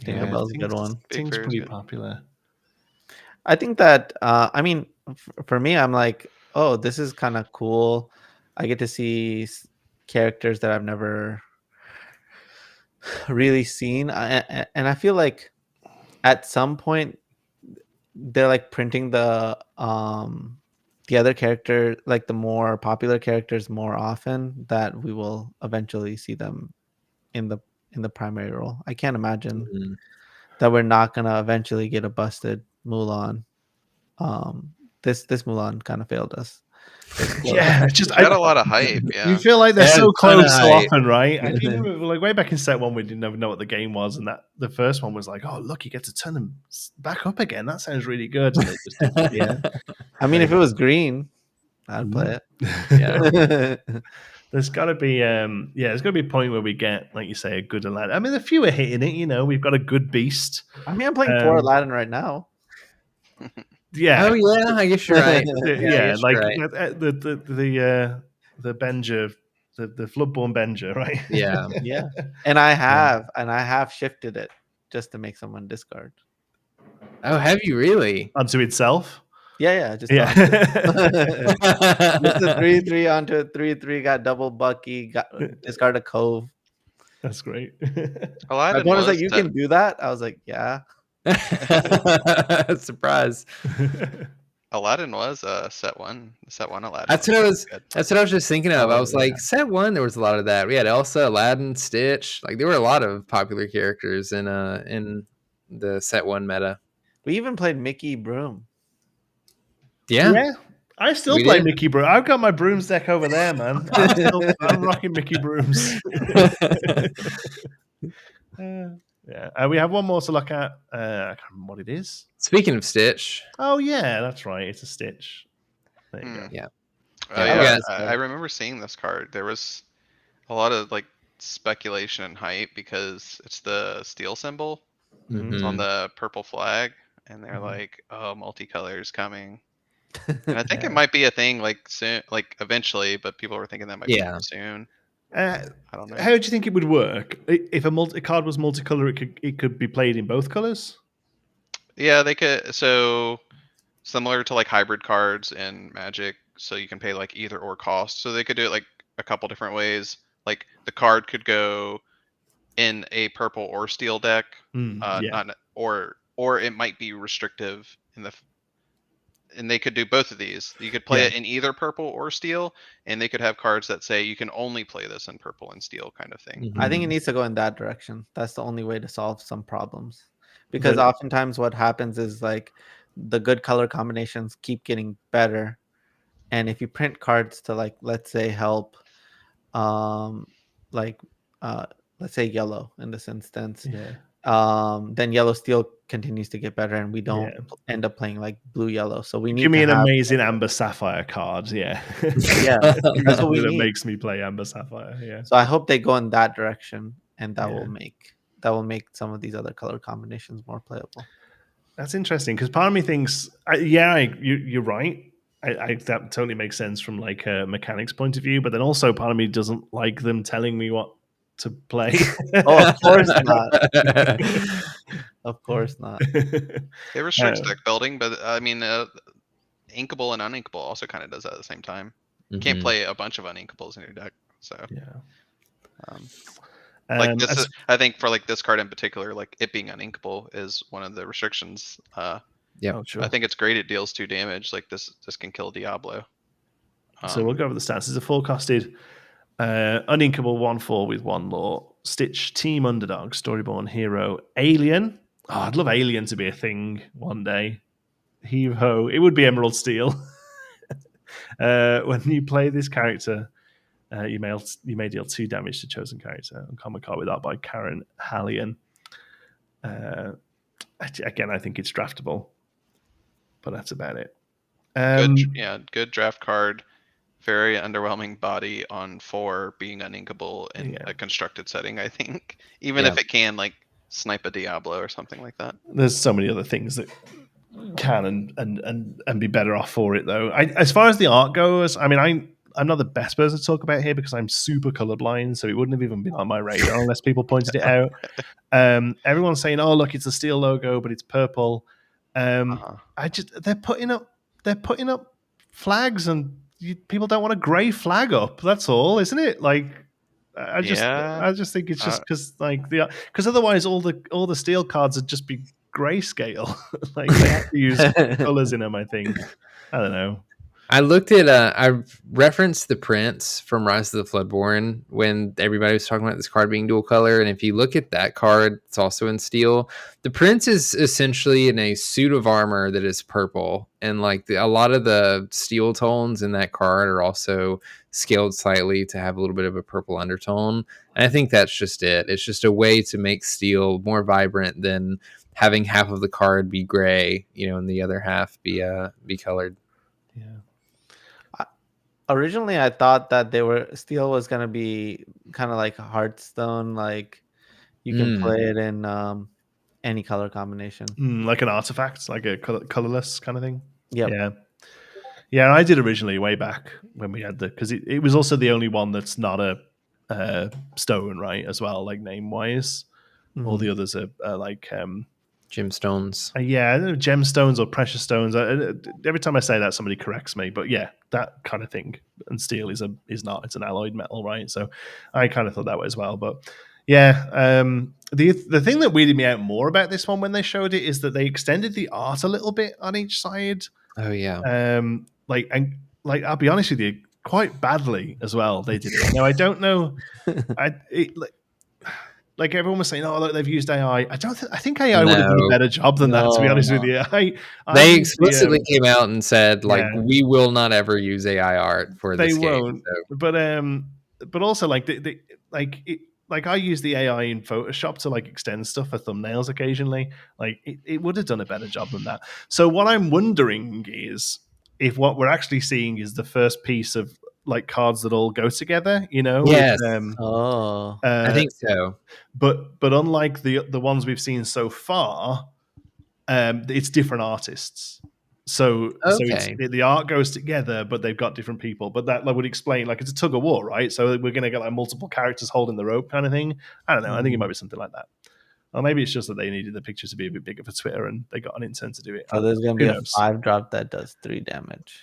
Tinkerbell's a good one. Thing's Fair's pretty good. popular. I think that I mean, for me, I'm like, oh, this is kind of cool. I get to see characters that I've never really seen, and I feel like at some point they're like printing the other character, like the more popular characters, more often, that we will eventually see them in the primary role. I can't imagine Mhm. that we're not gonna eventually get a busted Mulan. This Mulan kind of failed us. Yeah, it's just It's got a lot of hype. Yeah. You feel like they're Yeah, so it's kinda close so hype. often, right? I do remember, like way back in set one, we didn't even know what the game was, and that the first one was like, "Oh, look, you get to turn them back up again. That sounds really good." And it just, Yeah, I mean, if it was green, I'd play it. Yeah. There's got to be, there's got to be a point where we get, like you say, a good Aladdin. I mean, a few are hitting it. We've got a good beast. I mean, I'm playing for Aladdin right now. Yeah. Oh yeah, I guess you're right. Yeah, guess like you're right. the Benja, the Floodborn Benja, right? Yeah. Yeah, and I have shifted it just to make someone discard. Oh, have you really? Onto itself. Yeah, just Yeah. Just a 3/3 onto a 3/3, got double Bucky, got discard a Cove. That's great. My Aladdin opponent's was like, you can do that? I was like, yeah. Surprise. Aladdin was set one Aladdin. That's what I was just thinking of. I was like, yeah. set one, there was a lot of that. We had Elsa, Aladdin, Stitch. Like there were a lot of popular characters in the set one meta. We even played Mickey Broom. Yeah. I still We play did. Mickey Broom. I've got my brooms deck over there, man. I'm rocking Mickey Brooms. We have one more to look at. I can't remember what it is. Speaking of Stitch. Oh yeah, that's right. It's a Stitch. There you go. Yeah. I remember seeing this card. There was a lot of like speculation and hype because it's the steel symbol. It's on the purple flag, and they're like, "Oh, multicolor's coming." And I think it might be a thing like soon, like eventually, but people were thinking that might be soon. I don't know. How do you think it would work if a card was multicolor? It could be played in both colors. Yeah, they could. So similar to like hybrid cards in Magic, so you can pay like either or cost. So they could do it like a couple different ways. Like the card could go in a purple or steel deck, not or it might be restrictive in the. And they could do both of these. You could play it in either purple or steel, and they could have cards that say you can only play this in purple and steel, kind of thing. I think it needs to go in that direction. That's the only way to solve some problems, because oftentimes what happens is like the good color combinations keep getting better, and if you print cards to like, let's say, help, let's say yellow in this instance, then yellow steel continues to get better, and we don't end up playing like blue yellow. So we need give me an amazing amber sapphire card. That's what makes me play amber sapphire. So I hope they go in that direction, and that will make some of these other color combinations more playable. That's interesting, because part of me thinks you're right. That totally makes sense from like a mechanics point of view, but then also part of me doesn't like them telling me what to play. Oh, of course not. Of course not. It restricts deck building, but I mean, inkable and uninkable also kind of does that at the same time. You can't play a bunch of uninkables in your deck. So Like this, I think for like this card in particular, like it being uninkable is one of the restrictions. Yeah, oh, sure. I think it's great. It deals 2 damage. Like this can kill Diablo. So we'll go over the stats. It's a forecasted uninkable 1/4 with 1 lore. Stitch, Team Underdog, Storyborn Hero, Alien. Oh, I'd love Alien to be a thing one day. Heave-ho. It would be Emerald Steel. When you play this character, you may deal 2 damage to chosen character. Uncommon card with art by Karen Hallian. Again, I think it's draftable, but that's about it. Good draft card. Very underwhelming body on 4 being uninkable in a constructed setting, I think. Even if it can like snipe a Diablo or something like that. There's so many other things that can and be better off for it though. As far as the art goes, I mean I'm not the best person to talk about here because I'm super colorblind, so it wouldn't have even been on my radar unless people pointed it out. Everyone's saying, "Oh, look, it's a steel logo, but it's purple." They're putting up flags, and people don't want a grey flag up. That's all, isn't it? Like, I just think it's just because otherwise all the steel cards would just be grayscale. Like they have to use colors in them. I think. I don't know. I looked at I referenced the prints from Rise of the Floodborn when everybody was talking about this card being dual color, and if you look at that card, it's also in steel. The prince is essentially in a suit of armor that is purple, and like a lot of the steel tones in that card are also scaled slightly to have a little bit of a purple undertone. And I think that's just it. It's just a way to make steel more vibrant than having half of the card be gray, and the other half be colored. Yeah. Originally, I thought that steel was gonna be kind of like Hearthstone, like you can play it in any color combination, like an artifact, like a colorless kind of thing. Yep. Yeah. I did originally way back when we had because it was also the only one that's not a stone, right? As well, like name wise, all the others are like gemstones. Gemstones or precious stones. Every time I say that, somebody corrects me. But yeah, that kind of thing. And steel is not. It's an alloyed metal, right? So I kind of thought that way as well. But yeah, the thing that weirded me out more about this one when they showed it is that they extended the art a little bit on each side. Oh yeah. I'll be honest with you, quite badly as well. They did it. Now I don't know. Like everyone was saying, oh look, they've used AI. I think AI would have done a better job than that. To be honest with you, they explicitly came out and said, like, we will not ever use AI art for this game. They won't. So. But also like I use the AI in Photoshop to like extend stuff for thumbnails occasionally. Like it would have done a better job than that. So what I'm wondering is if what we're actually seeing is the first piece of like cards that all go together, Yes. I think so. But unlike the ones we've seen so far, it's different artists. So the art goes together, but they've got different people. But that would explain, like, it's a tug of war, right? So we're going to get like multiple characters holding the rope kind of thing. I don't know. I think it might be something like that. Or maybe it's just that they needed the pictures to be a bit bigger for Twitter and they got an intent to do it. Oh, there's going to be a 5-drop that does 3 damage.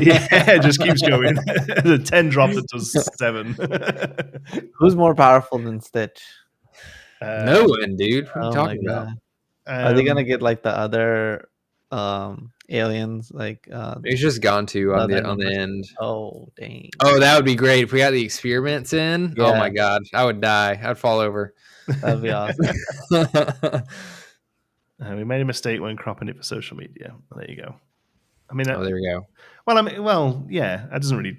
Yeah, it just keeps going. The 10 drop that does 7. Who's more powerful than Stitch? No one, dude. What are you talking about? Are they gonna get like the other aliens? Like it's just gone to on the end. Oh dang! Oh, that would be great if we got the experiments in. Yeah. Oh my god, I would die. I'd fall over. That'd be awesome. We made a mistake when cropping it for social media. There you go. I mean, there we go. Well, yeah, that doesn't really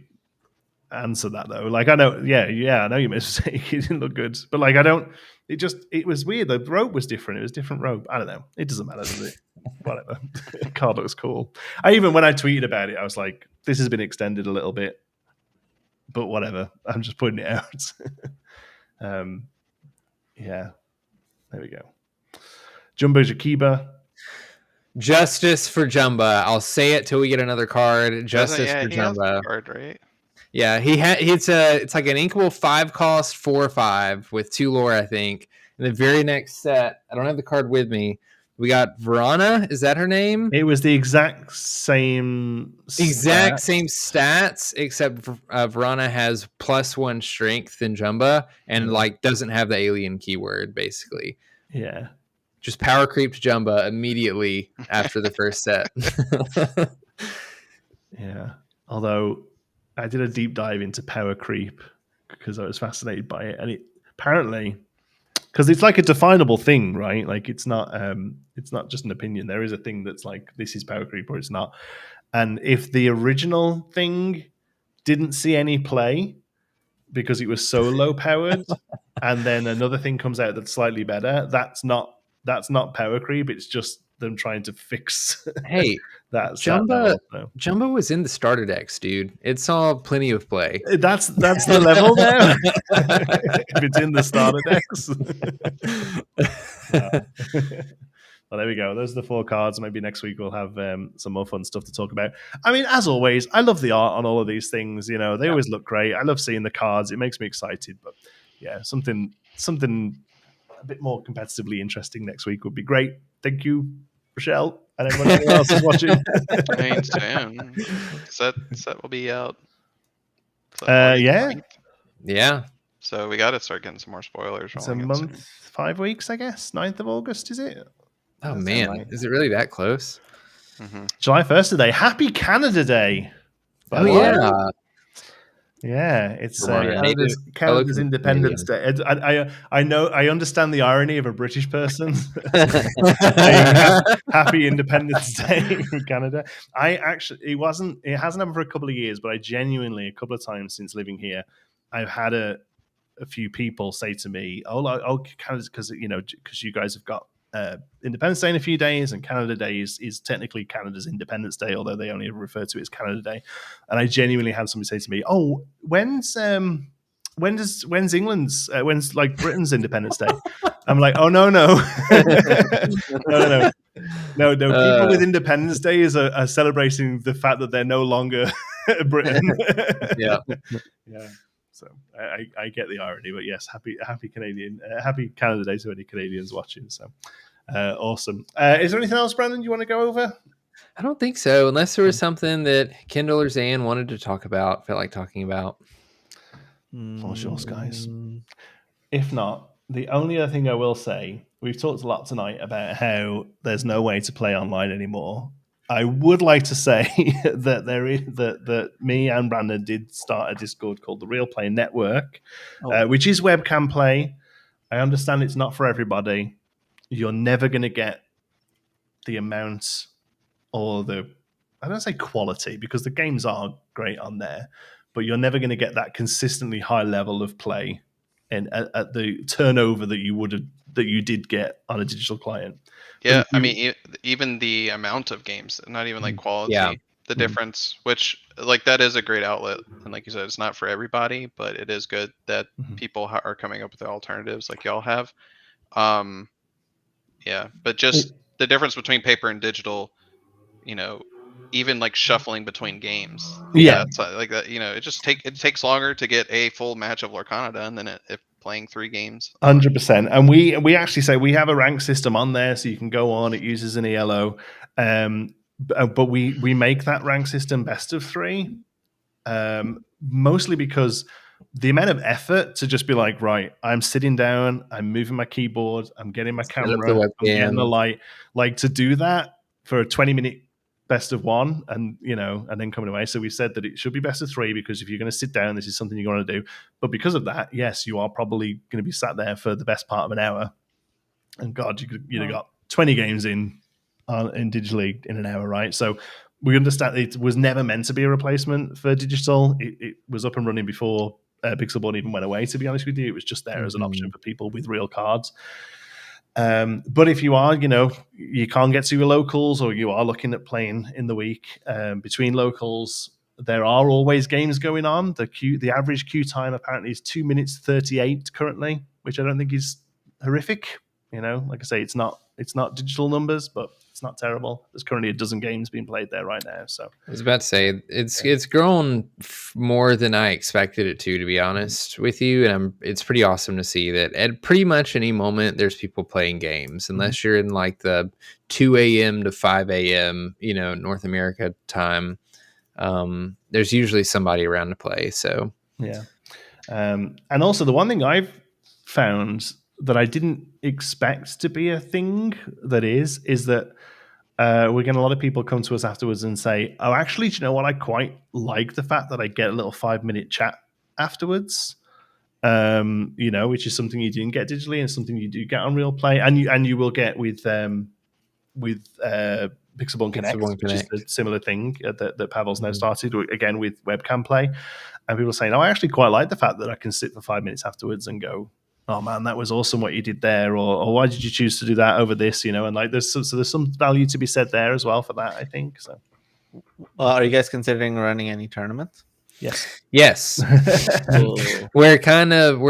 answer that though. Like, I know, I know you made a mistake. It didn't look good, but like, it was weird. The rope was different. It was different rope. I don't know. It doesn't matter, does it? Whatever. Card looks cool. When I tweeted about it, I was like, this has been extended a little bit, but whatever. I'm just putting it out. Yeah, there we go. Jumbo Jakiba. Justice for Jumba. I'll say it till we get another card. Justice for Jumba. Card, right? Yeah, it's like an inkable 5-cost 4/5 with 2 lore, I think. In the very next set, I don't have the card with me, We got Verana. Is that her name? It was the exact same stats, except Verana has +1 strength in Jumba and like doesn't have the alien keyword. Basically, yeah, just power creep to Jumba immediately after the first set. Yeah. Although I did a deep dive into power creep because I was fascinated by it, and it apparently, because it's like a definable thing, right? Like it's not just an opinion. There is a thing that's like this is power creep or it's not. And if the original thing didn't see any play because it was so low powered, and then another thing comes out that's slightly better, that's not power creep. It's just them trying to fix Hey, that Jumba, level. Jumba was in the starter decks, dude. It saw plenty of play. That's the level now. If it's in the starter decks. Well, there we go. Those are the 4 cards. Maybe next week we'll have some more fun stuff to talk about. I mean, as always, I love the art on all of these things. You know, they always look great. I love seeing the cards. It makes me excited. But yeah, something a bit more competitively interesting next week would be great. Thank you, Rochelle, and everyone else is watching. I mean, soon. Set will be out. Yeah. Yeah. So we got to start getting some more spoilers. It's a month, 5 weeks, I guess. 9th of August, is it? Oh, man. Right? Is it really that close? Mm-hmm. July 1st today. Happy Canada Day. Yeah. Yeah, it's Canada's Independence Day. I know. I understand the irony of a British person saying Happy Independence Day from Canada. It hasn't happened for a couple of years, but I genuinely, a couple of times since living here, I've had a few people say to me, "Oh, Canada's because you guys have got Independence Day in a few days, and Canada Day is technically Canada's Independence Day, although they only refer to it as Canada Day." And I genuinely had somebody say to me, "Oh, when's England's when's like Britain's Independence Day?" I'm like, "Oh no, no." No. People with Independence Day are celebrating the fact that they're no longer Britain. Yeah. So I get the irony, but yes, happy Canadian, happy Canada Day to any Canadians watching. So awesome. Is there anything else, Brandon, you want to go over? I don't think so, unless there was something that Kendall or Zan wanted to talk about, felt like talking about. For sure, guys. If not, the only other thing I will say, we've talked a lot tonight about how there's no way to play online anymore. I would like to say that that me and Brandon did start a Discord called the Real Play Network, which is webcam play. I understand it's not for everybody. You're never going to get the amount or I don't say quality because the games are great on there, but you're never going to get that consistently high level of play and at the turnover that you did get on a digital client. Yeah, I mean, even the amount of games, not even like quality, the difference, which like that is a great outlet. And like you said, it's not for everybody, but it is good that people are coming up with the alternatives like y'all have. Yeah, but just the difference between paper and digital, even like shuffling between games. It's like that, it takes longer to get a full match of Lorcana done than if playing 3 games. 100%. And we actually say we have a rank system on there, so you can go on. It uses an ELO, but we make that rank system best of 3, mostly because the amount of effort to just be like, right, I'm sitting down, I'm moving my keyboard, I'm getting my camera, I'm getting the light, like to do that for a 20-minute best of 1 and then coming away. So we said that it should be best of 3 because if you're going to sit down, this is something you're going to do. But because of that, yes, you are probably going to be sat there for the best part of an hour. And God, you'd have got 20 games in digitally in an hour, right? So we understand it was never meant to be a replacement for digital. It was up and running before Pixelboard even went away, to be honest with you. It was just there as an option for people with real cards. But if you are, you can't get to your locals or you are looking at playing in the week between locals, there are always games going on. The average queue time apparently is 2 minutes 38 currently, which I don't think is horrific. Like I say, it's not digital numbers, but It's not terrible. There's currently a dozen games being played there right now. So I was about to say it's grown more than I expected it to be honest with you, and it's pretty awesome to see that at pretty much any moment there's people playing games, unless you're in like the 2 a.m. to 5 a.m. North America time. There's usually somebody around to play. So yeah, and also the one thing I've found that I didn't expect to be a thing that is that we're getting a lot of people come to us afterwards and say, oh, actually, do you know what? I quite like the fact that I get a little 5-minute chat afterwards, which is something you didn't get digitally and something you do get on Real Play. And you will get with Pixelborn Connect, which is a similar thing that Pavel's now started, again, with webcam play. And people are saying, oh, I actually quite like the fact that I can sit for 5 minutes afterwards and go, oh man, that was awesome what you did there, or why did you choose to do that over this, and like there's some value to be said there as well for that, I think. So are you guys considering running any tournaments? Yes. we're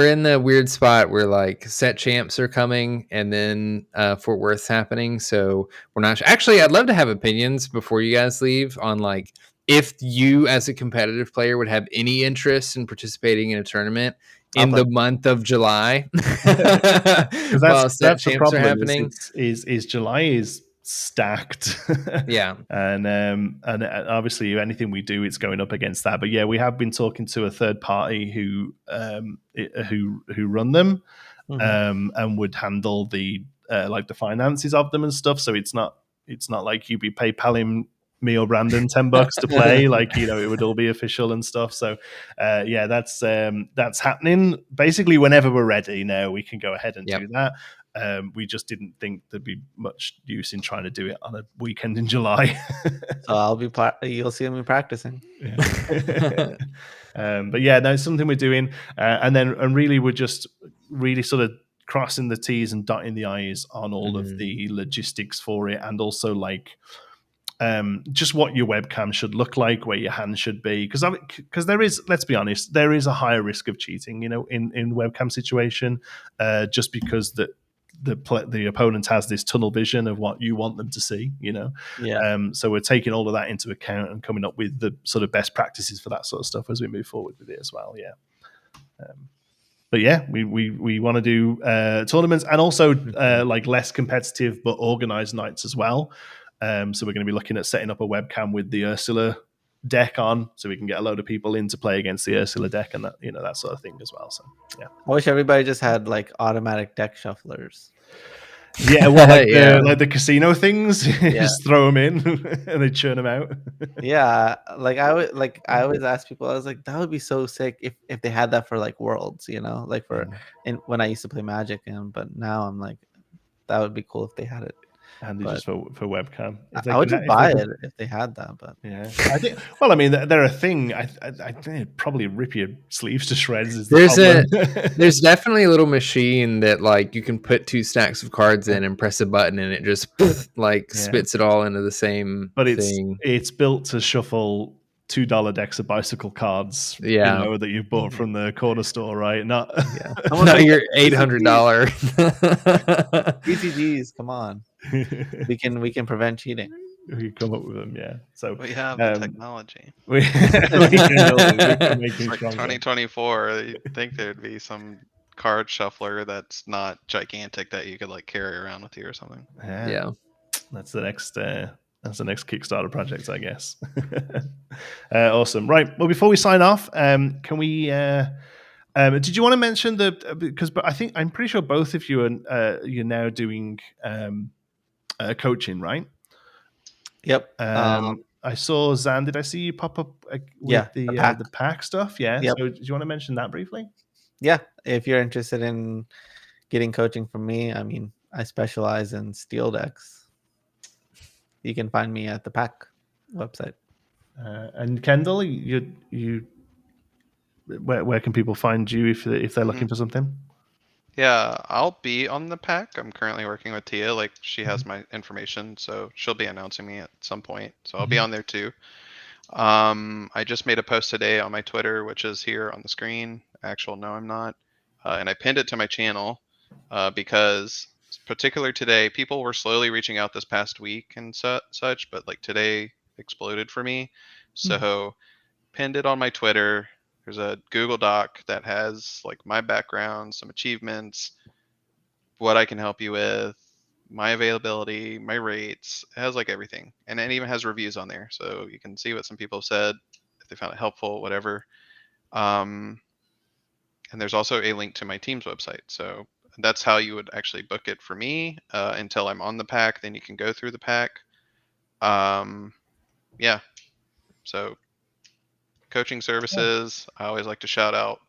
in the weird spot where like set champs are coming and then Fort Worth's happening, so we're not actually. I'd love to have opinions before you guys leave on like if you as a competitive player would have any interest in participating in a tournament in the month of July. Because that's the problem. Happening. Is July is stacked. Yeah. And obviously anything we do, it's going up against that. But yeah, we have been talking to a third party who run them and would handle the like the finances of them and stuff. So it's not like you'd be PayPaling me or Brandon $10 to play, like it would all be official and stuff. So yeah, that's happening basically whenever we're ready. Now we can go ahead and do that. We just didn't think there'd be much use in trying to do it on a weekend in July. So you'll see me practicing. Yeah. But yeah, no, it's something we're doing, and really we're just really sort of crossing the T's and dotting the I's on all of the logistics for it, and also like just what your webcam should look like, where your hand should be, because there is, let's be honest, there is a higher risk of cheating, in webcam situation, just because the opponent has this tunnel vision of what you want them to see, so we're taking all of that into account and coming up with the sort of best practices for that sort of stuff as we move forward with it as well. But yeah, we want to do tournaments and also like less competitive but organized nights as well. So we're going to be looking at setting up a webcam with the Ursula deck on, so we can get a load of people in to play against the Ursula deck and that, that sort of thing as well. So yeah, I wish everybody just had like automatic deck shufflers. Yeah, well, like the casino things, just throw them in and they churn them out. Yeah, I always ask people, I was like, that would be so sick if they had that for like Worlds, like when I used to play Magic, but now I'm like, that would be cool if they had it. And just for webcam. I would just buy it if they had that, but yeah, I think. Well, I mean, they're a thing. I think it'd probably rip your sleeves to shreds. There's definitely a little machine that like you can put 2 stacks of cards in and press a button and it just spits it all into the same. But thing. It's built to shuffle $2 decks of bicycle cards, that you bought from the corner store, right? Not your $800 BTGs. Come on, we can prevent cheating. We come up with them, yeah. So we have the technology. We can make like 2024. You think there'd be some card shuffler that's not gigantic that you could like carry around with you or something? Yeah. That's the next. That's the next Kickstarter project, I guess. Awesome. Right. Well, before we sign off, can we? Did you want to mention because I'm pretty sure both of you are you're now doing coaching, right? Yep. I saw Zan. Did I see you pop up with the pack stuff? Yeah. Yep. So, do you want to mention that briefly? Yeah. If you're interested in getting coaching from me, I mean, I specialize in steel decks. You can find me at the pack website. And Kendall, where can people find you if they're looking for something? Yeah, I'll be on the pack. I'm currently working with Tia. Like, she has my information, so she'll be announcing me at some point. So I'll be on there too. I just made a post today on my Twitter, which is here on the screen. No, I'm not. And I pinned it to my channel because particular today, people were slowly reaching out this past week and such, but like today exploded for me. So pinned it on my Twitter. There's a Google Doc that has like my background, some achievements, what I can help you with, my availability, my rates. It has like everything. And it even has reviews on there. So you can see what some people have said, if they found it helpful, whatever. And there's also a link to my team's website. So that's how you would actually book it for me until I'm on the pack. Then you can go through the pack. Yeah. So coaching services, I always like to shout out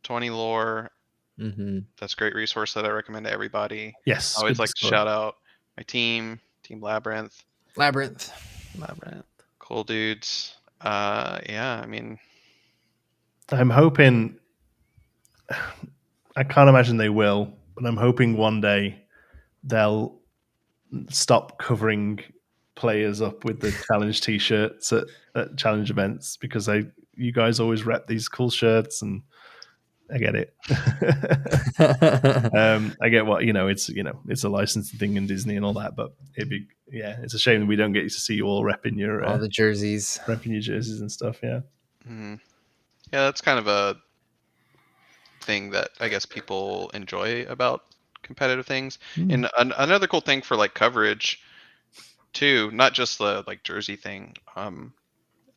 20 Lore. That's a great resource that I recommend to everybody. Yes. I always like to shout out my team Labyrinth. Cool dudes. Yeah, I mean, I'm hoping, I can't imagine they will, but I'm hoping one day they'll stop covering players up with the challenge t-shirts at challenge events, because you guys always rep these cool shirts, and I get it. I get what, it's a licensing thing in Disney and all that, but it's a shame that we don't get to see you all repping your all the jerseys, and stuff. Yeah. Yeah, that's kind of a thing that I guess people enjoy about competitive things. And another cool thing for like coverage too, not just the like jersey thing.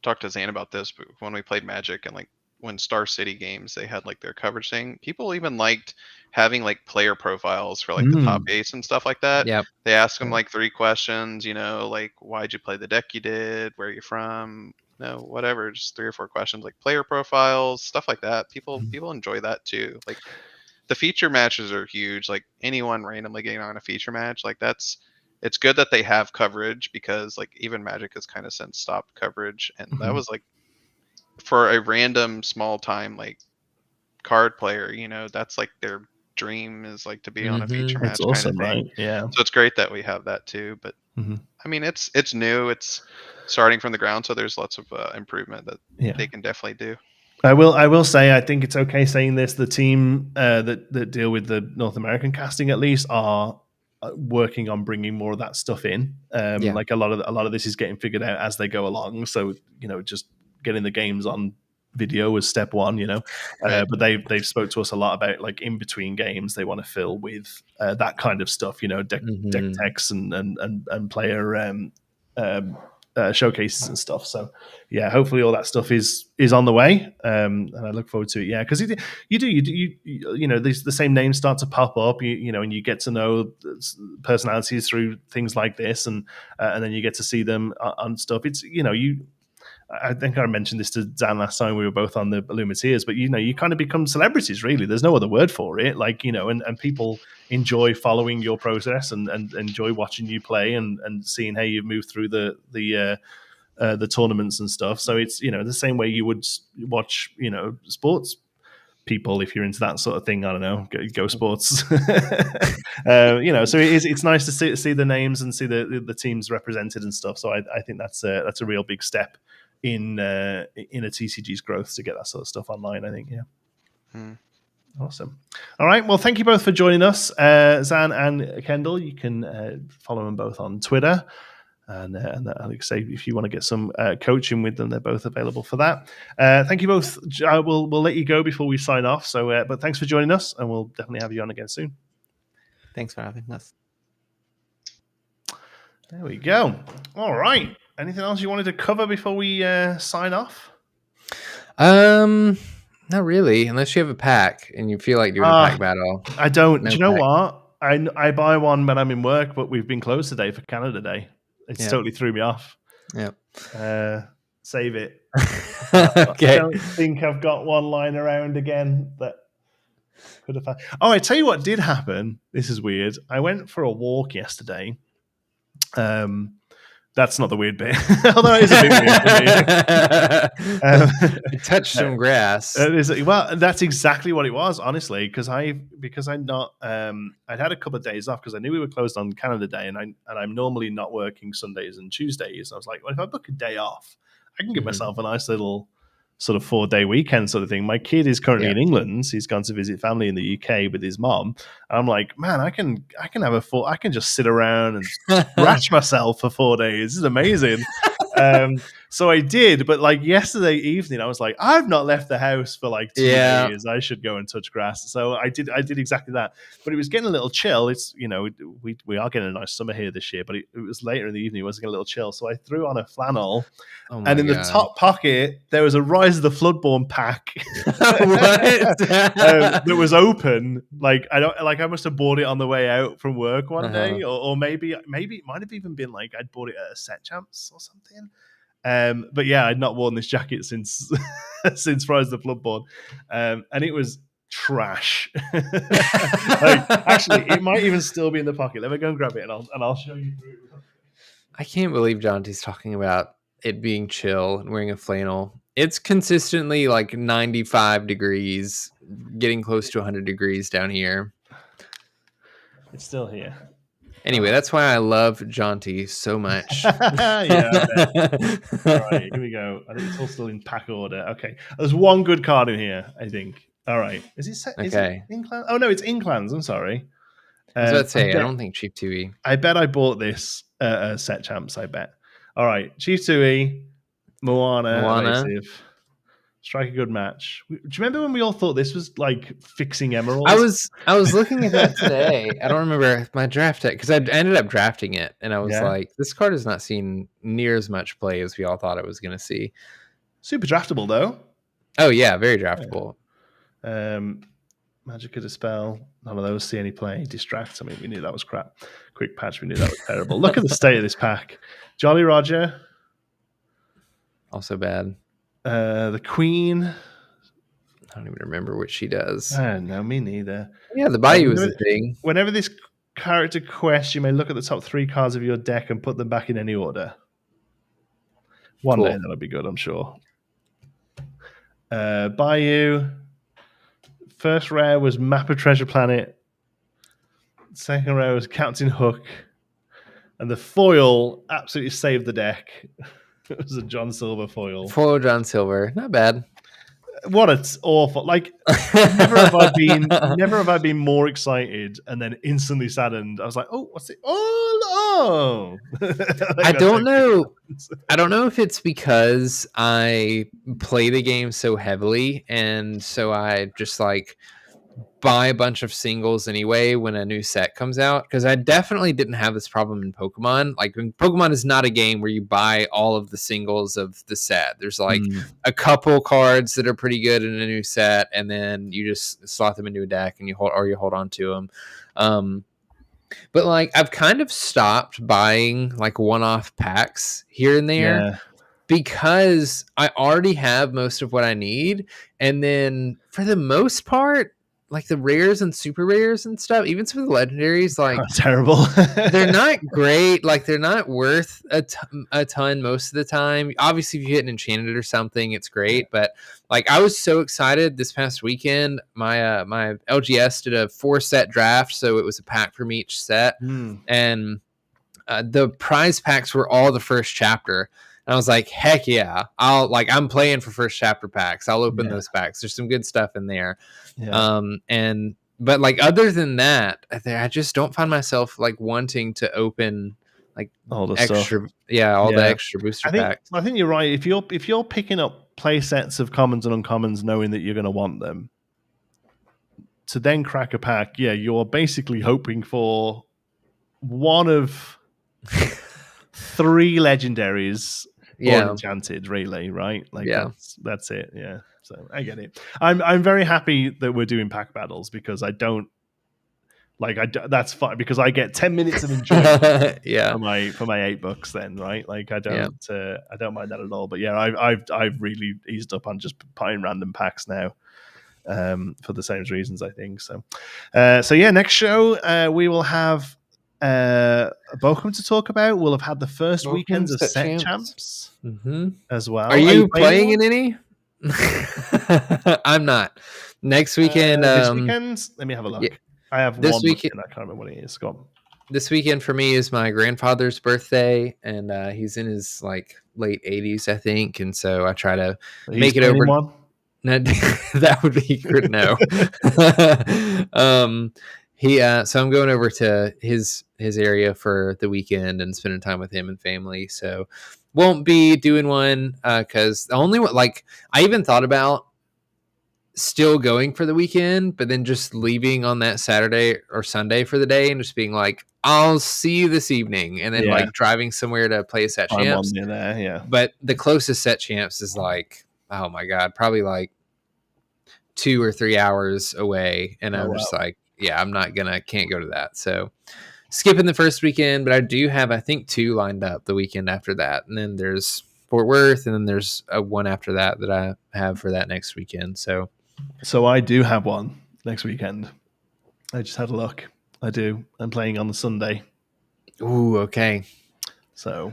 Talked to Zan about this, but when we played Magic and like when Star City games, they had like their coverage thing. People even liked having like player profiles for like the top ace and stuff like that. Yep. They ask them like 3 questions, like why'd you play the deck you did, where are you from, whatever, just 3 or 4 questions, like player profiles, stuff like that. People enjoy that too. Like the feature matches are huge. Like anyone randomly getting on a feature match, like it's good that they have coverage, because like even Magic has kind of since stopped coverage, and that was like for a random small time like card player, that's like their dream, is like to be on a feature match. It's awesome, kind of thing. right? Yeah. So it's great that we have that too. But I mean, it's new. It's starting from the ground, so there's lots of improvement that they can definitely do. I will say, I think it's okay saying this. The team that deal with the North American casting, at least, are working on bringing more of that stuff in. Like a lot of this is getting figured out as they go along. So just getting the games on video was step one. Right. But they've spoke to us a lot about like in between games they want to fill with that kind of stuff. Deck techs and player showcases and stuff. So yeah, hopefully all that stuff is on the way, and I look forward to it. Yeah, because the same names start to pop up, and you get to know personalities through things like this, and then you get to see them on stuff. It's I think I mentioned this to Zan last time we were both on the Illumineers, but you kind of become celebrities, really. There's no other word for it. Like, and people enjoy following your process and enjoy watching you play and seeing how you move through the tournaments and stuff. So it's, the same way you would watch, sports people, if you're into that sort of thing. I don't know, go sports. So it's nice to see the names and see the teams represented and stuff. So I think that's a real big step in a TCG's growth to get that sort of stuff online, I think. Awesome. All right, well, thank you both for joining us, Zan and Kendall. You can follow them both on Twitter, and like I say, if you want to get some coaching with them, they're both available for that. Thank you both. We'll let you go before we sign off, so but thanks for joining us, and we'll definitely have you on again soon. Thanks for having us. There we go. All right. Anything else you wanted to cover before we sign off? Not really, unless you have a pack and you feel like doing a pack battle. I don't. Do you know what? I buy one when I'm in work, but we've been closed today for Canada Day. It's totally threw me off. Yep. Save it. Okay. I don't think I've got one lying around again that could have found. Oh, I tell you what did happen. This is weird. I went for a walk yesterday. That's not the weird bit, although it is a bit weird for me. You touched some grass. Well, that's exactly what it was, honestly, because I'd had a couple of days off because I knew we were closed on Canada Day, and I'm normally not working Sundays and Tuesdays. I was like, well, if I book a day off, I can give myself a nice little sort of 4-day weekend sort of thing. My kid is currently in England. He's gone to visit family in the UK with his mom. And I'm like, man, I can just sit around and scratch myself for 4 days. This is amazing. So I did, but like yesterday evening, I was like, I've not left the house for like 2 days. I should go and touch grass. So I did exactly that. But it was getting a little chill. It's, we are getting a nice summer here this year, but it was later in the evening. It was getting a little chill. So I threw on a flannel, and in the top pocket, there was a Rise of the Floodborn pack that was open. Like I must have bought it on the way out from work one day, or maybe it might have even been like I'd bought it at a Set Champs or something. But yeah, I'd not worn this jacket since Rise of the Floodborn, and it was trash. Actually, it might even still be in the pocket. Let me go and grab it, and I'll show you. I can't believe Jonti's talking about it being chill and wearing a flannel. It's consistently like 95 degrees, getting close to 100 degrees down here. It's still here. Anyway, that's why I love Jonti so much. Yeah. All right, here we go. I think it's all still in pack order. Okay, there's one good card in here, I think. All right, is it set? Is it Inclans? Oh no, it's Inclans. I'm sorry. I was about to say, I don't think Chief 2E. I bet I bought this Set Champs. I bet. All right, Chief 2E, Moana. Evasive. Strike a good match. Do you remember when we all thought this was like fixing emeralds? I was looking at that today. I don't remember my draft deck because I ended up drafting it, and I was like, this card has not seen near as much play as we all thought it was going to see. Super draftable though. Oh yeah, very draftable. Magic of Dispel. None of those see any play. Distract. I mean, we knew that was crap. Quick Patch. We knew that was terrible. Look at the state of this pack. Jolly Roger. Also bad. The Queen. I don't even remember what she does. No, me neither. Yeah, the Bayou is the thing. Whenever this character quests, you may look at the top 3 cards of your deck and put them back in any order. One day that'll be good, I'm sure. Bayou. First rare was Map of Treasure Planet. Second rare was Captain Hook. And the foil absolutely saved the deck. It was a John Silver foil. Foil John Silver. Not bad. What it's awful. Like never have I been more excited and then instantly saddened. I was like, oh, what's it? Oh. I don't know. I don't know if it's because I play the game so heavily and so I just like buy a bunch of singles anyway when a new set comes out, because I definitely didn't have this problem in Pokemon. Like Pokemon is not a game where you buy all of the singles of the set. There's like a couple cards that are pretty good in a new set, and then you just slot them into a deck and you hold on to them. But like I've kind of stopped buying like one-off packs here and there because I already have most of what I need, and then for the most part, like the rares and super rares and stuff, even some of the legendaries, like terrible. They're not great. Like they're not worth a ton most of the time. Obviously, if you hit an enchanted or something, it's great. But like I was so excited this past weekend. My my LGS did a 4-set draft, so it was a pack from each set, and the prize packs were all the first chapter. And I was like, heck yeah, I'm playing for first chapter packs. I'll open those packs. There's some good stuff in there. Yeah. But like other than that, I just don't find myself like wanting to open like all the extra stuff. The extra booster packs. I think you're right. If you're picking up play sets of commons and uncommons knowing that you're going to want them, to then crack a pack, you're basically hoping for one of 3 legendaries. Or enchanted, really, right? Like that's it. Yeah. So I get it. I'm very happy that we're doing pack battles because I don't that's fine because I get 10 minutes of enjoyment for my $8 then, right? Like I don't mind that at all. But I've really eased up on just buying random packs now. For the same reasons, I think. So next show we will have Bochum to talk about. We'll have had the first weekends of Set Champs as well. Are you playing in any? I'm not. Next weekend. This weekend, let me have a look. I have this one weekend. I can't remember what it is. Go on. this weekend for me is my grandfather's birthday, and he's in his like late 80s, I think, and so I try to make it over. One? That would be good. No. So I'm going over to his area for the weekend and spending time with him and family. So won't be doing one because the only one, like, I even thought about still going for the weekend, but then just leaving on that Saturday or Sunday for the day and just being like, I'll see you this evening, and then like driving somewhere to play a set champs. There, yeah. But the closest set champs is like, oh my god, probably like 2 or 3 hours away, and I'm just like, yeah, can't go to that. So skipping the first weekend, but I do have, I think, 2 lined up the weekend after that, and then there's Fort Worth, and then there's a one after that I have for that next weekend. So I do have one next weekend. I just had a look. I do. I'm playing on the Sunday. Ooh, okay. So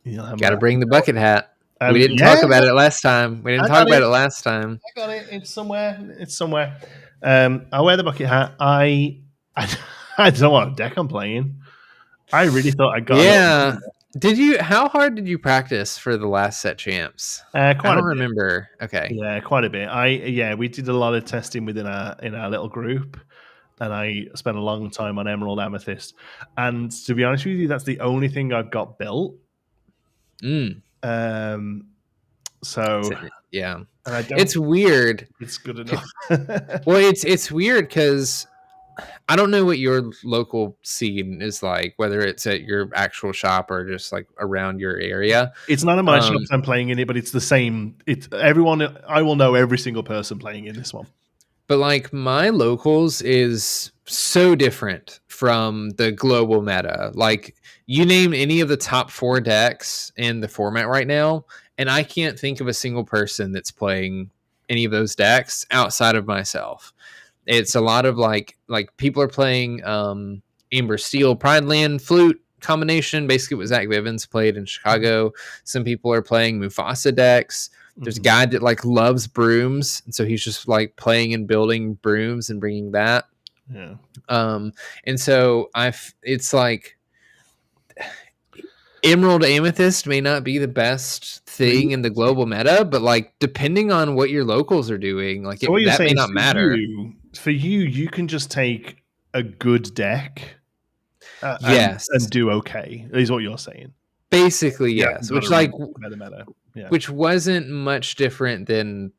got to bring the bucket hat. We didn't talk about it last time. I got it. It's somewhere. I'll wear the bucket hat. I don't know what deck I'm playing. I really thought I got it. Yeah. How hard did you practice for the last set champs? I don't remember. Okay. Yeah, quite a bit. We did a lot of testing within our little group, and I spent a long time on Emerald Amethyst. And to be honest with you, that's the only thing I've got built. So yeah, it's weird. It's good enough. Well, it's weird because I don't know what your local scene is like, whether it's at your actual shop or just like around your area. It's not in my shop I'm playing in it, but it's the same. It's everyone. I will know every single person playing in this one. But like my locals is so different from the global meta. Like you name any of the top 4 decks in the format right now, and I can't think of a single person that's playing any of those decks outside of myself. It's a lot of like people are playing Amber Steel, Pride Land, Flute combination, basically what Zach Bivens played in Chicago. Some people are playing Mufasa decks. There's a guy that like loves brooms, and so he's just like playing and building brooms and bringing that. Yeah. And so it's like Emerald Amethyst may not be the best thing in the global meta, but like depending on what your locals are doing, like that may not matter. For you can just take a good deck, and do okay. Is what you're saying. Basically, yes. Which like meta. Yeah. Which wasn't much different than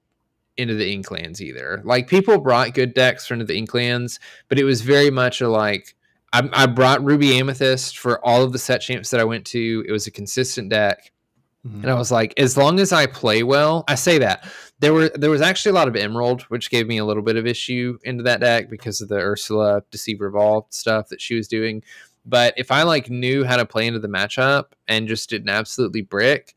Into the Inklands either. Like people brought good decks for Into the Inklands, but it was very much a like I brought Ruby Amethyst for all of the set champs that I went to. It was a consistent deck. And I was like, as long as I play well, I say that there was actually a lot of Emerald, which gave me a little bit of issue into that deck because of the Ursula Deceive Revolve stuff that she was doing. But if I like knew how to play into the matchup and just didn't absolutely brick,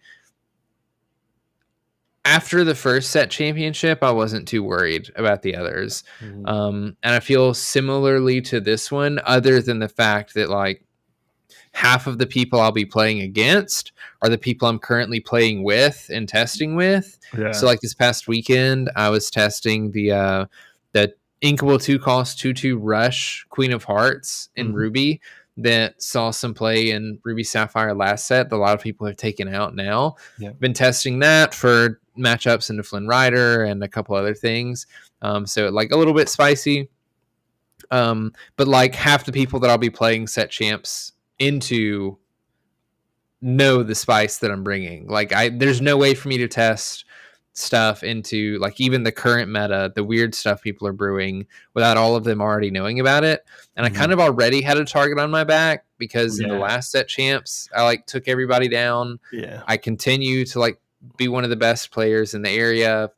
after the first set championship, I wasn't too worried about the others. And I feel similarly to this one, other than the fact that like half of the people I'll be playing against are the people I'm currently playing with and testing with. Yeah. So like this past weekend, I was testing the Inkable 2-cost 2/2 Rush Queen of Hearts in Ruby that saw some play in Ruby Sapphire last set that a lot of people have taken out now. Yeah. Been testing that for matchups into Flynn Rider and a couple other things. So like a little bit spicy. But like half the people that I'll be playing set champs into know the spice that I'm bringing. Like there's no way for me to test stuff into like even the current meta, the weird stuff people are brewing without all of them already knowing about it. And I kind of already had a target on my back because in the last set champs, I like took everybody down. Yeah. I continue to like be one of the best players in the area,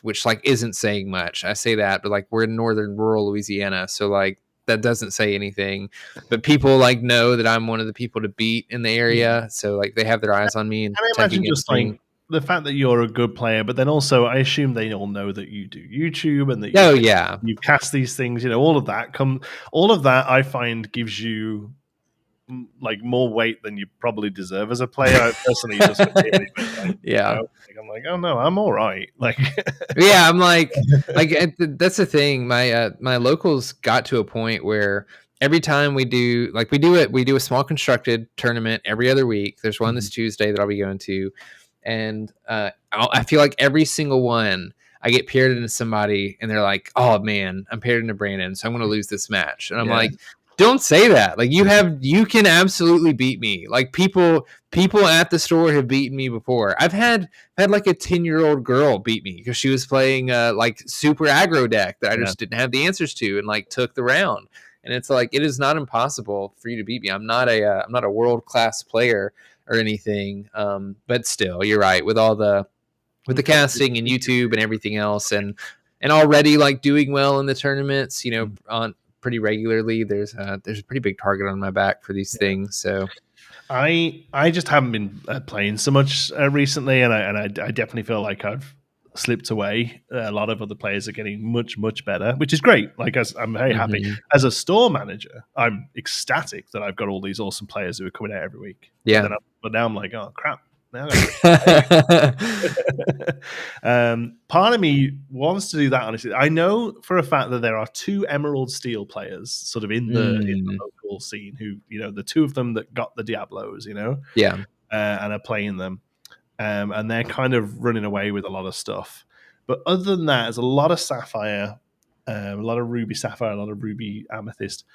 which like isn't saying much. I say that, but like we're in northern rural Louisiana. So like that doesn't say anything, but people like know that I'm one of the people to beat in the area. So like they have their eyes on me. And I imagine just like the fact that you're a good player, but then also I assume they all know that you do YouTube and that you cast these things, all of that I find gives you like more weight than you probably deserve as a player. I personally just I'm like, oh no, I'm all right. Like I'm like that's the thing. My locals got to a point where every time we do a small constructed tournament every other week. There's one this Tuesday that I'll be going to, and I feel like every single one I get paired into somebody and they're like, oh man, I'm paired into Brandon, so I'm going to lose this match. And I'm like, don't say that. Like you can absolutely beat me. Like people at the store have beaten me before. I've had like a 10-year-old girl beat me because she was playing like super aggro deck that I just didn't have the answers to and like took the round. And it's like, it is not impossible for you to beat me. I'm not a world-class player or anything. But still, you're right with the casting and YouTube and everything else, and already like doing well in the tournaments, on pretty regularly. There's a pretty big target on my back for these things. So I just haven't been playing so much recently, and I definitely feel like I've slipped away. A lot of other players are getting much better, which is great. Like, I'm very happy as a store manager. I'm ecstatic that I've got all these awesome players who are coming out every week. Yeah, but now I'm like, oh crap. Now part of me wants to do that. Honestly, I know for a fact that there are 2 Emerald Steel players sort of in the local scene who, the 2 of them that got the Diablos, and are playing them, and they're kind of running away with a lot of stuff. But other than that, there's a lot of Sapphire, a lot of Ruby Sapphire, a lot of Ruby Amethyst.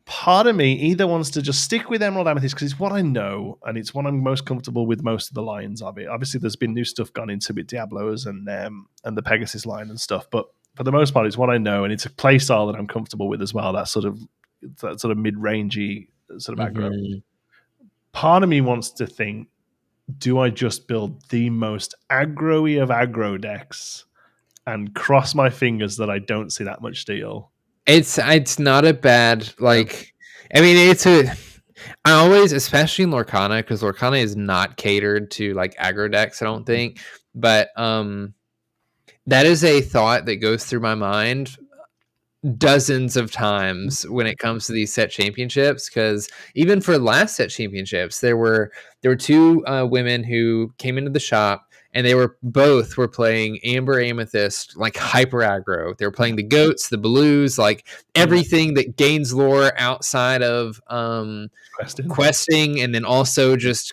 Part of me either wants to just stick with Emerald Amethyst because it's what I know and it's what I'm most comfortable with most of the lines of it. Obviously, there's been new stuff gone into it, Diablos and the Pegasus line and stuff, but for the most part, it's what I know and it's a play style that I'm comfortable with as well. That sort of mid-rangey sort of aggro. Part of me wants to think, do I just build the most aggro-y of aggro decks and cross my fingers that I don't see that much steel? It's not a bad, like, I mean, I always, especially in Lorcana, because Lorcana is not catered to like aggro decks, I don't think, but that is a thought that goes through my mind dozens of times when it comes to these set championships, because even for last set championships, there were 2 women who came into the shop and they were playing Amber Amethyst, like hyper aggro. They were playing the goats, the blues, like everything that gains lore outside of questing, and then also just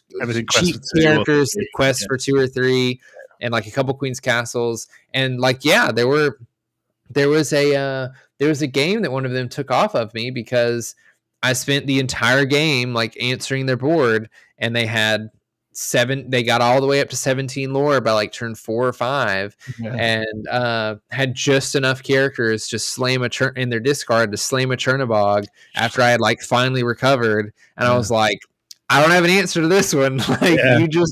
cheap characters that quest for 2 or 3, and like a couple Queen's Castles. And like, there was a game that one of them took off of me because I spent the entire game like answering their board, and they had they got all the way up to 17 lore by like turn 4 or 5, and had just enough characters to slame in their discard to slame a Chernabog after I had like finally recovered. And I was like, I don't have an answer to this one. Like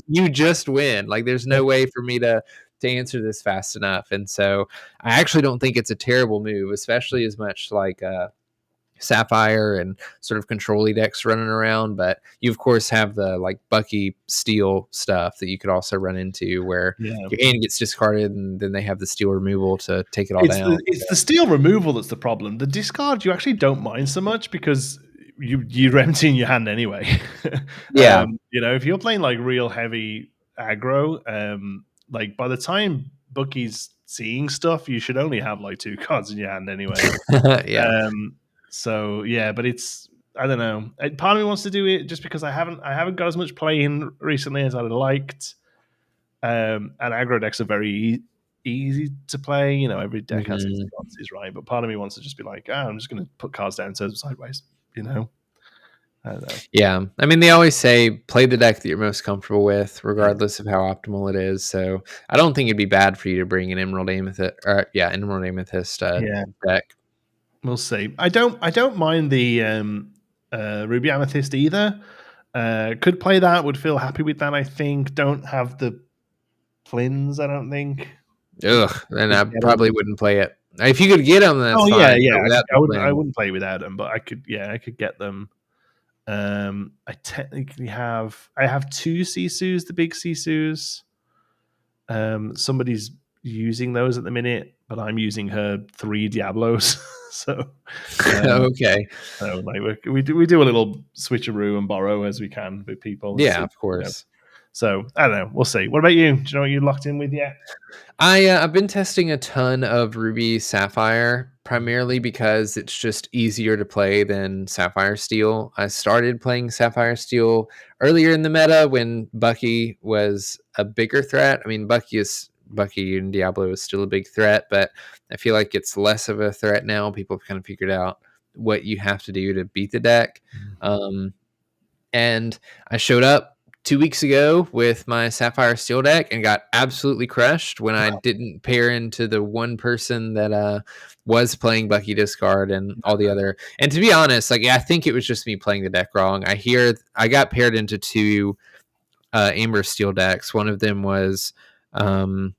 you just win. Like there's no way for me to answer this fast enough. And so I actually don't think it's a terrible move, especially as much like Sapphire and sort of control-y decks running around. But you of course have the like Bucky Steel stuff that you could also run into where your hand gets discarded and then they have the steel removal to take it all down. It's the steel removal that's the problem. The discard you actually don't mind so much because you're emptying your hand anyway. If you're playing like real heavy aggro, like by the time Bucky's seeing stuff, you should only have like 2 cards in your hand anyway. But it's, I don't know. Part of me wants to do it just because I haven't got as much play in recently as I'd liked. And aggro decks are very easy to play. Every deck has its nuances, right? But part of me wants to just be like, I'm just going to put cards down to sideways. I don't know. Yeah, I mean, they always say play the deck that you're most comfortable with, regardless of how optimal it is. So I don't think it'd be bad for you to bring an Emerald Amethyst deck. We'll see. I don't mind the Ruby Amethyst either. Could play that. Would feel happy with that. I think. Don't have the Flins. I don't think. Ugh, then I probably wouldn't play it. If you could get them, that's fine. I wouldn't play without them, but I could get them. I technically have 2 Sisus, the big Sisus. Somebody's using those at the minute, but I'm using her 3 Diablos. So okay. So like we do a little switcheroo and borrow as we can with people. Yeah, of course. So I don't know. We'll see. What about you? Do you know what you locked in with yet? I've been testing a ton of Ruby Sapphire, primarily because it's just easier to play than Sapphire Steel. I started playing Sapphire Steel earlier in the meta when Bucky was a bigger threat. I mean, Bucky and Diablo is still a big threat, but I feel like it's less of a threat now. People have kind of figured out what you have to do to beat the deck. And I showed up 2 weeks ago with my Sapphire Steel deck and got absolutely crushed when I didn't pair into the one person that was playing Bucky Discard and all the other. And to be honest, like I think it was just me playing the deck wrong. I got paired into two Amber Steel decks. One of them was the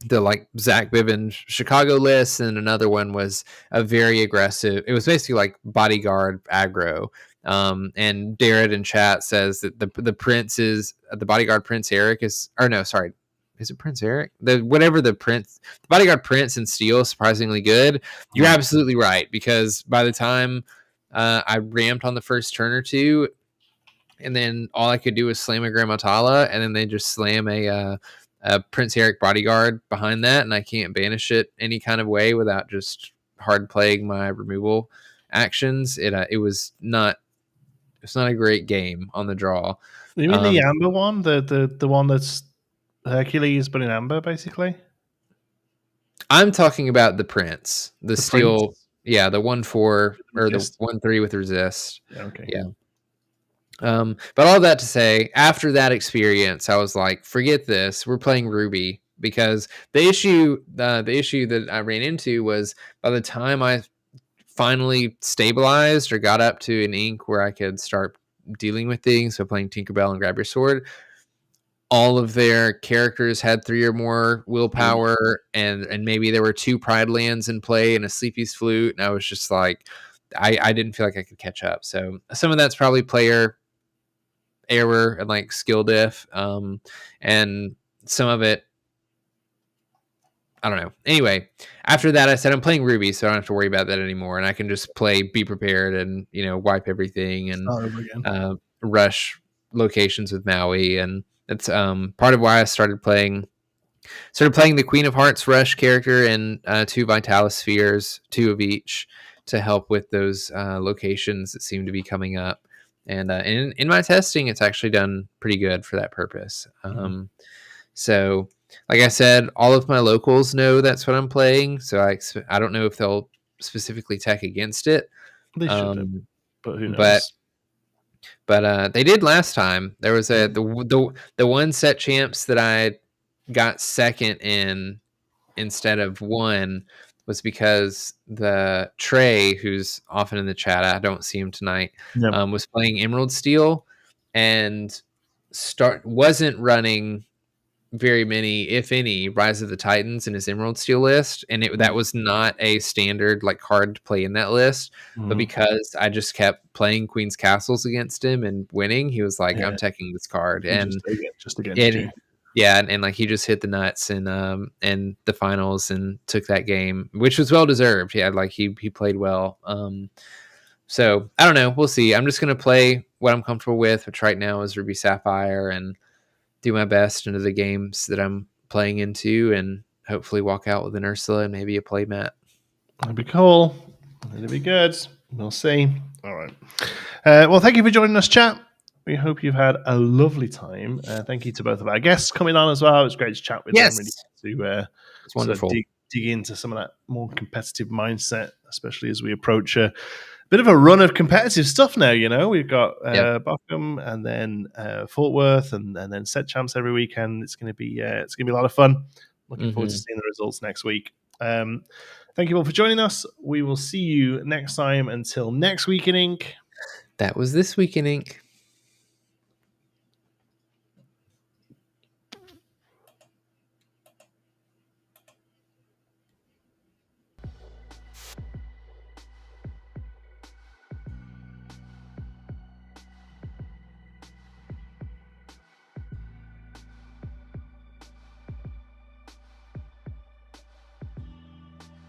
like Zach Biven Chicago list, and another one was a very aggressive. It was basically like bodyguard aggro. And Darrett in chat says that the prince is the bodyguard Prince Eric is, or no, sorry, is it Prince Eric? The bodyguard Prince in Steel is surprisingly good. You're absolutely right, because by the time I ramped on the first turn or two, and then all I could do was slam a Grammatala, and then they just slam a Prince Eric bodyguard behind that, and I can't banish it any kind of way without just hard playing my removal actions. It was not. It's not a great game on the draw. You mean the Amber one, the one that's Hercules but in Amber, basically? I'm talking about the Prince, the Steel. Prince? Yeah, the 1/4 or the 1/3 with resist. Okay. Yeah. But all that to say, after that experience, I was like, forget this. We're playing Ruby, because the issue that I ran into was by the time I finally stabilized or got up to an ink where I could start dealing with things, so playing Tinkerbell and Grab Your Sword, all of their characters had 3 or more willpower, and maybe there were 2 Pride lands in play and a Sleepy's Flute, and I was just like, I didn't feel like I could catch up. So some of that's probably player error and like skill diff, and some of it, I don't know. Anyway, after that, I said I'm playing Ruby, so I don't have to worry about that anymore, and I can just play Be Prepared and wipe everything and rush locations with Maui, and that's part of why I started playing the Queen of Hearts rush character and 2 Vitalis Spheres, 2 of each, to help with those locations that seem to be coming up. And in my testing, it's actually done pretty good for that purpose. So, like I said, all of my locals know that's what I'm playing. So I don't know if they'll specifically tech against it. They should, but who knows? But they did last time. There was the one set champs that I got second in instead of one was because the Trey, who's often in the chat, I don't see him tonight, was playing Emerald Steel and wasn't running very many, if any, Rise of the Titans in his Emerald Steel list, and that was not a standard like card to play in that list. But because I just kept playing Queen's Castles against him and winning, he was like, "I'm teching this card," and just against you. Yeah, and like he just hit the nuts in the finals and took that game, which was well deserved. Yeah, like he played well. So I don't know. We'll see. I'm just gonna play what I'm comfortable with, which right now is Ruby Sapphire, and do my best into the games that I'm playing into, and hopefully walk out with an Ursula and maybe a play mat. That'd be cool. It'd be good. We'll see. All right. Well, thank you for joining us, chat. We hope you've had a lovely time. Thank you to both of our guests coming on as well. It was great to chat with them. Really, it's wonderful. Dig into some of that more competitive mindset, especially as we approach a bit of a run of competitive stuff now. We've got Bochum and then Fort Worth and then set champs every weekend. It's going to be a lot of fun. Looking forward to seeing the results next week. Thank you all for joining us. We will see you next time. Until next week in Ink. That was This Week in Ink.